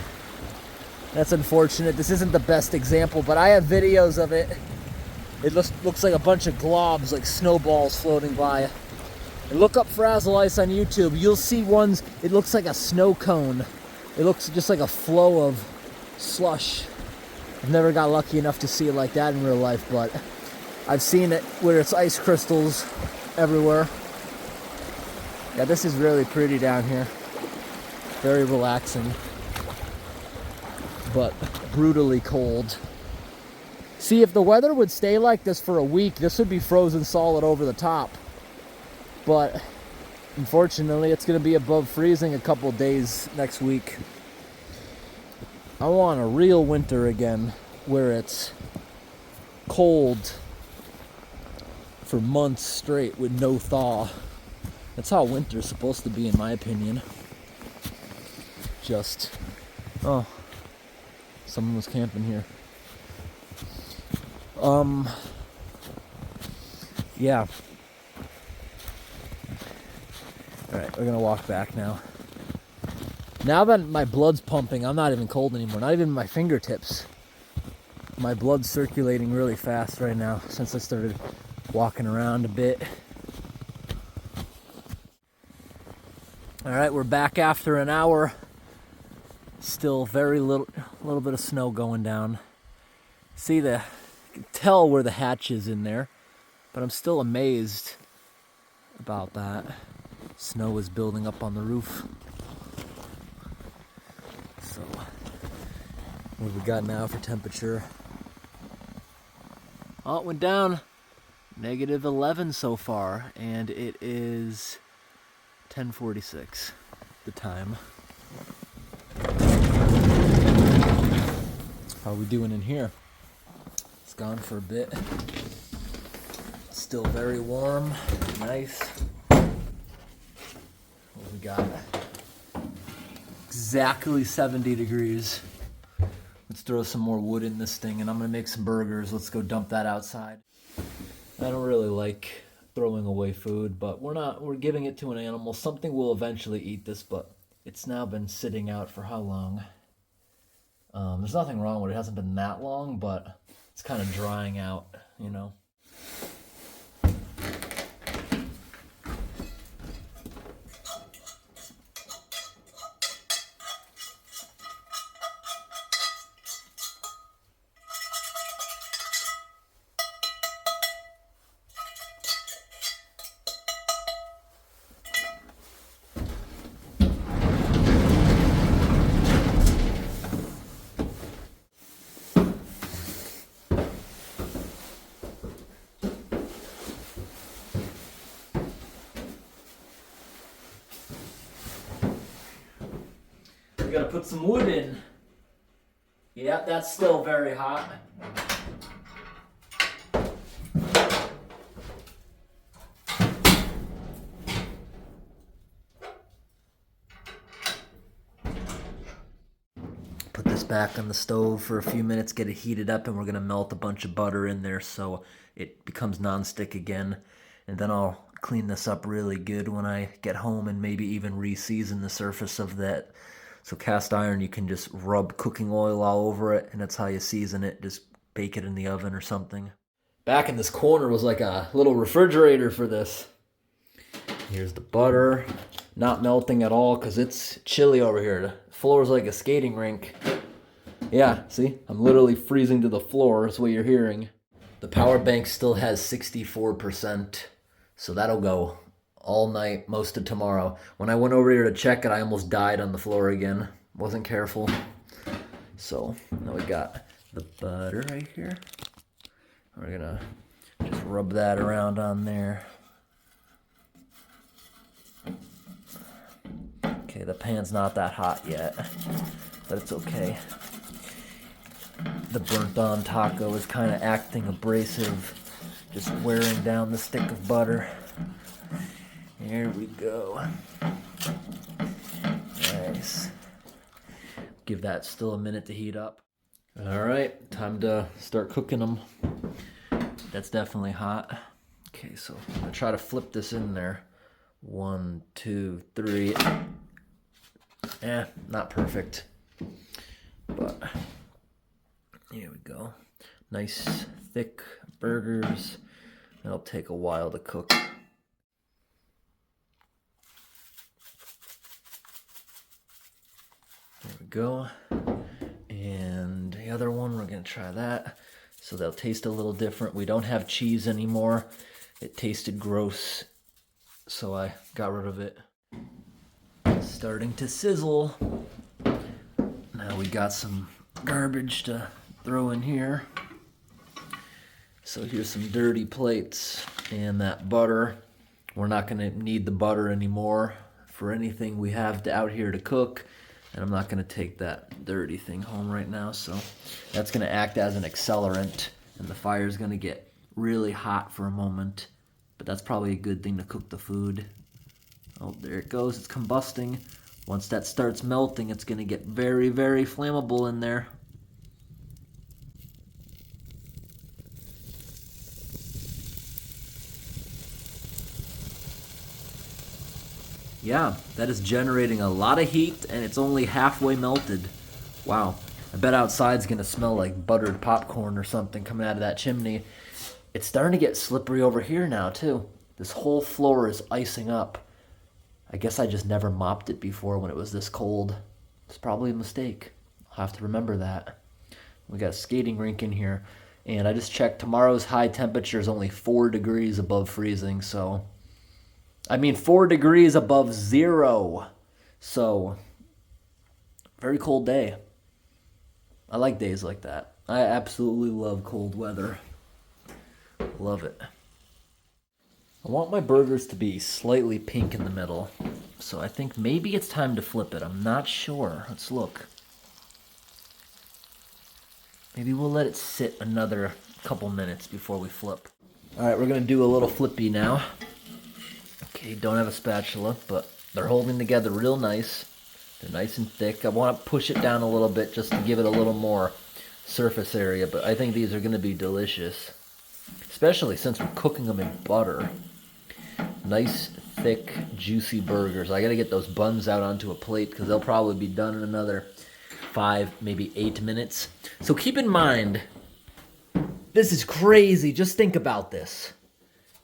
That's unfortunate. This isn't the best example, but I have videos of it. It looks like a bunch of globs, like snowballs floating by. And look up frazzle ice on YouTube. You'll see ones, it looks like a snow cone. It looks just like a flow of slush. I've never got lucky enough to see it like that in real life, but I've seen it where it's ice crystals everywhere. Yeah, this is really pretty down here. Very relaxing, but brutally cold. See, if the weather would stay like this for a week, this would be frozen solid over the top. But unfortunately, it's going to be above freezing a couple days next week. I want a real winter again, where it's cold for months straight with no thaw. That's how winter's supposed to be, in my opinion. Just, oh, someone was camping here. Yeah. Alright, we're gonna walk back now. Now that my blood's pumping, I'm not even cold anymore. Not even my fingertips. My blood's circulating really fast right now since I started walking around a bit. Alright, we're back after an hour. Still very little bit of snow going down. See, you can tell where the hatch is in there, but I'm still amazed about that. Snow is building up on the roof. So, what have we got now for temperature? Oh, it went down. -11 so far, and it is 10:46, the time. How are we doing in here? It's gone for a bit. Still very warm, nice. What we got? Exactly 70 degrees. Let's throw some more wood in this thing, and I'm gonna make some burgers. Let's go dump that outside. I don't really like throwing away food, but we're giving it to an animal. Something will eventually eat this, but it's now been sitting out for how long? There's nothing wrong with it. It hasn't been that long, but it's kind of drying out, you know. Gotta put some wood in. Yep, that's still very hot. this back on the stove for a few minutes, get it heated up, and we're going to melt a bunch of butter in there so it becomes nonstick again. And then I'll clean this up really good when I get home and maybe even re-season the surface of that. So cast iron, you can just rub cooking oil all over it, and that's how you season it. Just bake it in the oven or something. Back in this corner was like a little refrigerator for this. Here's the butter. Not melting at all because it's chilly over here. The floor's like a skating rink. Yeah, see? I'm literally freezing to the floor. That's what you're hearing. The power bank still has 64%, so that'll go all night, most of tomorrow. When I went over here to check it, I almost died on the floor again. Wasn't careful. So now we got the butter right here. We're gonna just rub that around on there. Okay, the pan's not that hot yet, but it's okay. The burnt on taco is kind of acting abrasive, just wearing down the stick of butter. Here we go. Nice. Give that still a minute to heat up. All right, time to start cooking them. That's definitely hot. Okay, so I'm gonna try to flip this in there. 1, 2, 3. Not perfect, but here we go. Nice thick burgers. It'll take a while to cook. There we go. And the other one, we're gonna try that. So they'll taste a little different. We don't have cheese anymore. It tasted gross, so I got rid of it. Starting to sizzle. Now we got some garbage to throw in here. So here's some dirty plates and that butter. We're not gonna need the butter anymore for anything we have out here to cook. And I'm not gonna take that dirty thing home right now. So that's gonna act as an accelerant, and the fire's gonna get really hot for a moment. But that's probably a good thing to cook the food. Oh, there it goes, it's combusting. Once that starts melting, it's gonna get very, very flammable in there. Yeah, that is generating a lot of heat, and it's only halfway melted. Wow, I bet outside's gonna smell like buttered popcorn or something coming out of that chimney. It's starting to get slippery over here now, too. This whole floor is icing up. I guess I just never mopped it before when it was this cold. It's probably a mistake. I'll have to remember that. We got a skating rink in here, and I just checked tomorrow's high temperature is only 4 degrees above freezing, so... 4 degrees above 0. So, very cold day. I like days like that. I absolutely love cold weather. Love it. I want my burgers to be slightly pink in the middle, so I think maybe it's time to flip it. I'm not sure. Let's look. Maybe we'll let it sit another couple minutes before we flip. All right, we're gonna do a little flippy now. Okay, don't have a spatula, but they're holding together real nice. They're nice and thick. I want to push it down a little bit just to give it a little more surface area, but I think these are gonna be delicious, especially since we're cooking them in butter. Nice, thick, juicy burgers. I gotta get those buns out onto a plate because they'll probably be done in another 5, maybe 8 minutes. So keep in mind, this is crazy. Just think about this.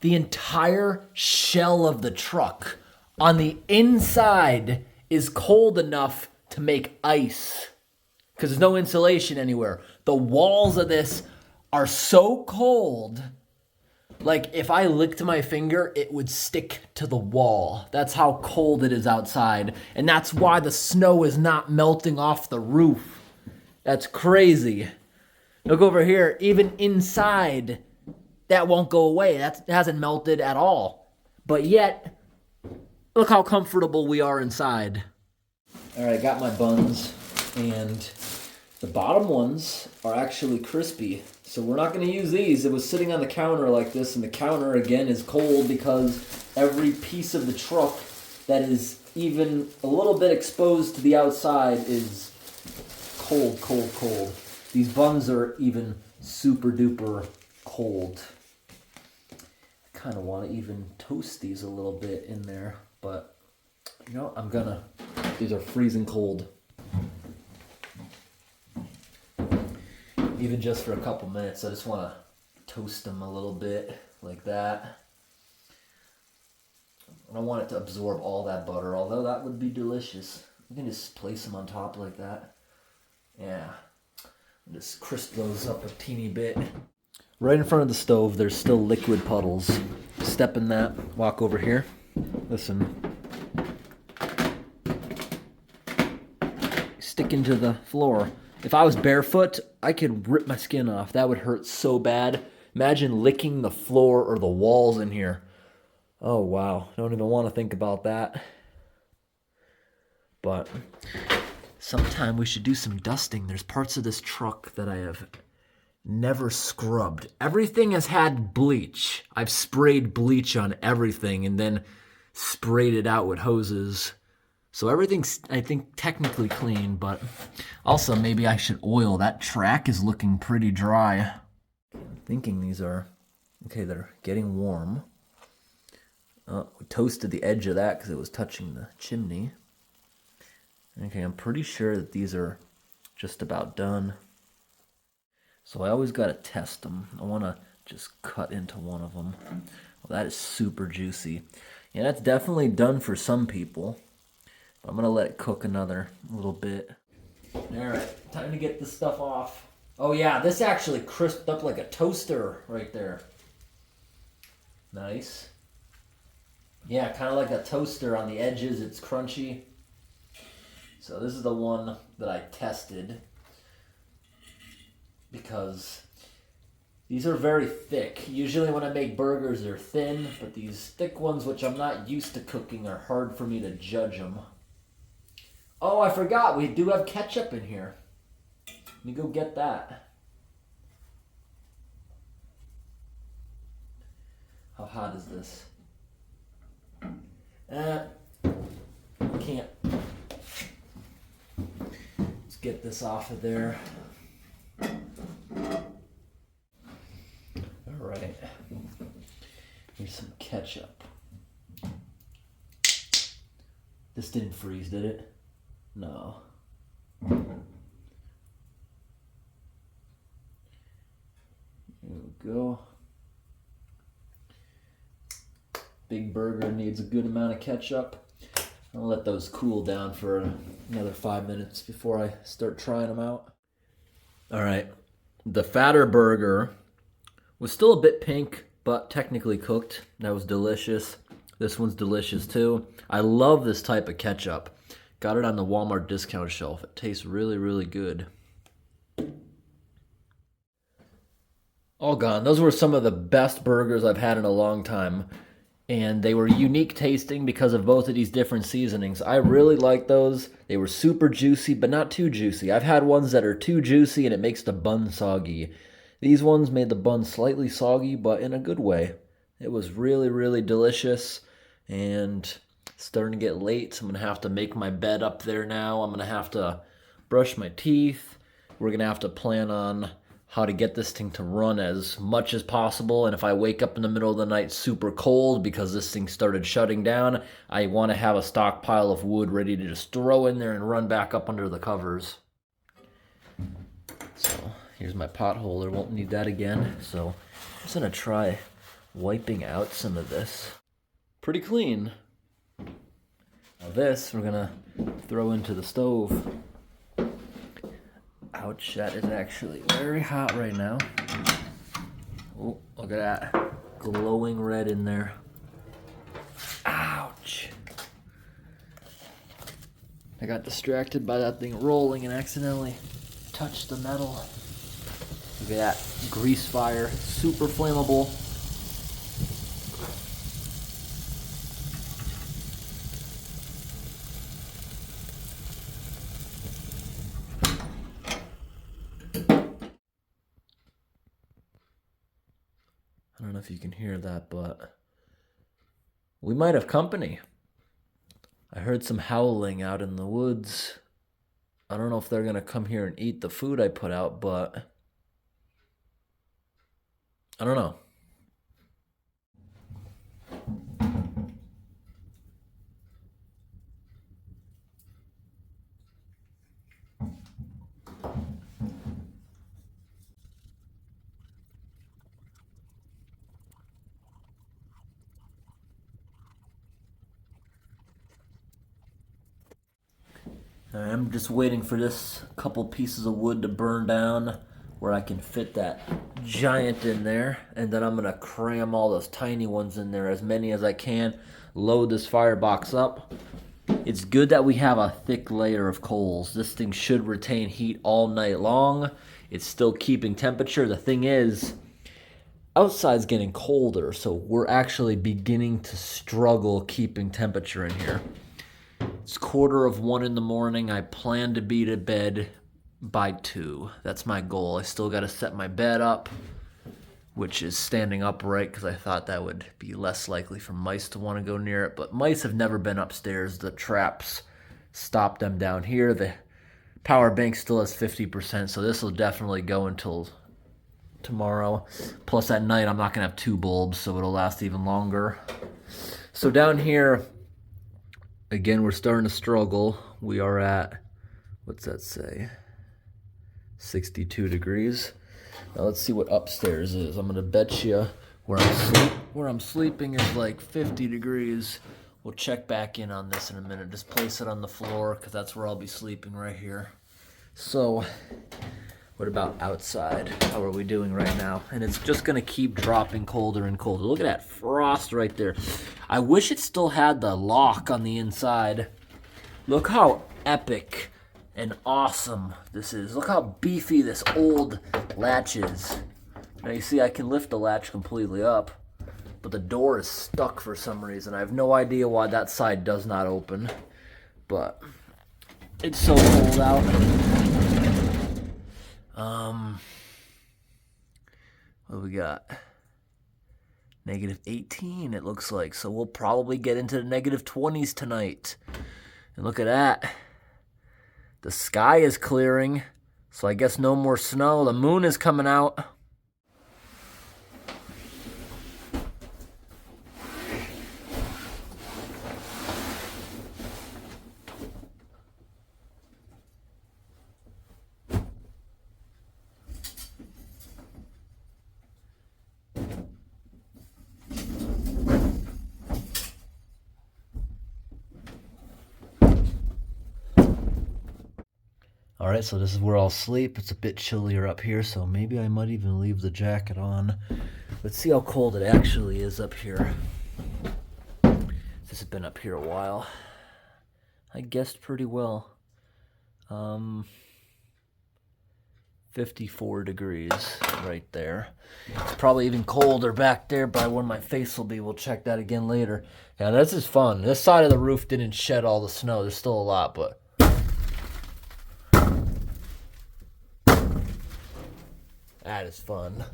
The entire shell of the truck on the inside is cold enough to make ice because there's no insulation anywhere. The walls of this are so cold, like if I licked my finger, it would stick to the wall. That's how cold it is outside. And that's why the snow is not melting off the roof. That's crazy. Look over here, even inside, that won't go away. That hasn't melted at all. But yet, look how comfortable we are inside. All right, got my buns, and the bottom ones are actually crispy. So we're not going to use these. It was sitting on the counter like this, and the counter, again, is cold because every piece of the truck that is even a little bit exposed to the outside is cold, cold, cold. These buns are even super duper cold. I kind of want to even toast these a little bit in there, but you know, I'm gonna. These are freezing cold. Even just for a couple minutes, I just want to toast them a little bit like that. I don't want it to absorb all that butter, although that would be delicious. You can just place them on top like that. Yeah. Just crisp those up a teeny bit. Right in front of the stove, there's still liquid puddles. Step in that, walk over here. Listen. Stick into the floor. If I was barefoot, I could rip my skin off. That would hurt so bad. Imagine licking the floor or the walls in here. Oh, wow. Don't even want to think about that. But sometime we should do some dusting. There's parts of this truck that I have never scrubbed. Everything has had bleach. I've sprayed bleach on everything and then sprayed it out with hoses. So everything's, I think, technically clean, but also maybe I should oil. That track is looking pretty dry. I'm thinking these are, okay, they're getting warm. We toasted the edge of that because it was touching the chimney. Okay, I'm pretty sure that these are just about done. So I always got to test them. I want to just cut into one of them. Well, that is super juicy. Yeah, that's definitely done for some people. I'm going to let it cook another little bit. All right, time to get this stuff off. Oh yeah, this actually crisped up like a toaster right there. Nice. Yeah, kind of like a toaster on the edges. It's crunchy. So this is the one that I tested because these are very thick. Usually when I make burgers, they're thin, but these thick ones, which I'm not used to cooking, are hard for me to judge them. Oh, I forgot. We do have ketchup in here. Let me go get that. How hot is this? Can't. Let's get this off of there. All right. Here's some ketchup. This didn't freeze, did it? No. Here we go. Big burger needs a good amount of ketchup. I'll let those cool down for another 5 minutes before I start trying them out. All right. The fatter burger was still a bit pink, but technically cooked. That was delicious. This one's delicious too. I love this type of ketchup. Got it on the Walmart discount shelf. It tastes really, really good. All gone. Those were some of the best burgers I've had in a long time. And they were unique tasting because of both of these different seasonings. I really like those. They were super juicy, but not too juicy. I've had ones that are too juicy and it makes the bun soggy. These ones made the bun slightly soggy, but in a good way. It was really, really delicious. And it's starting to get late, so I'm going to have to make my bed up there now. I'm going to have to brush my teeth. We're going to have to plan on how to get this thing to run as much as possible. And if I wake up in the middle of the night super cold because this thing started shutting down, I want to have a stockpile of wood ready to just throw in there and run back up under the covers. So here's my pot holder. Won't need that again. So I'm just going to try wiping out some of this. Pretty clean. Now this we're going to throw into the stove. Ouch, that is actually very hot right now. Oh, look at that. Glowing red in there. Ouch. I got distracted by that thing rolling and accidentally touched the metal. Look at that. Grease fire. Super flammable. I don't know if you can hear that, but we might have company. I heard some howling out in the woods. I don't know if they're gonna come here and eat the food I put out, but I don't know. I'm just waiting for this couple pieces of wood to burn down where I can fit that giant in there, and then I'm gonna cram all those tiny ones in there, as many as I can, load this firebox up. It's good that we have a thick layer of coals. This thing should retain heat all night long. It's still keeping temperature. The thing is, outside's getting colder, so we're actually beginning to struggle keeping temperature in here. It's 1:15 in the morning. I plan to be to bed by 2. That's my goal. I still got to set my bed up, which is standing upright because I thought that would be less likely for mice to want to go near it. But mice have never been upstairs. The traps stop them down here. The power bank still has 50%, so this will definitely go until tomorrow. Plus at night I'm not going to have 2 bulbs, so it'll last even longer. So down here, again, we're starting to struggle. We are at, what's that say? 62 degrees. Now let's see what upstairs is. I'm gonna bet you where I'm sleeping is like 50 degrees. We'll check back in on this in a minute. Just place it on the floor because that's where I'll be sleeping, right here. So what about outside? How are we doing right now? And it's just gonna keep dropping colder and colder. Look at that frost right there. I wish it still had the lock on the inside. Look how epic and awesome this is. Look how beefy this old latch is. Now you see I can lift the latch completely up, but the door is stuck for some reason. I have no idea why that side does not open, but it's so cold out. What do we got? -18 it looks like, so we'll probably get into the -20s tonight. And look at that. The sky is clearing, so I guess no more snow. The moon is coming out. All right, so this is where I'll sleep. It's a bit chillier up here, so maybe I might even leave the jacket on. Let's see how cold it actually is up here. This has been up here a while. I guessed pretty well. 54 degrees right there. It's probably even colder back there by where my face will be. We'll check that again later. Yeah, this is fun. This side of the roof didn't shed all the snow. There's still a lot, but that is fun.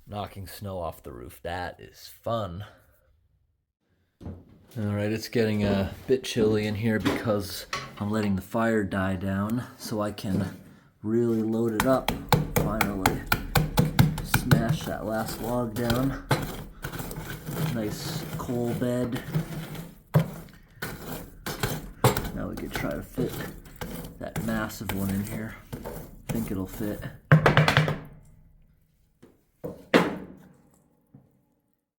Knocking snow off the roof. That is fun. Alright, it's getting a bit chilly in here because I'm letting the fire die down so I can really load it up. Finally. Smash that last log down. Nice coal bed. Now we could try to fit that massive one in here. I think it'll fit.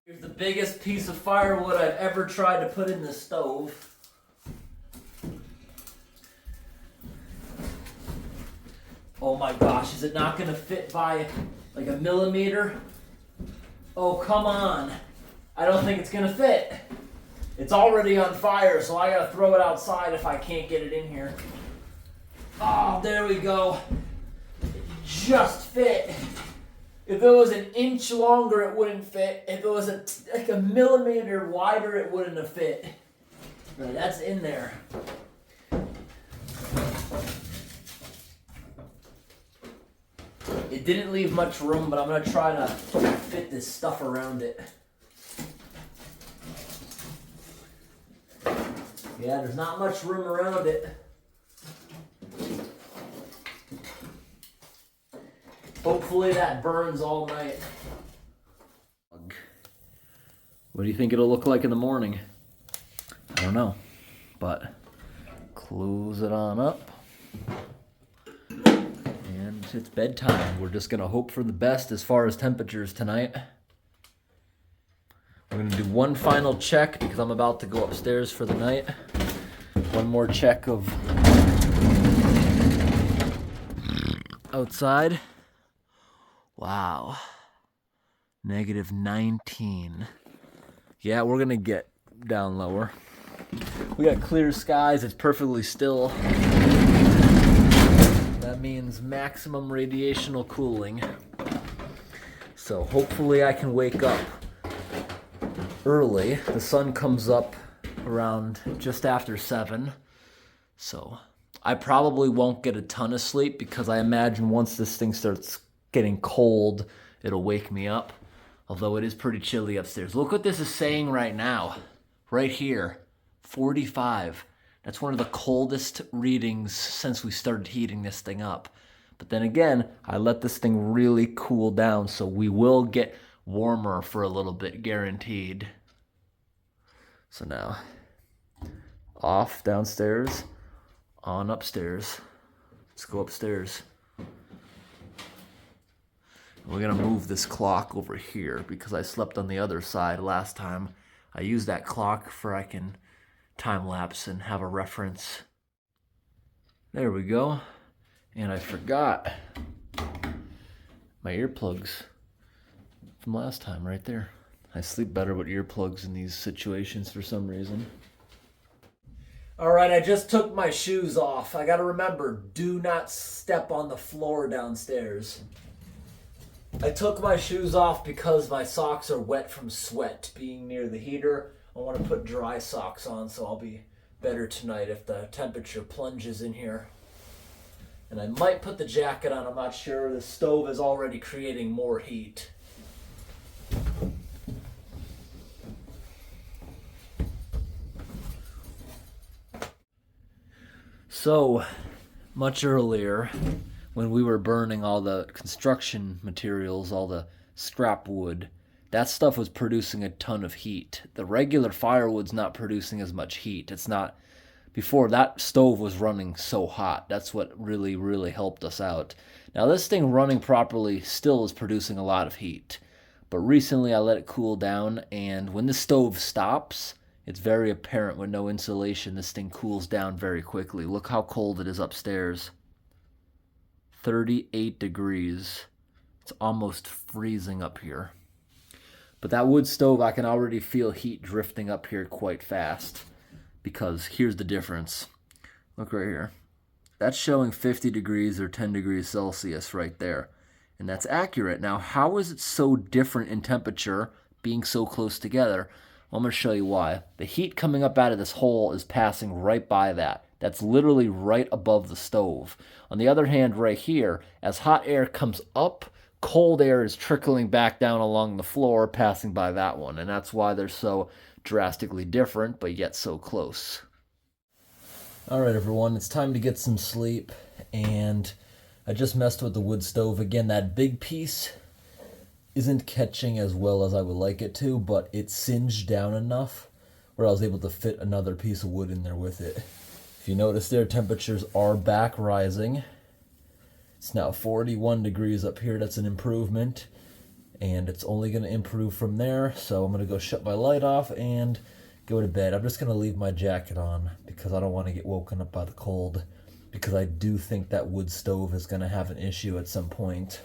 Here's the biggest piece of firewood I've ever tried to put in the stove. Oh my gosh, is it not gonna fit by like a millimeter? Oh, come on. I don't think it's gonna fit. It's already on fire, so I gotta throw it outside if I can't get it in here. Oh, there we go. It just fit. If it was an inch longer, it wouldn't fit. If it was like a millimeter wider, it wouldn't have fit. Right, that's in there. It didn't leave much room, but I'm gonna try to fit this stuff around it. Yeah, there's not much room around it. Hopefully that burns all night. What do you think it'll look like in the morning? I don't know, but close it on up. And it's bedtime. We're just gonna hope for the best as far as temperatures tonight. We're gonna do one final check because I'm about to go upstairs for the night. One more check of outside. Wow. -19. Yeah, we're gonna get down lower. We got clear skies, it's perfectly still. That means maximum radiational cooling. So hopefully I can wake up early. The sun comes up around just after 7. So I probably won't get a ton of sleep because I imagine once this thing starts getting cold, it'll wake me up. Although it is pretty chilly upstairs. Look what this is saying right now. Right here, 45. That's one of the coldest readings since we started heating this thing up. But then again, I let this thing really cool down, so we will get warmer for a little bit, guaranteed. So now, off downstairs, on upstairs. Let's go upstairs. We're gonna move this clock over here because I slept on the other side last time. I used that clock for I can time lapse and have a reference. There we go. And I forgot my earplugs from last time right there. I sleep better with earplugs in these situations for some reason. All right, I just took my shoes off. I gotta remember, do not step on the floor downstairs. I took my shoes off because my socks are wet from sweat being near the heater. I want to put dry socks on so I'll be better tonight if the temperature plunges in here. And I might put the jacket on, I'm not sure. The stove is already creating more heat. So, much earlier, when we were burning all the construction materials, all the scrap wood, that stuff was producing a ton of heat. The regular firewood's not producing as much heat. It's not, before that stove was running so hot. That's what really, really helped us out. Now this thing running properly still is producing a lot of heat. But recently I let it cool down, and when the stove stops, it's very apparent with no insulation, this thing cools down very quickly. Look how cold it is upstairs. 38 degrees. It's almost freezing up here. But that wood stove, I can already feel heat drifting up here quite fast. Because here's the difference. Look right here. That's showing 50 degrees or 10 degrees Celsius right there. And that's accurate. Now, how is it so different in temperature being so close together? Well, I'm going to show you why. The heat coming up out of this hole is passing right by that. That's literally right above the stove. On the other hand, right here, as hot air comes up, cold air is trickling back down along the floor, passing by that one. And that's why they're so drastically different, but yet so close. All right, everyone, it's time to get some sleep. And I just messed with the wood stove again. That big piece isn't catching as well as I would like it to, but it singed down enough where I was able to fit another piece of wood in there with it. If you notice there, temperatures are back rising. It's now 41 degrees up here. That's an improvement. And it's only going to improve from there. So I'm going to go shut my light off and go to bed. I'm just going to leave my jacket on because I don't want to get woken up by the cold. Because I do think that wood stove is going to have an issue at some point.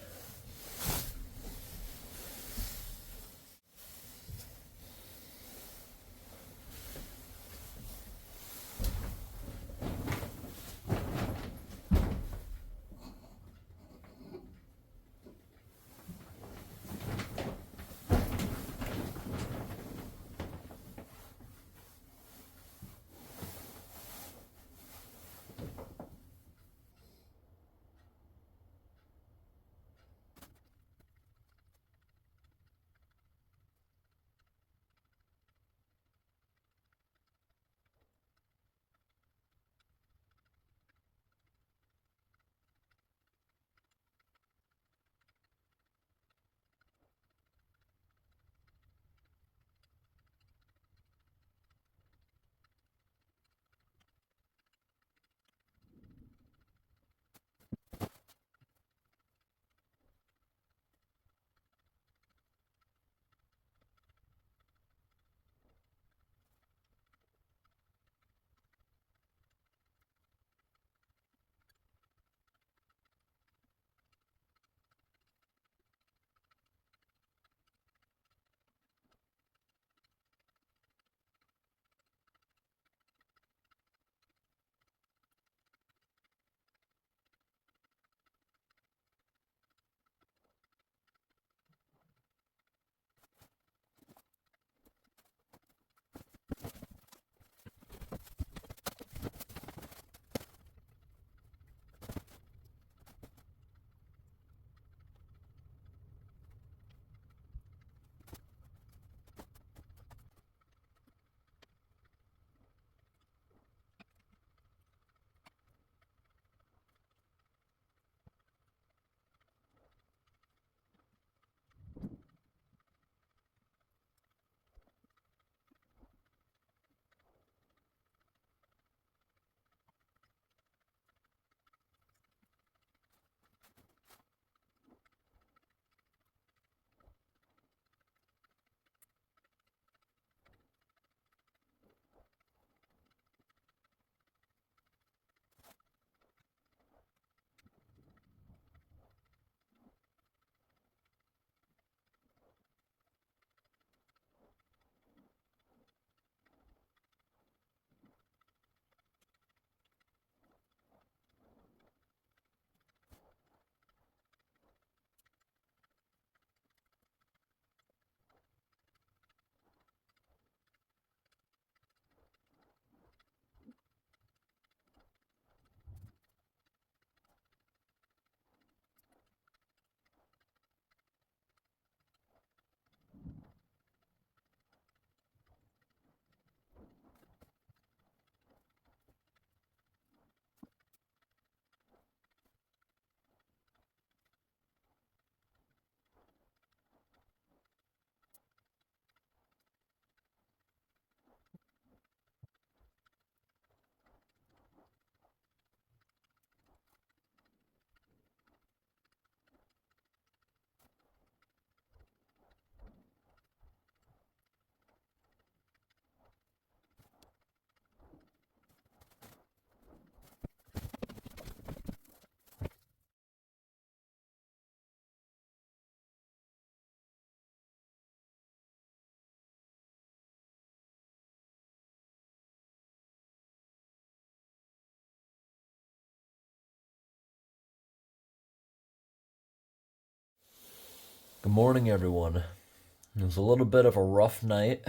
Good morning, everyone. It was a little bit of a rough night.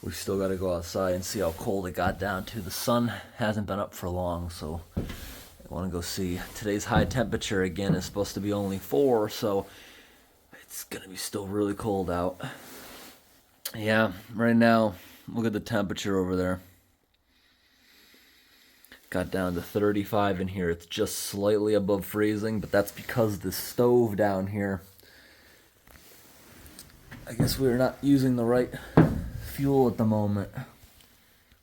We still got to go outside and see how cold it got down to. The sun hasn't been up for long, so I want to go see. Today's high temperature again is supposed to be only 4, so it's going to be still really cold out. Yeah, right now, look at the temperature over there. Got down to 35 in here. It's just slightly above freezing, but that's because the stove down here, I guess we're not using the right fuel at the moment.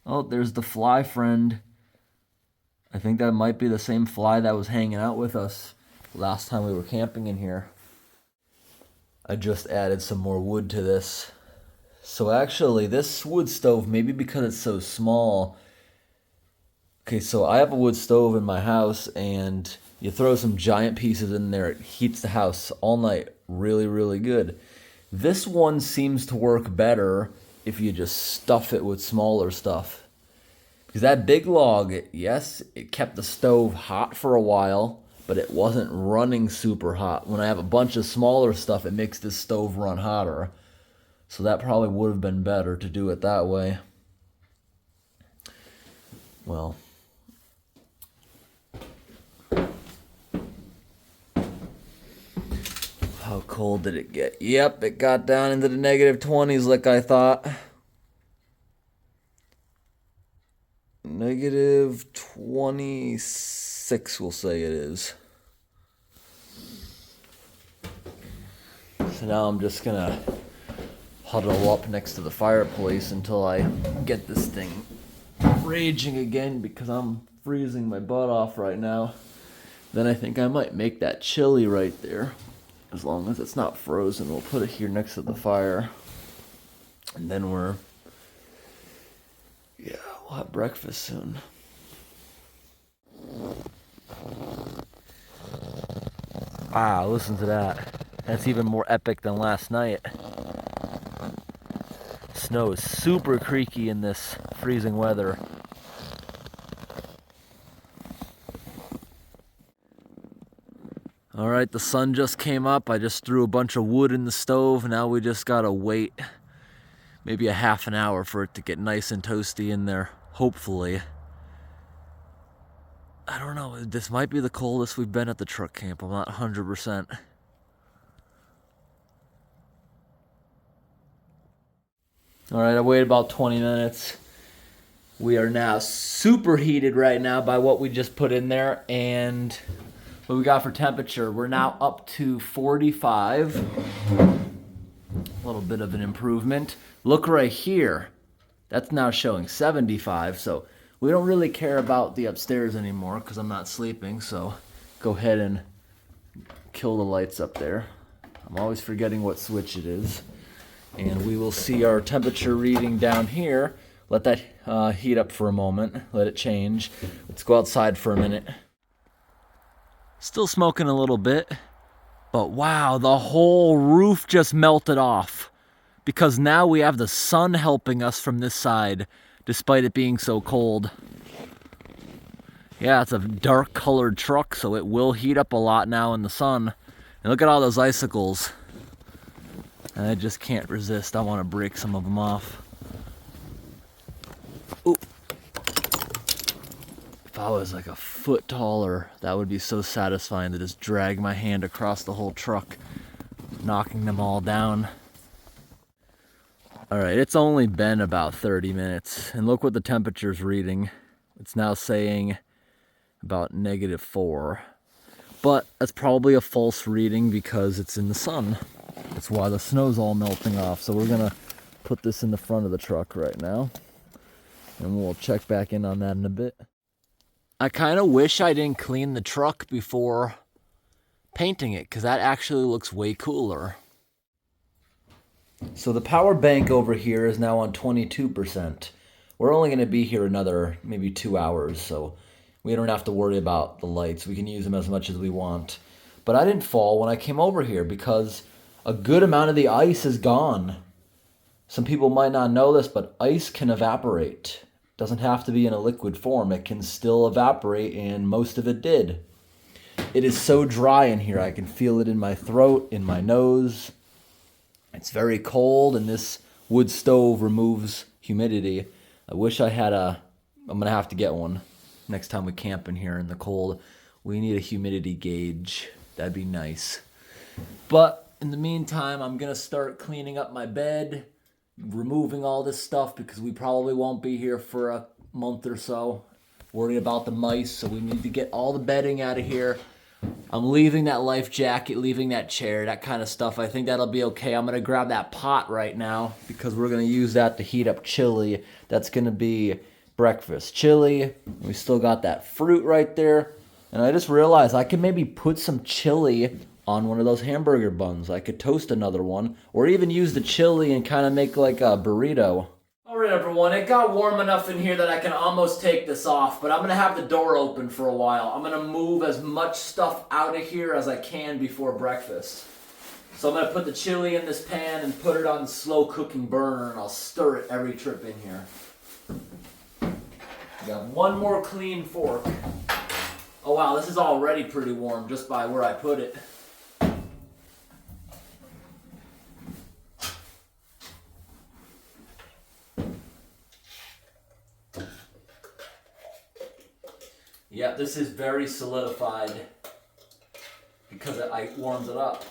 Oh, there's the fly friend. I think that might be the same fly that was hanging out with us last time we were camping in here. I just added some more wood to this. So actually, this wood stove, maybe because it's so small. Okay, so I have a wood stove in my house, and you throw some giant pieces in there, it heats the house all night. Really, really good. This one seems to work better if you just stuff it with smaller stuff. Because that big log, yes, it kept the stove hot for a while, but it wasn't running super hot. When I have a bunch of smaller stuff, it makes this stove run hotter. So that probably would have been better to do it that way. Well, how cold did it get? Yep, it got down into the negative 20s like I thought. Negative 26, we'll say it is. So now I'm just gonna huddle up next to the fireplace until I get this thing raging again, because I'm freezing my butt off right now. Then I think I might make that chili right there. As long as it's not frozen, we'll put it here next to the fire. And then we'll have breakfast soon. Wow, listen to that. That's even more epic than last night. Snow is super creaky in this freezing weather. All right, the sun just came up. I just threw a bunch of wood in the stove. Now we just gotta wait maybe a half an hour for it to get nice and toasty in there, hopefully. I don't know, this might be the coldest we've been at the truck camp. I'm not 100%. All right, I waited about 20 minutes. We are now super heated right now by what we just put in there, and what we got for temperature, we're now up to 45. A little bit of an improvement. Look right here. That's now showing 75. So we don't really care about the upstairs anymore because I'm not sleeping. So go ahead and kill the lights up there. I'm always forgetting what switch it is. And we will see our temperature reading down here. Let that heat up for a moment. Let it change. Let's go outside for a minute. Still smoking a little bit, but wow, the whole roof just melted off because now we have the sun helping us from this side despite it being so cold. Yeah, it's a dark colored truck, so it will heat up a lot now in the sun. And look at all those icicles. I just can't resist. I want to break some of them off. Ooh. If I was like a foot taller, that would be so satisfying to just drag my hand across the whole truck, knocking them all down. All right, it's only been about 30 minutes, and look what the temperature's reading. It's now saying about -4. But that's probably a false reading because it's in the sun. That's why the snow's all melting off. So we're gonna put this in the front of the truck right now, and we'll check back in on that in a bit. I kind of wish I didn't clean the truck before painting it, because that actually looks way cooler. So the power bank over here is now on 22%. We're only going to be here another maybe 2 hours, so we don't have to worry about the lights. We can use them as much as we want. But I didn't fall when I came over here because a good amount of the ice is gone. Some people might not know this, but ice can evaporate. Doesn't have to be in a liquid form. It can still evaporate, and most of it did. It is so dry in here. I can feel it in my throat, in my nose. It's very cold, and this wood stove removes humidity. I wish I had I'm gonna have to get one next time we camp in here in the cold. We need a humidity gauge. That'd be nice. But in the meantime, I'm gonna start cleaning up my bed, removing all this stuff because we probably won't be here for a month or so. Worried about the mice, so we need to get all the bedding out of here. I'm leaving that life jacket, leaving that chair, that kind of stuff. I think that'll be okay. I'm gonna grab that pot right now because we're gonna use that to heat up chili. That's gonna be breakfast chili. We still got that fruit right there. And I just realized I could maybe put some chili on one of those hamburger buns. I could toast another one, or even use the chili and kind of make like a burrito. Alright everyone, it got warm enough in here that I can almost take this off, but I'm going to have the door open for a while. I'm going to move as much stuff out of here as I can before breakfast. So I'm going to put the chili in this pan and put it on the slow cooking burner, and I'll stir it every trip in here. Got one more clean fork. Oh wow, this is already pretty warm just by where I put it. Yeah, this is very solidified because it warms it up.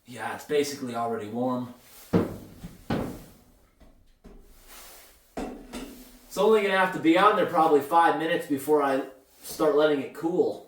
Yeah, it's basically already warm. It's only going to have to be on there probably 5 minutes before I start letting it cool.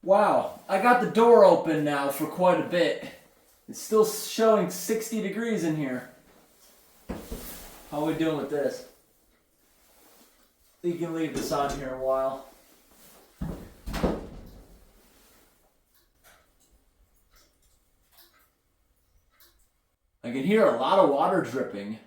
Wow, I got the door open now for quite a bit. It's still showing 60 degrees in here. How are we doing with this? You can leave this on here a while. I can hear a lot of water dripping.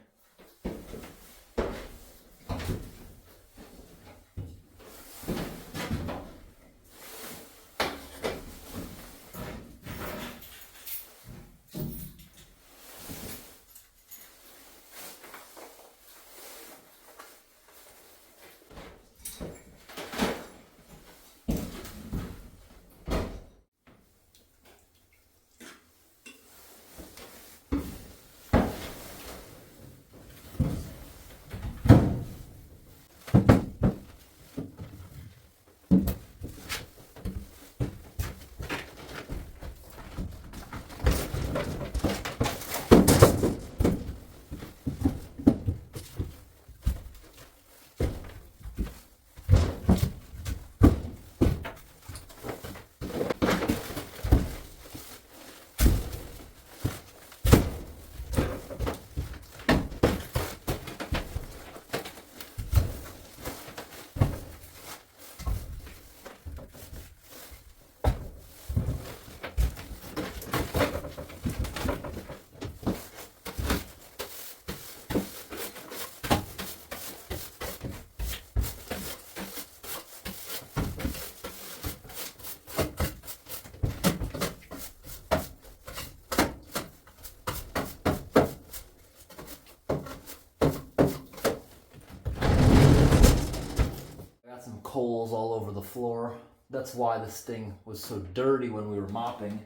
coals all over the floor. That's why this thing was so dirty when we were mopping.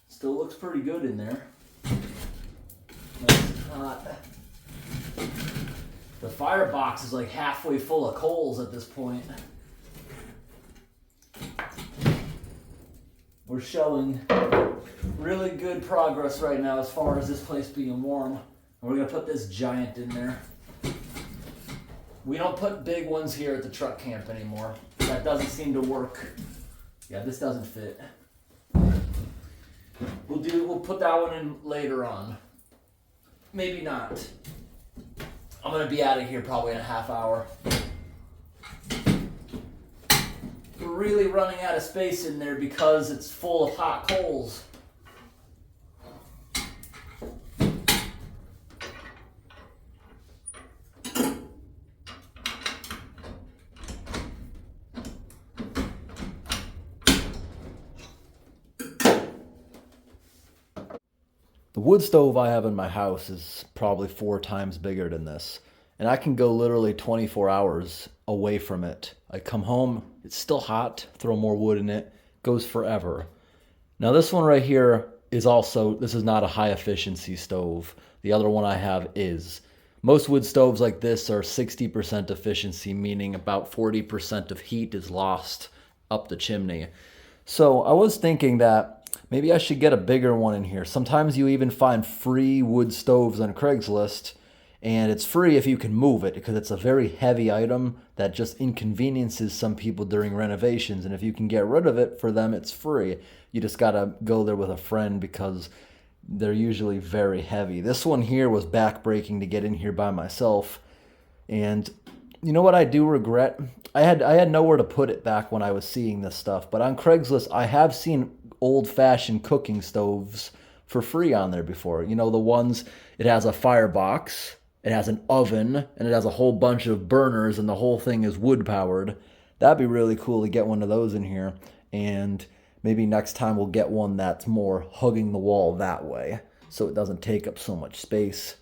Still looks pretty good in there. Nice and hot. The firebox is like halfway full of coals at this point. We're showing really good progress right now as far as this place being warm. We're gonna put this giant in there. We don't put big ones here at the truck camp anymore. That doesn't seem to work. Yeah, this doesn't fit. We'll put that one in later on. Maybe not. I'm gonna be out of here probably in a half hour. We're really running out of space in there because it's full of hot coals. The wood stove I have in my house is probably 4 times bigger than this. And I can go literally 24 hours away from it. I come home, it's still hot, throw more wood in it, goes forever. Now this one right here is also, this is not a high efficiency stove. The other one I have is. Most wood stoves like this are 60% efficiency, meaning about 40% of heat is lost up the chimney. So I was thinking that maybe I should get a bigger one in here. Sometimes you even find free wood stoves on Craigslist, and it's free if you can move it because it's a very heavy item that just inconveniences some people during renovations. And if you can get rid of it for them, it's free. You just gotta go there with a friend because they're usually very heavy. This one here was backbreaking to get in here by myself. And you know what I do regret? I had nowhere to put it back when I was seeing this stuff. But on Craigslist, I have seen old-fashioned cooking stoves for free on there before. You know, the ones, it has a firebox, it has an oven, and it has a whole bunch of burners, and the whole thing is wood-powered. That'd be really cool to get one of those in here. And maybe next time we'll get one that's more hugging the wall that way, so it doesn't take up so much space.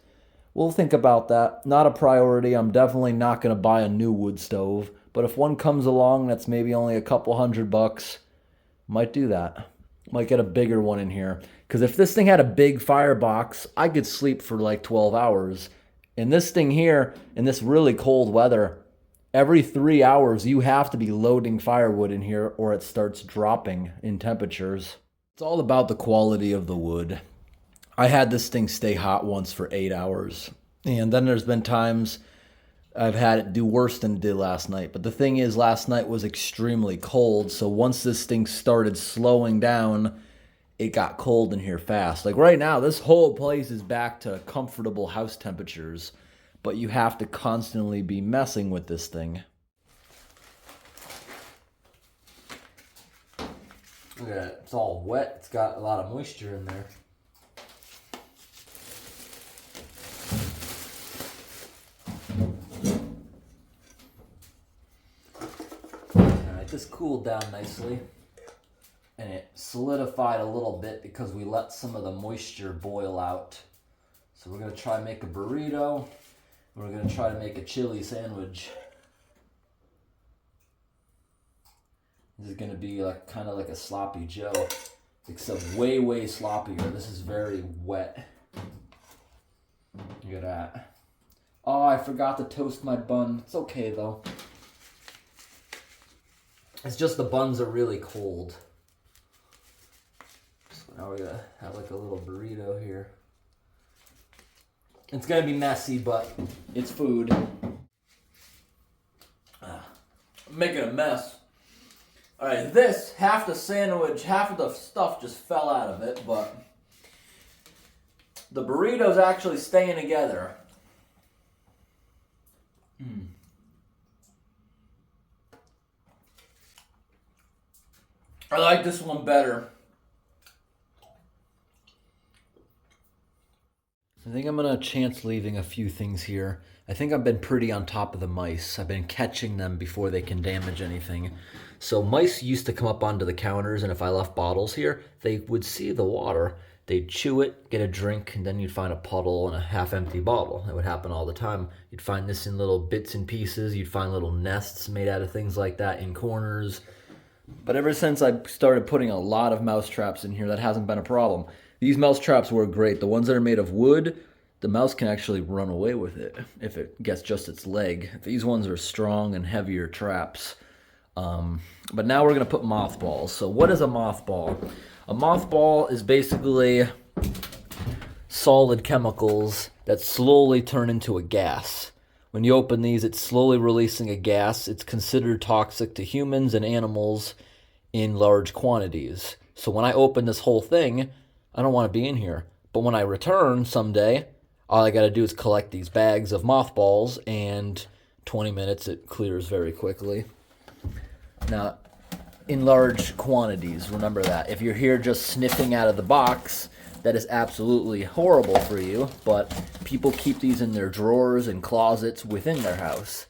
We'll think about that. Not a priority. I'm definitely not going to buy a new wood stove. But if one comes along that's maybe only a couple $100, might do that. Might get a bigger one in here. Because if this thing had a big firebox, I could sleep for like 12 hours. And this thing here, in this really cold weather, every 3 hours you have to be loading firewood in here or it starts dropping in temperatures. It's all about the quality of the wood. I had this thing stay hot once for 8 hours. And then there's been times I've had it do worse than it did last night. But the thing is, last night was extremely cold. So once this thing started slowing down, it got cold in here fast. Like right now, this whole place is back to comfortable house temperatures. But you have to constantly be messing with this thing. Look at it. It's all wet. It's got a lot of moisture in there. This cooled down nicely and it solidified a little bit because we let some of the moisture boil out. So we're going to try and make a burrito. We're going to try to make a chili sandwich. This is going to be like kind of like a sloppy Joe, except way sloppier. This is very wet. Look at that. Oh, I forgot to toast my bun. It's okay though. It's just the buns are really cold. So now we're gonna have like a little burrito here. It's gonna be messy, but it's food. I'm making a mess. Alright, this, half the sandwich, half of the stuff just fell out of it, but the burrito's actually staying together. I like this one better. I think I'm going to chance leaving a few things here. I think I've been pretty on top of the mice. I've been catching them before they can damage anything. So mice used to come up onto the counters, and if I left bottles here, they would see the water. they'd chew it, get a drink, and then you'd find a puddle and a half-empty bottle. It would happen all the time. You'd find this in little bits and pieces. You'd find little nests made out of things like that in corners. But ever since I started putting a lot of mouse traps in here, that hasn't been a problem. These mouse traps work great. The ones that are made of wood, the mouse can actually run away with it if it gets just its leg. These ones are strong and heavier traps. But now we're going to put mothballs. So what is a mothball? A mothball is basically solid chemicals that slowly turn into a gas. When you open these, it's slowly releasing a gas. It's considered toxic to humans and animals in large quantities. So when I open this whole thing, I don't want to be in here. But when I return someday, all I got to do is collect these bags of mothballs, and 20 minutes it clears very quickly. Now, in large quantities, remember that. If you're here just sniffing out of the box, that is absolutely horrible for you, but people keep these in their drawers and closets within their house.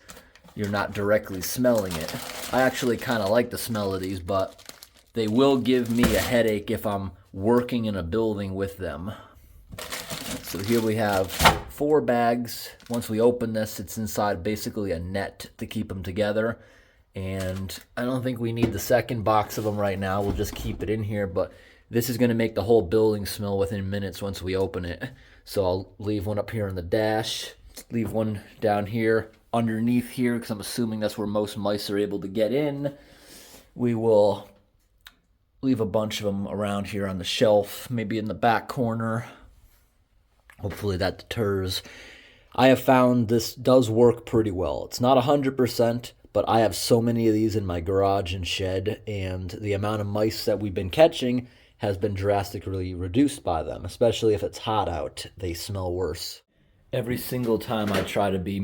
You're not directly smelling it. I actually kind of like the smell of these, but they will give me a headache if I'm working in a building with them. So here we have 4 bags. Once we open this, it's inside basically a net to keep them together. And I don't think we need the second box of them right now. We'll just keep it in here, but this is going to make the whole building smell within minutes once we open it. So I'll leave one up here on the dash, leave one down here underneath here because I'm assuming that's where most mice are able to get in. We will leave a bunch of them around here on the shelf, maybe in the back corner. Hopefully that deters. I have found this does work pretty well. It's not 100%, but I have so many of these in my garage and shed, and the amount of mice that we've been catching has been drastically reduced by them, especially if it's hot out. They smell worse. Every single time I try to be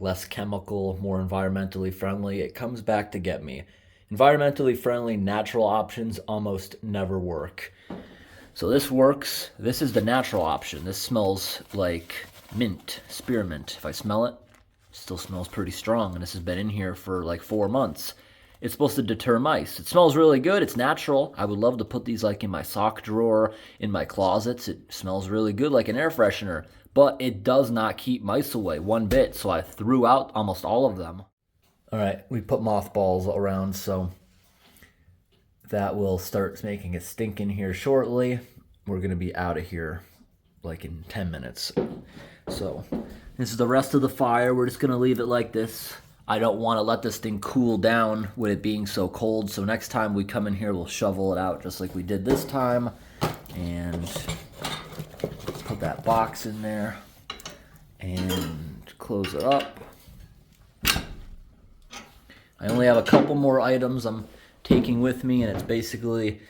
less chemical, more environmentally friendly, it comes back to get me. Environmentally friendly, natural options almost never work. So this works. This is the natural option. This smells like mint, spearmint. If I smell it, it still smells pretty strong, and this has been in here for like 4 months. It's supposed to deter mice. It smells really good. It's natural. I would love to put these like in my sock drawer, in my closets. It smells really good like an air freshener, but it does not keep mice away one bit, so I threw out almost all of them. All right, we put mothballs around, so that will start making it stink in here shortly. We're going to be out of here like in 10 minutes. So this is the rest of the fire. We're just going to leave it like this. I don't want to let this thing cool down with it being so cold. So next time we come in here, we'll shovel it out just like we did this time. And put that box in there and close it up. I only have a couple more items I'm taking with me, and it's basically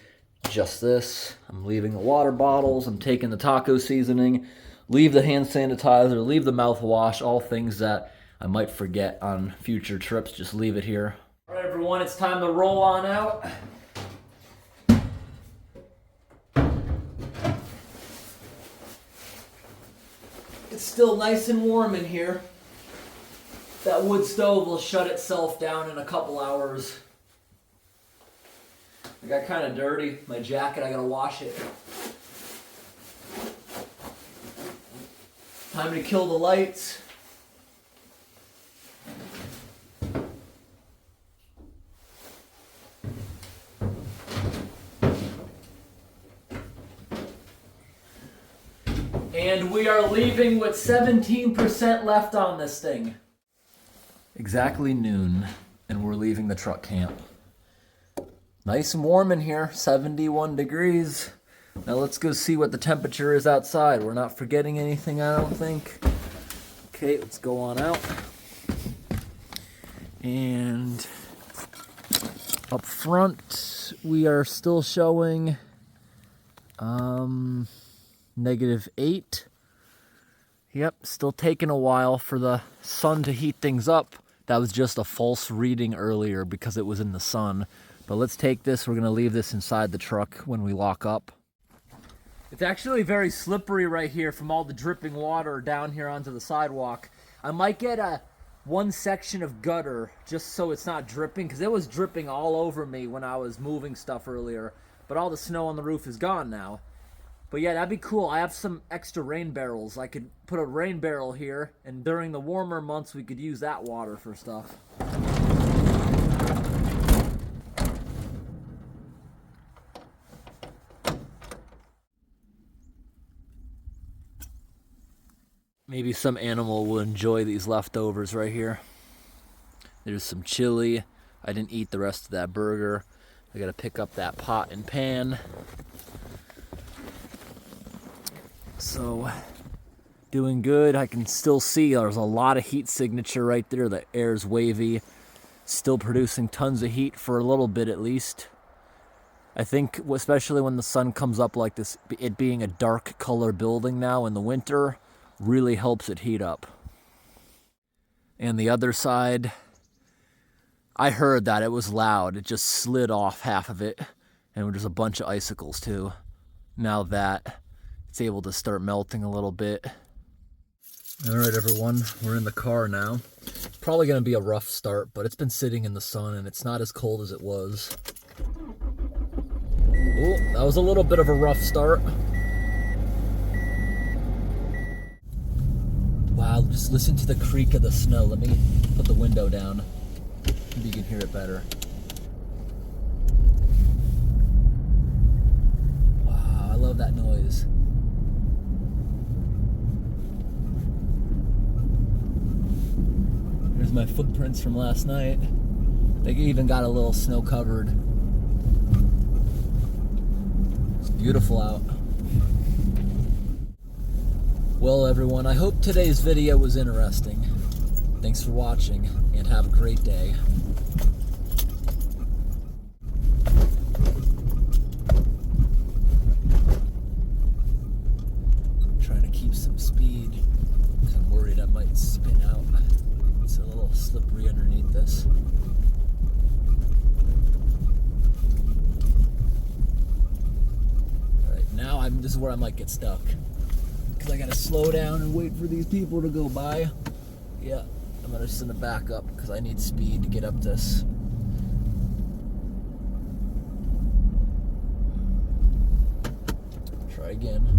just this. I'm leaving the water bottles, I'm taking the taco seasoning, leave the hand sanitizer, leave the mouthwash, all things that I might forget on future trips. Just leave it here. All right, everyone, it's time to roll on out. It's still nice and warm in here. That wood stove will shut itself down in a couple hours. I got kind of dirty. My jacket, I gotta wash it. Time to kill the lights. And we are leaving with 17% left on this thing. Exactly noon, and we're leaving the truck camp. Nice and warm in here, 71 degrees. Now let's go see what the temperature is outside. We're not forgetting anything, I don't think. Okay, let's go on out. And up front, we are still showing -8. Yep, still taking a while for the sun to heat things up. That was just a false reading earlier because it was in the sun. But let's take this. We're going to leave this inside the truck when we lock up. It's actually very slippery right here from all the dripping water down here onto the sidewalk. I might get one section of gutter just so it's not dripping, because it was dripping all over me when I was moving stuff earlier. But all the snow on the roof is gone now. But yeah, that'd be cool. I have some extra rain barrels. I could put a rain barrel here, and during the warmer months, we could use that water for stuff. Maybe some animal will enjoy these leftovers right here. There's some chili. I didn't eat the rest of that burger. I gotta pick up that pot and pan. So, doing good. I can still see there's a lot of heat signature right there. The air's wavy. Still producing tons of heat for a little bit at least. I think, especially when the sun comes up like this, it being a dark color building now in the winter really helps it heat up. And the other side, I heard that it was loud. It just slid off half of it. And there's a bunch of icicles too. Now that it's able to start melting a little bit. All right, everyone, we're in the car now. Probably gonna be a rough start, but it's been sitting in the sun and it's not as cold as it was. Oh, that was a little bit of a rough start. Wow, just listen to the creak of the snow. Let me put the window down. Maybe you can hear it better. Wow, I love that noise. Here's my footprints from last night. They even got a little snow covered. It's beautiful out. Well, everyone, I hope today's video was interesting. Thanks for watching, and have a great day. I'm trying to keep some speed, because I'm worried I might spin out. It's a little slippery underneath this. Alright, now this is where I might get stuck. Because I gotta slow down and wait for these people to go by. Yeah, I'm just gonna back up because I need speed to get up this. Try again.